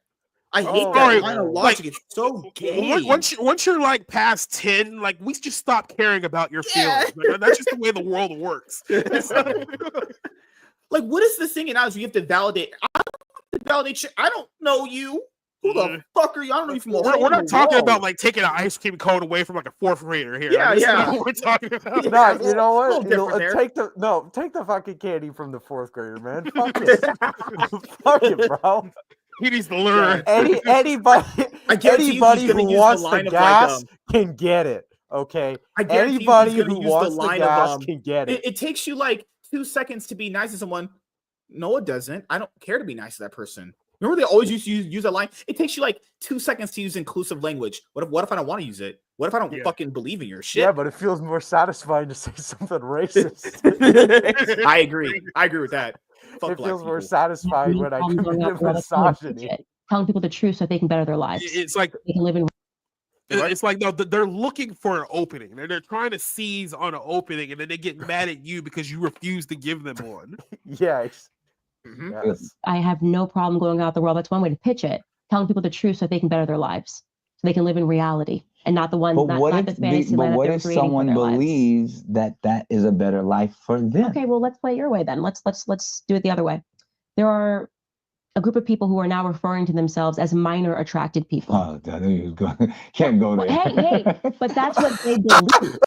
I hate that line of logic. It's so gay. Once you're like past 10, like we just stop caring about your feelings. Like, that's just the way the world works. Like, what is this thing in ours? You have to validate. I don't have to validate shit. I don't know you. Who the fuck are you? I don't know you from We're not talking about like taking an ice cream cone away from like a fourth grader here. Yeah, That's not what we're talking about. No, you know what? Take the fucking candy from the fourth grader, man. Fuck it. Fuck it, bro. He needs to learn. Anybody who wants the gas can get it. Okay. Anybody who wants the gas can get it. It takes you like 2 seconds to be nice to someone. No, it doesn't. I don't care to be nice to that person. Remember they always used to use that line? It takes you like 2 seconds to use inclusive language. What if I don't want to use it? What if I don't fucking believe in your shit? Yeah, but it feels more satisfying to say something racist. I agree with that. It feels more satisfying when I commit misogyny. Telling people the truth so they can better their lives. It's like they can live in. It's like, no, they're looking for an opening. They're trying to seize on an opening, and then they get mad at you because you refuse to give them one. Yes. Yes. I have no problem going out the world. That's one way to pitch it. Telling people the truth so they can better their lives, so they can live in reality and not the one. But what if someone believes that is a better life for them? Okay, well, let's play it your way then. Let's do it the other way. There are a group of people who are now referring to themselves as minor attracted people. Oh, I knew you was going. Can't go there. Hey, but that's what they believe.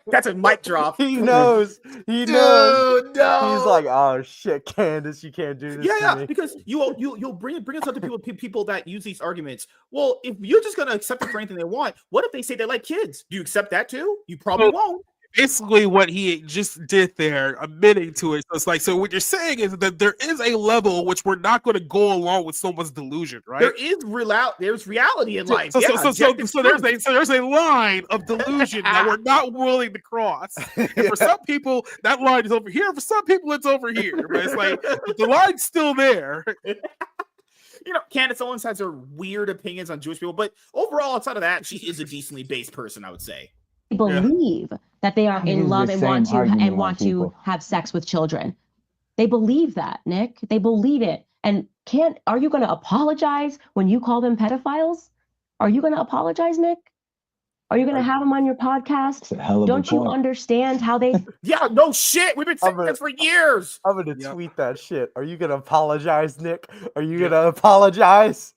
That's a mic drop. He knows. He knows. No. He's like, oh shit, Candace, you can't do this. Yeah, because you'll bring us up to people that use these arguments. Well, if you're just gonna accept it for anything they want, what if they say they like kids? Do you accept that too? You probably won't. Basically, what he just did there, admitting to it. So it's like, so what you're saying is that there is a level which we're not going to go along with someone's delusion, right? There's reality in life. So there's a line of delusion that we're not willing to cross. And for some people, that line is over here. For some people, it's over here. But it's like the line's still there. You know, Candace Owens has her weird opinions on Jewish people, but overall, outside of that, she is a decently based person, I would say. Believe that they are in love and want to have sex with children. They believe that, Nick. They believe it. And are you going to apologize when you call them pedophiles? Are you going to apologize, Nick? Are you going to have them on your podcast? Don't you understand how they? Yeah, no shit. We've been saying this for years. I'm going to tweet that shit. Are you going to apologize, Nick? Are you going to apologize?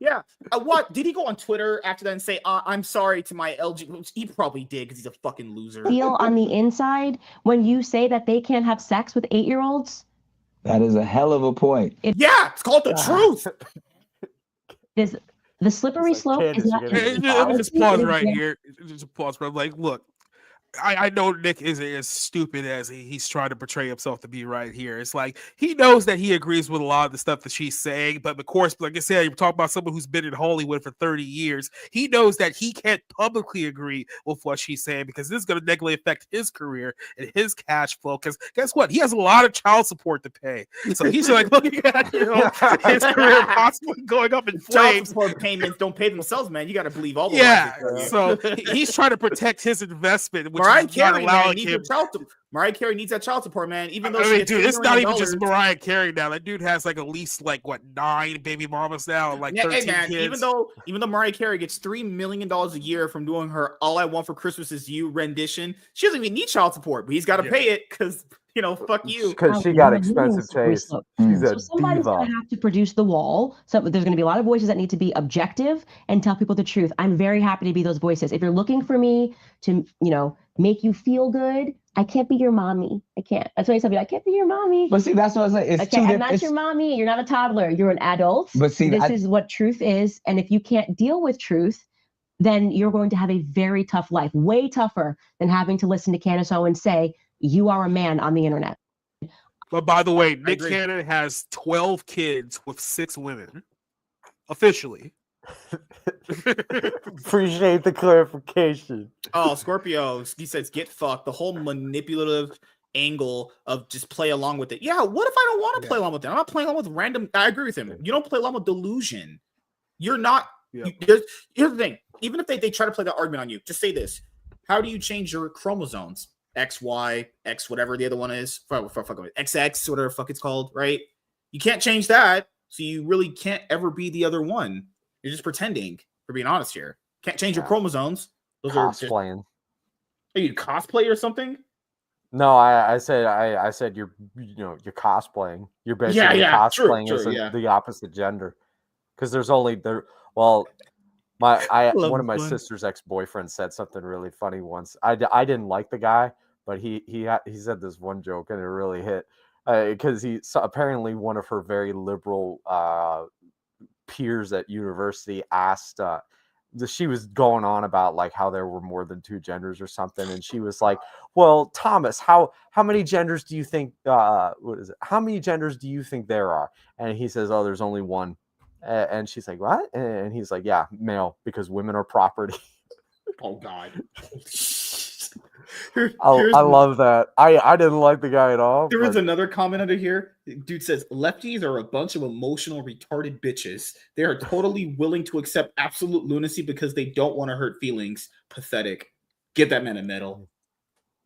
Yeah. What? Did he go on Twitter after that and say, I'm sorry to my LG? He probably did because he's a fucking loser. Feel on the inside when you say that they can't have sex with 8-year-olds? That is a hell of a point. It's called the truth. The slippery slope is not. Let me just pause right here. Just pause, bro. Like, look, I know Nick isn't as stupid as he's trying to portray himself to be right here. It's like he knows that he agrees with a lot of the stuff that she's saying, but of course, like I said, you're talking about someone who's been in Hollywood for 30 years. He knows that he can't publicly agree with what she's saying because this is going to negatively affect his career and his cash flow. Because guess what? He has a lot of child support to pay. So he's like looking at his career possibly going up in flames. Child support payments don't pay themselves, man. You got to believe all the logic. So he's trying to protect his investment. Mariah Carey, man, Mariah Carey needs that child support, man. Even though dude, it's not even just Mariah Carey now. That dude has like at least 9 baby mamas now, and 13 kids. Even though Mariah Carey gets $3 million a year from doing her "All I Want for Christmas Is You" rendition, she doesn't even need child support, but he's got to pay it because fuck you. Because she got expensive taste. She's a somebody's diva. going to have to produce the wall. So there's going to be a lot of voices that need to be objective and tell people the truth. I'm very happy to be those voices. If you're looking for me to, make you feel good, I can't be your mommy. I can't. That's why I tell people, I can't be your mommy. But see, that's what I was like. I'm not your mommy. You're not a toddler. You're an adult. But see, this is what truth is. And if you can't deal with truth, then you're going to have a very tough life, way tougher than having to listen to Candace Owens say, you are a man on the internet. But by the way, Nick Cannon has 12 kids with 6 women. Officially. Appreciate the clarification. Oh, Scorpio, he says, get fucked. The whole manipulative angle of just play along with it. Yeah, what if I don't want to play along with it? I'm not playing along with random. I agree with him. You don't play along with delusion. You're not. Here's the thing. Even if they try to play that argument on you, just say this. How do you change your chromosomes? X, Y, X, whatever the other one is. XX, whatever the fuck it's called, right? You can't change that. So you really can't ever be the other one. You're just pretending, for being honest here. Can't change your chromosomes. Those cosplaying. Are you cosplay or something? No, I said you're cosplaying. You're basically cosplaying as the opposite gender. Because there's only there. Well, one of my sister's ex-boyfriends said something really funny once. I didn't like the guy, but he said this one joke and it really hit because apparently one of her very liberal peers at university asked. She was going on about how there were more than 2 genders or something, and she was like, "Well, Thomas, how many genders do you think? How many genders do you think there are?" And he says, "Oh, there's only one." And she's like, "What?" And he's like, "Yeah, male, because women are property." Oh God. I love that. I didn't like the guy at all. There was another comment under here. Dude says, lefties are a bunch of emotional retarded bitches. They are totally willing to accept absolute lunacy because they don't want to hurt feelings. Pathetic. Give that man a medal.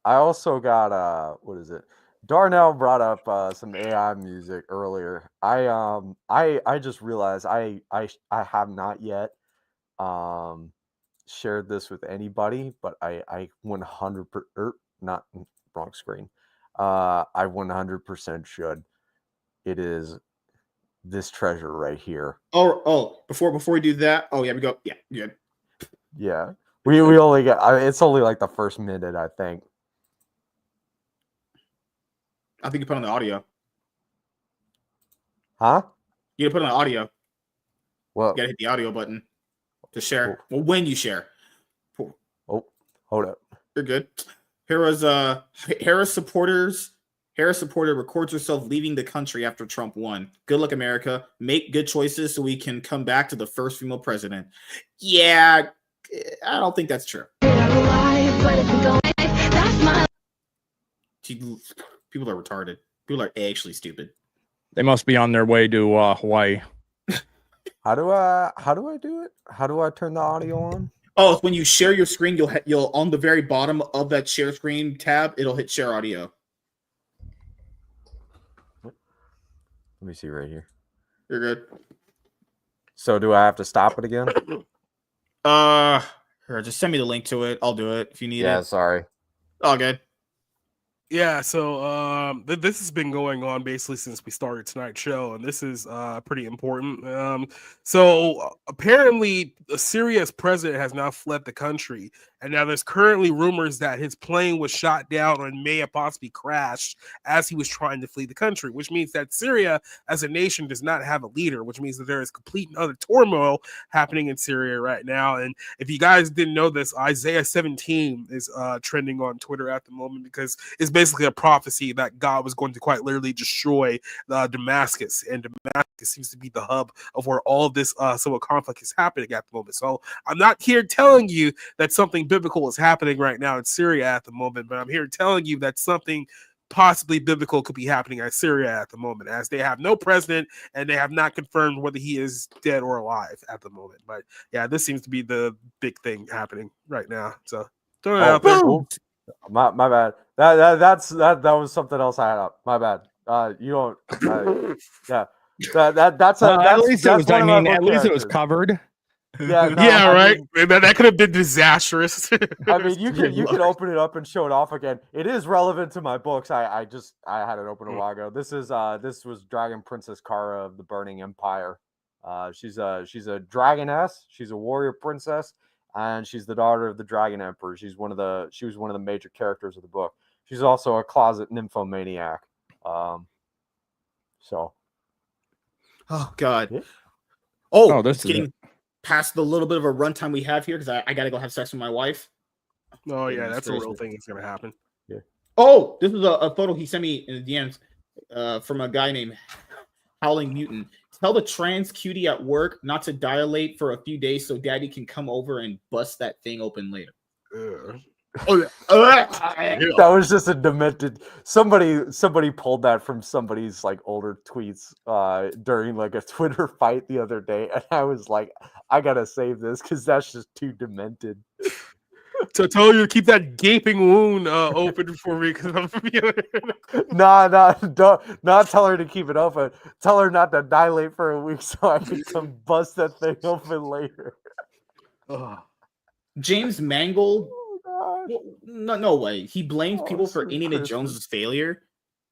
I also got what is it? Darnell brought up some AI music earlier. I just realized I have not yet shared this with anybody, but I 100% not wrong screen. I 100% should. It is this treasure right here. Oh, before we do that, we go. Yeah, good. Yeah, we only got. It's only the first minute, I think. I think you put on the audio. Huh? You gotta put on the audio. Well, you gotta hit the audio button to share. Well, when you share. Oh, hold up. You're good. Harris supporter records herself leaving the country after Trump won. Good luck, America. Make good choices so we can come back to the first female president. Yeah, I don't think that's true. People are retarded. People are actually stupid. They must be on their way to Hawaii. How do I do it? How do I turn the audio on? Oh, when you share your screen, you'll on the very bottom of that share screen tab, it'll hit share audio. Let me see right here. You're good. So do I have to stop it again? Here, just send me the link to it. I'll do it if you need it. Yeah, sorry. All good. Yeah, so this has been going on basically since we started tonight's show, and this is pretty important. So apparently, Syria's president has now fled the country, And now there's currently rumors that his plane was shot down or may have possibly crashed as he was trying to flee the country, which means that Syria as a nation does not have a leader, which means that there is complete and utter turmoil happening in Syria right now. And if you guys didn't know this, Isaiah 17 is trending on Twitter at the moment because it's basically a prophecy that God was going to quite literally destroy Damascus, and Damascus seems to be the hub of where all of this civil conflict is happening at the moment. So I'm not here telling you that something biblical is happening right now in Syria at the moment, but I'm here telling you that something possibly biblical could be happening at Syria at the moment, as they have no president and they have not confirmed whether he is dead or alive at the moment. But yeah, this seems to be the big thing happening right now. So throw it out there. My bad. That was something else I had up. My bad. You don't. Yeah. That's at least it was. I mean, at least it was covered. Yeah. No, yeah. Right. Mean, that could have been disastrous. I mean, you can open it up and show it off again. It is relevant to my books. I had it open a while ago. This was Dragon Princess Kara of the Burning Empire. She's a dragoness. She's a warrior princess, and she's the daughter of the Dragon Emperor. She was one of the major characters of the book. She's also a closet nymphomaniac. So. Oh God. Yeah. This is getting past the little bit of a runtime we have here because I gotta go have sex with my wife. Oh yeah, that's a real thing that's gonna happen. Yeah. Oh, this is a photo he sent me in the DMs from a guy named Howling Mutant. Tell the trans cutie at work not to dilate for a few days so daddy can come over and bust that thing open later. That was just a demented. Somebody pulled that from somebody's like older tweets during like a Twitter fight the other day, and I was like, I gotta save this because that's just too demented. To tell you to keep that gaping wound open for me because I'm don't not tell her to keep it open. Tell her not to dilate for a week so I can come bust that thing open later. James Mangold. No way. He blames people for Indiana Jones's failure.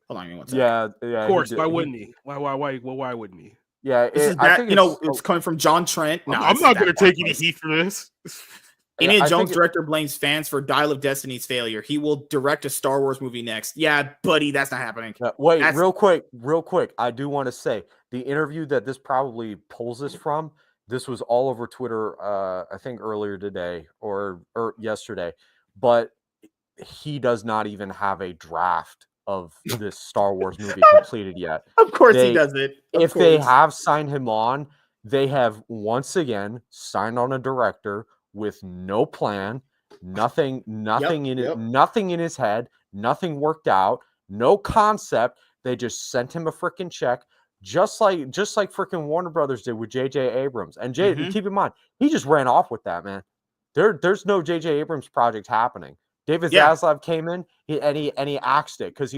Hold on, one second. Yeah. Of course. Why wouldn't he? Why wouldn't he? Yeah, it's coming from John Trent. No, I'm not going to take any heat for this. Indiana Jones director blames fans for Dial of Destiny's failure. He will direct a Star Wars movie next. Yeah, buddy, that's not happening. Wait, real quick. I do want to say the interview that this probably pulls this from. This was all over Twitter. I think earlier today or yesterday. But he does not even have a draft of this Star Wars movie completed yet. Of course he doesn't. If they have signed him on, they have once again signed on a director with no plan, nothing in his head, nothing worked out, no concept. They just sent him a freaking check, just like freaking Warner Brothers did with J.J. Abrams. And keep in mind, he just ran off with that, man. There's no J.J. Abrams project happening. David Zaslav came in and he axed it because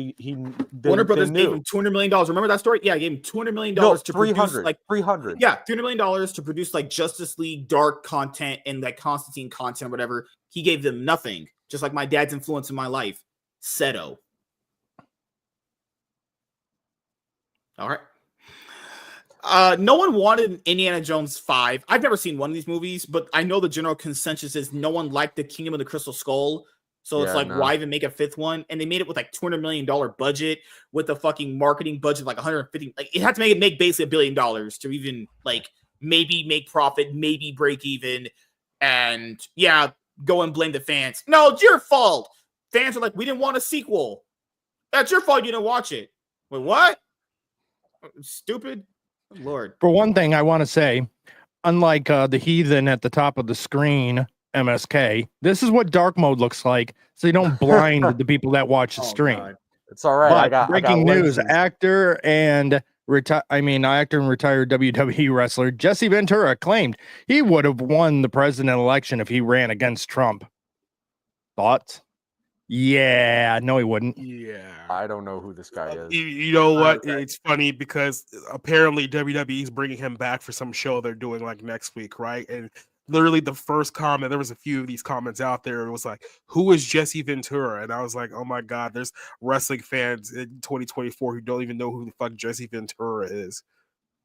Warner Brothers gave him $200 million. Remember that story? Yeah, gave him $200 million to produce like $300. Yeah, $300 million to produce like Justice League dark content and like Constantine content, or whatever. He gave them nothing. Just like my dad's influence in my life, Seto. All right. No one wanted Indiana Jones 5. I've never seen one of these movies, but I know the general consensus is no one liked the Kingdom of the Crystal Skull. So it's like, why even make a fifth one? And they made it with like $200 million budget with a fucking marketing budget, like 150. Like it had to make basically $1 billion to even like maybe make profit, maybe break even. And yeah, go and blame the fans. No, it's your fault. Fans are like, we didn't want a sequel. That's your fault. You didn't watch it. Wait, what? Stupid. Lord. For one thing, I want to say, unlike the heathen at the top of the screen, MSK, this is what dark mode looks like, so you don't blind the people that watch the stream. God. It's all right. But breaking news: actor and retired WWE wrestler Jesse Ventura claimed he would have won the president election if he ran against Trump. Thoughts? Yeah, no, he wouldn't. Yeah, I don't know who this guy is. You know what? It's funny because apparently WWE is bringing him back for some show they're doing like next week, right? And literally the first comment, there was a few of these comments out there. It was like, "Who is Jesse Ventura?" And I was like, "Oh my God, there's wrestling fans in 2024 who don't even know who the fuck Jesse Ventura is."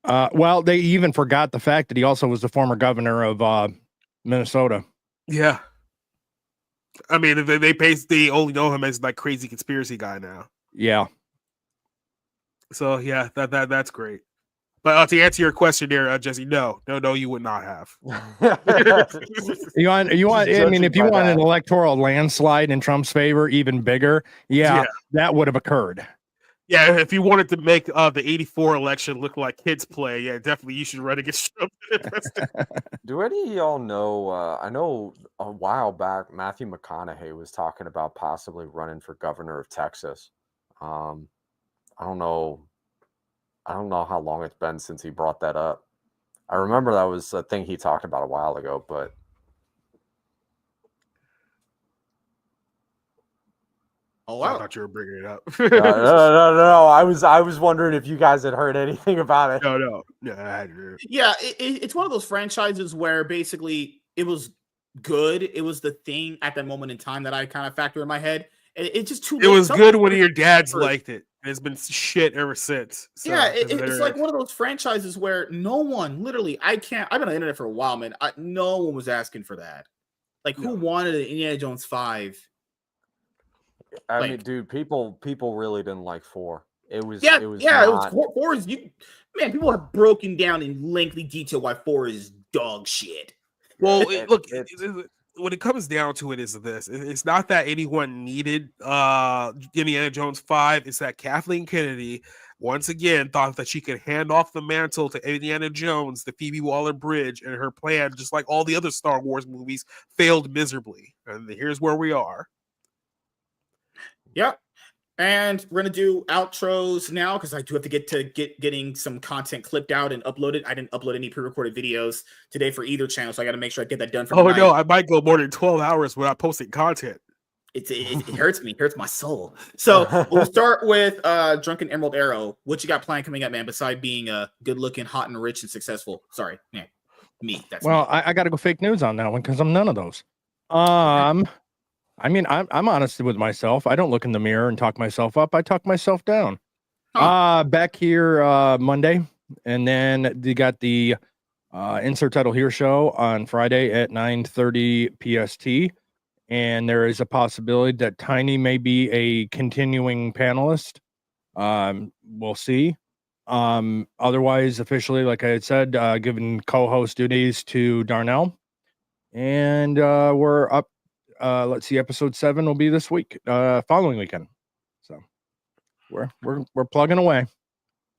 Well, they even forgot the fact that he also was the former governor of Minnesota. Yeah. I mean, they only know him as like crazy conspiracy guy now. Yeah. So yeah, that's great. But to answer your question there, Jesse, no, you would not have. You want. I mean, if you want an electoral landslide in Trump's favor, even bigger, yeah. That would have occurred. Yeah, if you wanted to make the '84 election look like kids play, yeah, definitely you should run against Trump. Do any of y'all know? I know a while back Matthew McConaughey was talking about possibly running for governor of Texas. I don't know how long it's been since he brought that up. I remember that was a thing he talked about a while ago, but oh wow. I thought you were bringing it up. No. I was wondering if you guys had heard anything about it. No. Yeah, it's one of those franchises where basically it was good. It was the thing at that moment in time that I kind of factor in my head. It's just too. It was good when your dads liked it. It's been shit ever since. So, yeah, it's like one of those franchises where no one, literally, I've been on the internet for a while, man. No one was asking for that. Like, who wanted an Indiana Jones 5? I mean, dude, people really didn't like 4. It was four is people have broken down in lengthy detail why 4 is dog shit. Well, look, when it comes down to it, is this: it's not that anyone needed Indiana Jones 5. It's that Kathleen Kennedy once again thought that she could hand off the mantle to Indiana Jones, the Phoebe Waller-Bridge, and her plan, just like all the other Star Wars movies, failed miserably. And here's where we are. Yep. And we're gonna do outros now because I do have to getting some content clipped out and uploaded. I didn't upload any pre-recorded videos today for either channel, so I got to make sure I get that done for tonight. No, I might go more than 12 hours without posting content. It hurts me, hurts my soul. So we'll start with Drunken Emerald Arrow. What you got planned coming up, man? Besides being good looking, hot and rich and successful. Sorry, man. Me. That's well, me. I got to go fake news on that one because I'm none of those. I mean, I'm honest with myself. I don't look in the mirror and talk myself up. I talk myself down. Back here Monday, and then you got the Insert Title Here show on Friday at 9:30 PST, and there is a possibility that Tiny may be a continuing panelist. We'll see. Otherwise, officially, like I had said, giving co-host duties to Darnell, and we're up. Let's see, episode 7 will be this week, following weekend. So we're plugging away.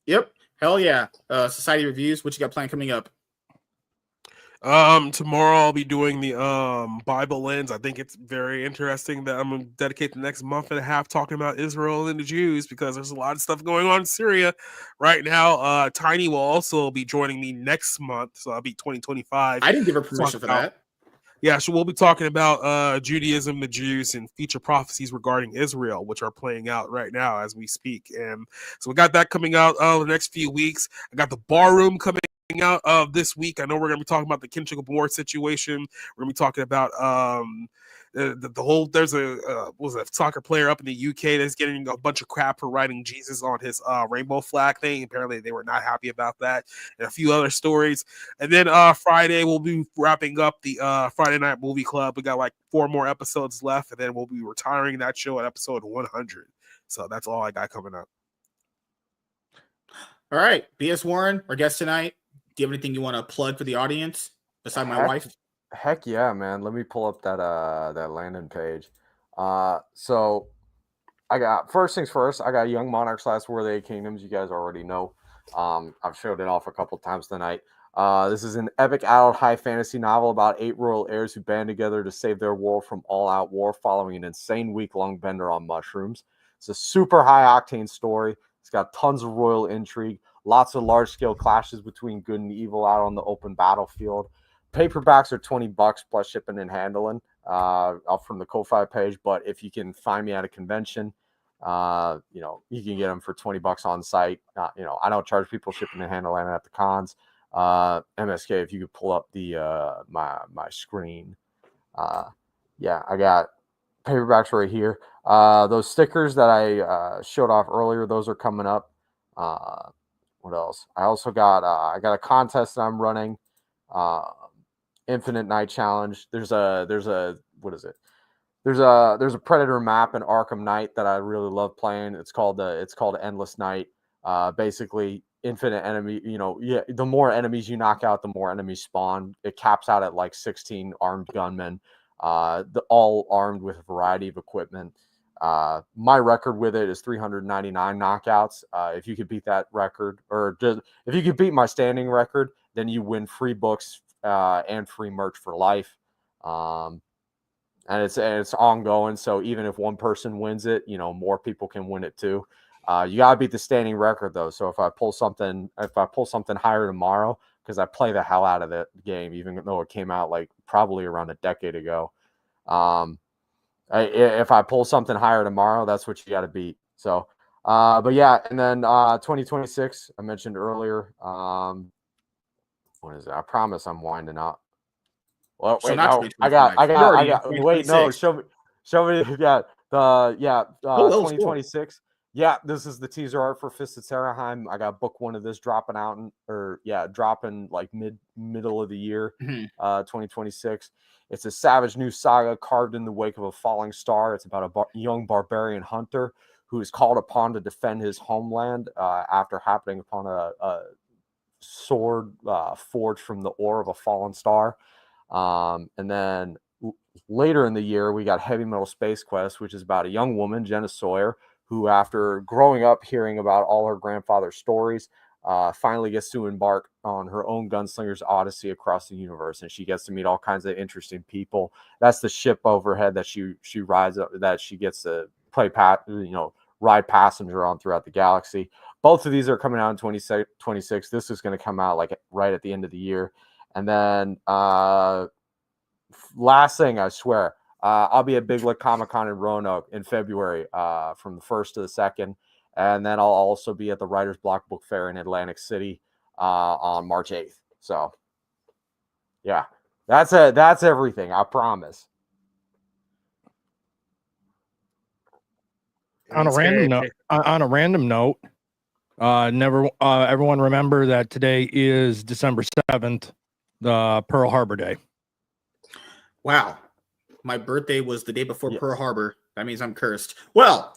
Yep. Hell yeah. Society reviews. What you got planned coming up? Tomorrow I'll be doing the Bible lens. I think it's very interesting that I'm gonna dedicate the next month and a half talking about Israel and the Jews because there's a lot of stuff going on in Syria right now. Tiny will also be joining me next month, so I'll be 2025. I didn't give her permission for that. Yeah, so we'll be talking about Judaism, the Jews, and future prophecies regarding Israel, which are playing out right now as we speak. And so we got that coming out the next few weeks. I got the Barroom coming out this week. I know we're going to be talking about the Kendrick Lamar situation. We're going to be talking about the whole. There's a soccer player up in the UK that's getting a bunch of crap for writing Jesus on his rainbow flag thing. Apparently, they were not happy about that, and a few other stories. And then Friday we'll be wrapping up the Friday Night Movie Club. We got like 4 more episodes left, and then we'll be retiring that show at episode 100. So that's all I got coming up. All right, B.S. Warren, our guest tonight. Do you have anything you want to plug for the audience besides my wife? Heck yeah, man. Let me pull up that landing page. So I got, first things first, I got Young Monarchs Last War of the Eight Kingdoms. You guys already know. I've showed it off a couple times tonight. This is an epic adult high fantasy novel about 8 royal heirs who band together to save their world from all-out war following an insane week-long bender on mushrooms. It's a super high-octane story. It's got tons of royal intrigue, lots of large-scale clashes between good and evil out on the open battlefield. Paperbacks are $20 plus shipping and handling up from the Ko-Fi page. But if you can find me at a convention, you can get them for $20 on site. I don't charge people shipping and handling at the cons. MSK, if you could pull up the my screen. I got paperbacks right here. Those stickers that I showed off earlier, those are coming up. What else? I also got I got a contest that I'm running. Infinite Night Challenge. There's a what is it? There's a Predator map in Arkham Knight that I really love playing. It's called Endless Night. Basically infinite enemy. The more enemies you knock out, the more enemies spawn. It caps out at like 16 armed gunmen, all armed with a variety of equipment. My record with it is 399 knockouts. If you could beat that record, or if you could beat my standing record, then you win free books and free merch for life. And it's ongoing. So even if one person wins it, more people can win it too. You gotta beat the standing record though. So if I pull something higher tomorrow, because I play the hell out of that game, even though it came out like probably around a decade ago. If I pull something higher tomorrow, that's what you got to beat. So, but yeah, and then 2026, I mentioned earlier. What is it? I promise I'm winding up. Well, So wait, not no, I got. Wait, no, show me. Yeah, 2026. Yeah, this is the teaser art for Fist of Terraheim. I got book one of this dropping out, dropping like middle of the year, 2026. It's a savage new saga carved in the wake of a falling star. It's about a young barbarian hunter who is called upon to defend his homeland after happening upon a sword forged from the ore of a fallen star. And then later in the year, we got Heavy Metal Space Quest, which is about a young woman, Jenna Sawyer, who, after growing up hearing about all her grandfather's stories, finally gets to embark on her own gunslinger's odyssey across the universe, and she gets to meet all kinds of interesting people. That's the ship overhead that she rides up, that she gets to ride passenger on throughout the galaxy. Both of these are coming out in 2026. This is going to come out like right at the end of the year. And then last thing, I swear, I'll be at Big Lick Comic-Con in Roanoke in February from the 1st to the 2nd. And then I'll also be at the Writer's Block Book Fair in Atlantic City on March 8th. So, yeah, that's everything. I promise. On a random note, everyone remember that today is December 7th, the Pearl Harbor Day. Wow. My birthday was the day before Pearl Harbor. That means I'm cursed. Well,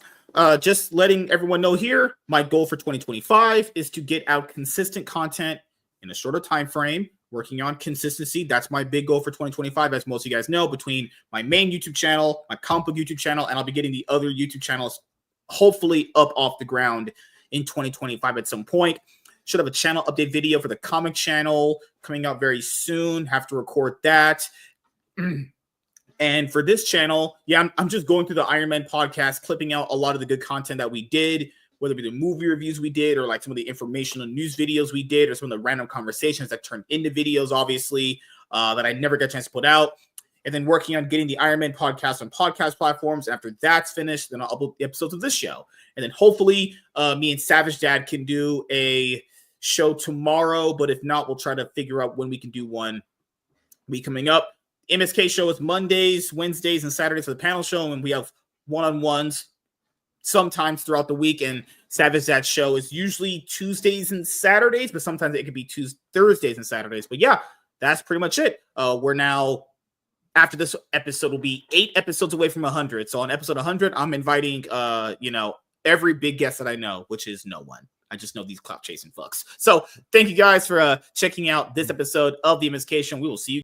just letting everyone know here, my goal for 2025 is to get out consistent content in a shorter time frame, working on consistency. That's my big goal for 2025, as most of you guys know, between my main YouTube channel, my comic book YouTube channel, and I'll be getting the other YouTube channels hopefully up off the ground in 2025 at some point. Should have a channel update video for the comic channel coming out very soon. Have to record that. And for this channel, I'm just going through the Iron Man podcast, clipping out a lot of the good content that we did, whether it be the movie reviews we did, or like some of the informational news videos we did, or some of the random conversations that turned into videos, obviously, that I never got a chance to put out. And then working on getting the Iron Man podcast on podcast platforms. After that's finished, then I'll upload the episodes of this show. And then hopefully me and Savage Dad can do a show tomorrow. But if not, we'll try to figure out when we can do one week coming up. MSK show is Mondays, Wednesdays, and Saturdays for the panel show. And we have one-on-ones sometimes throughout the week. And Savage Dad's show is usually Tuesdays and Saturdays, but sometimes it could be Thursdays and Saturdays. But yeah, that's pretty much it. We're now... After this episode, will be 8 episodes away from 100. So on episode 100, I'm inviting, every big guest that I know, which is no one. I just know these clout chasing fucks. So thank you guys for checking out this episode of the MSK Show. We will see you.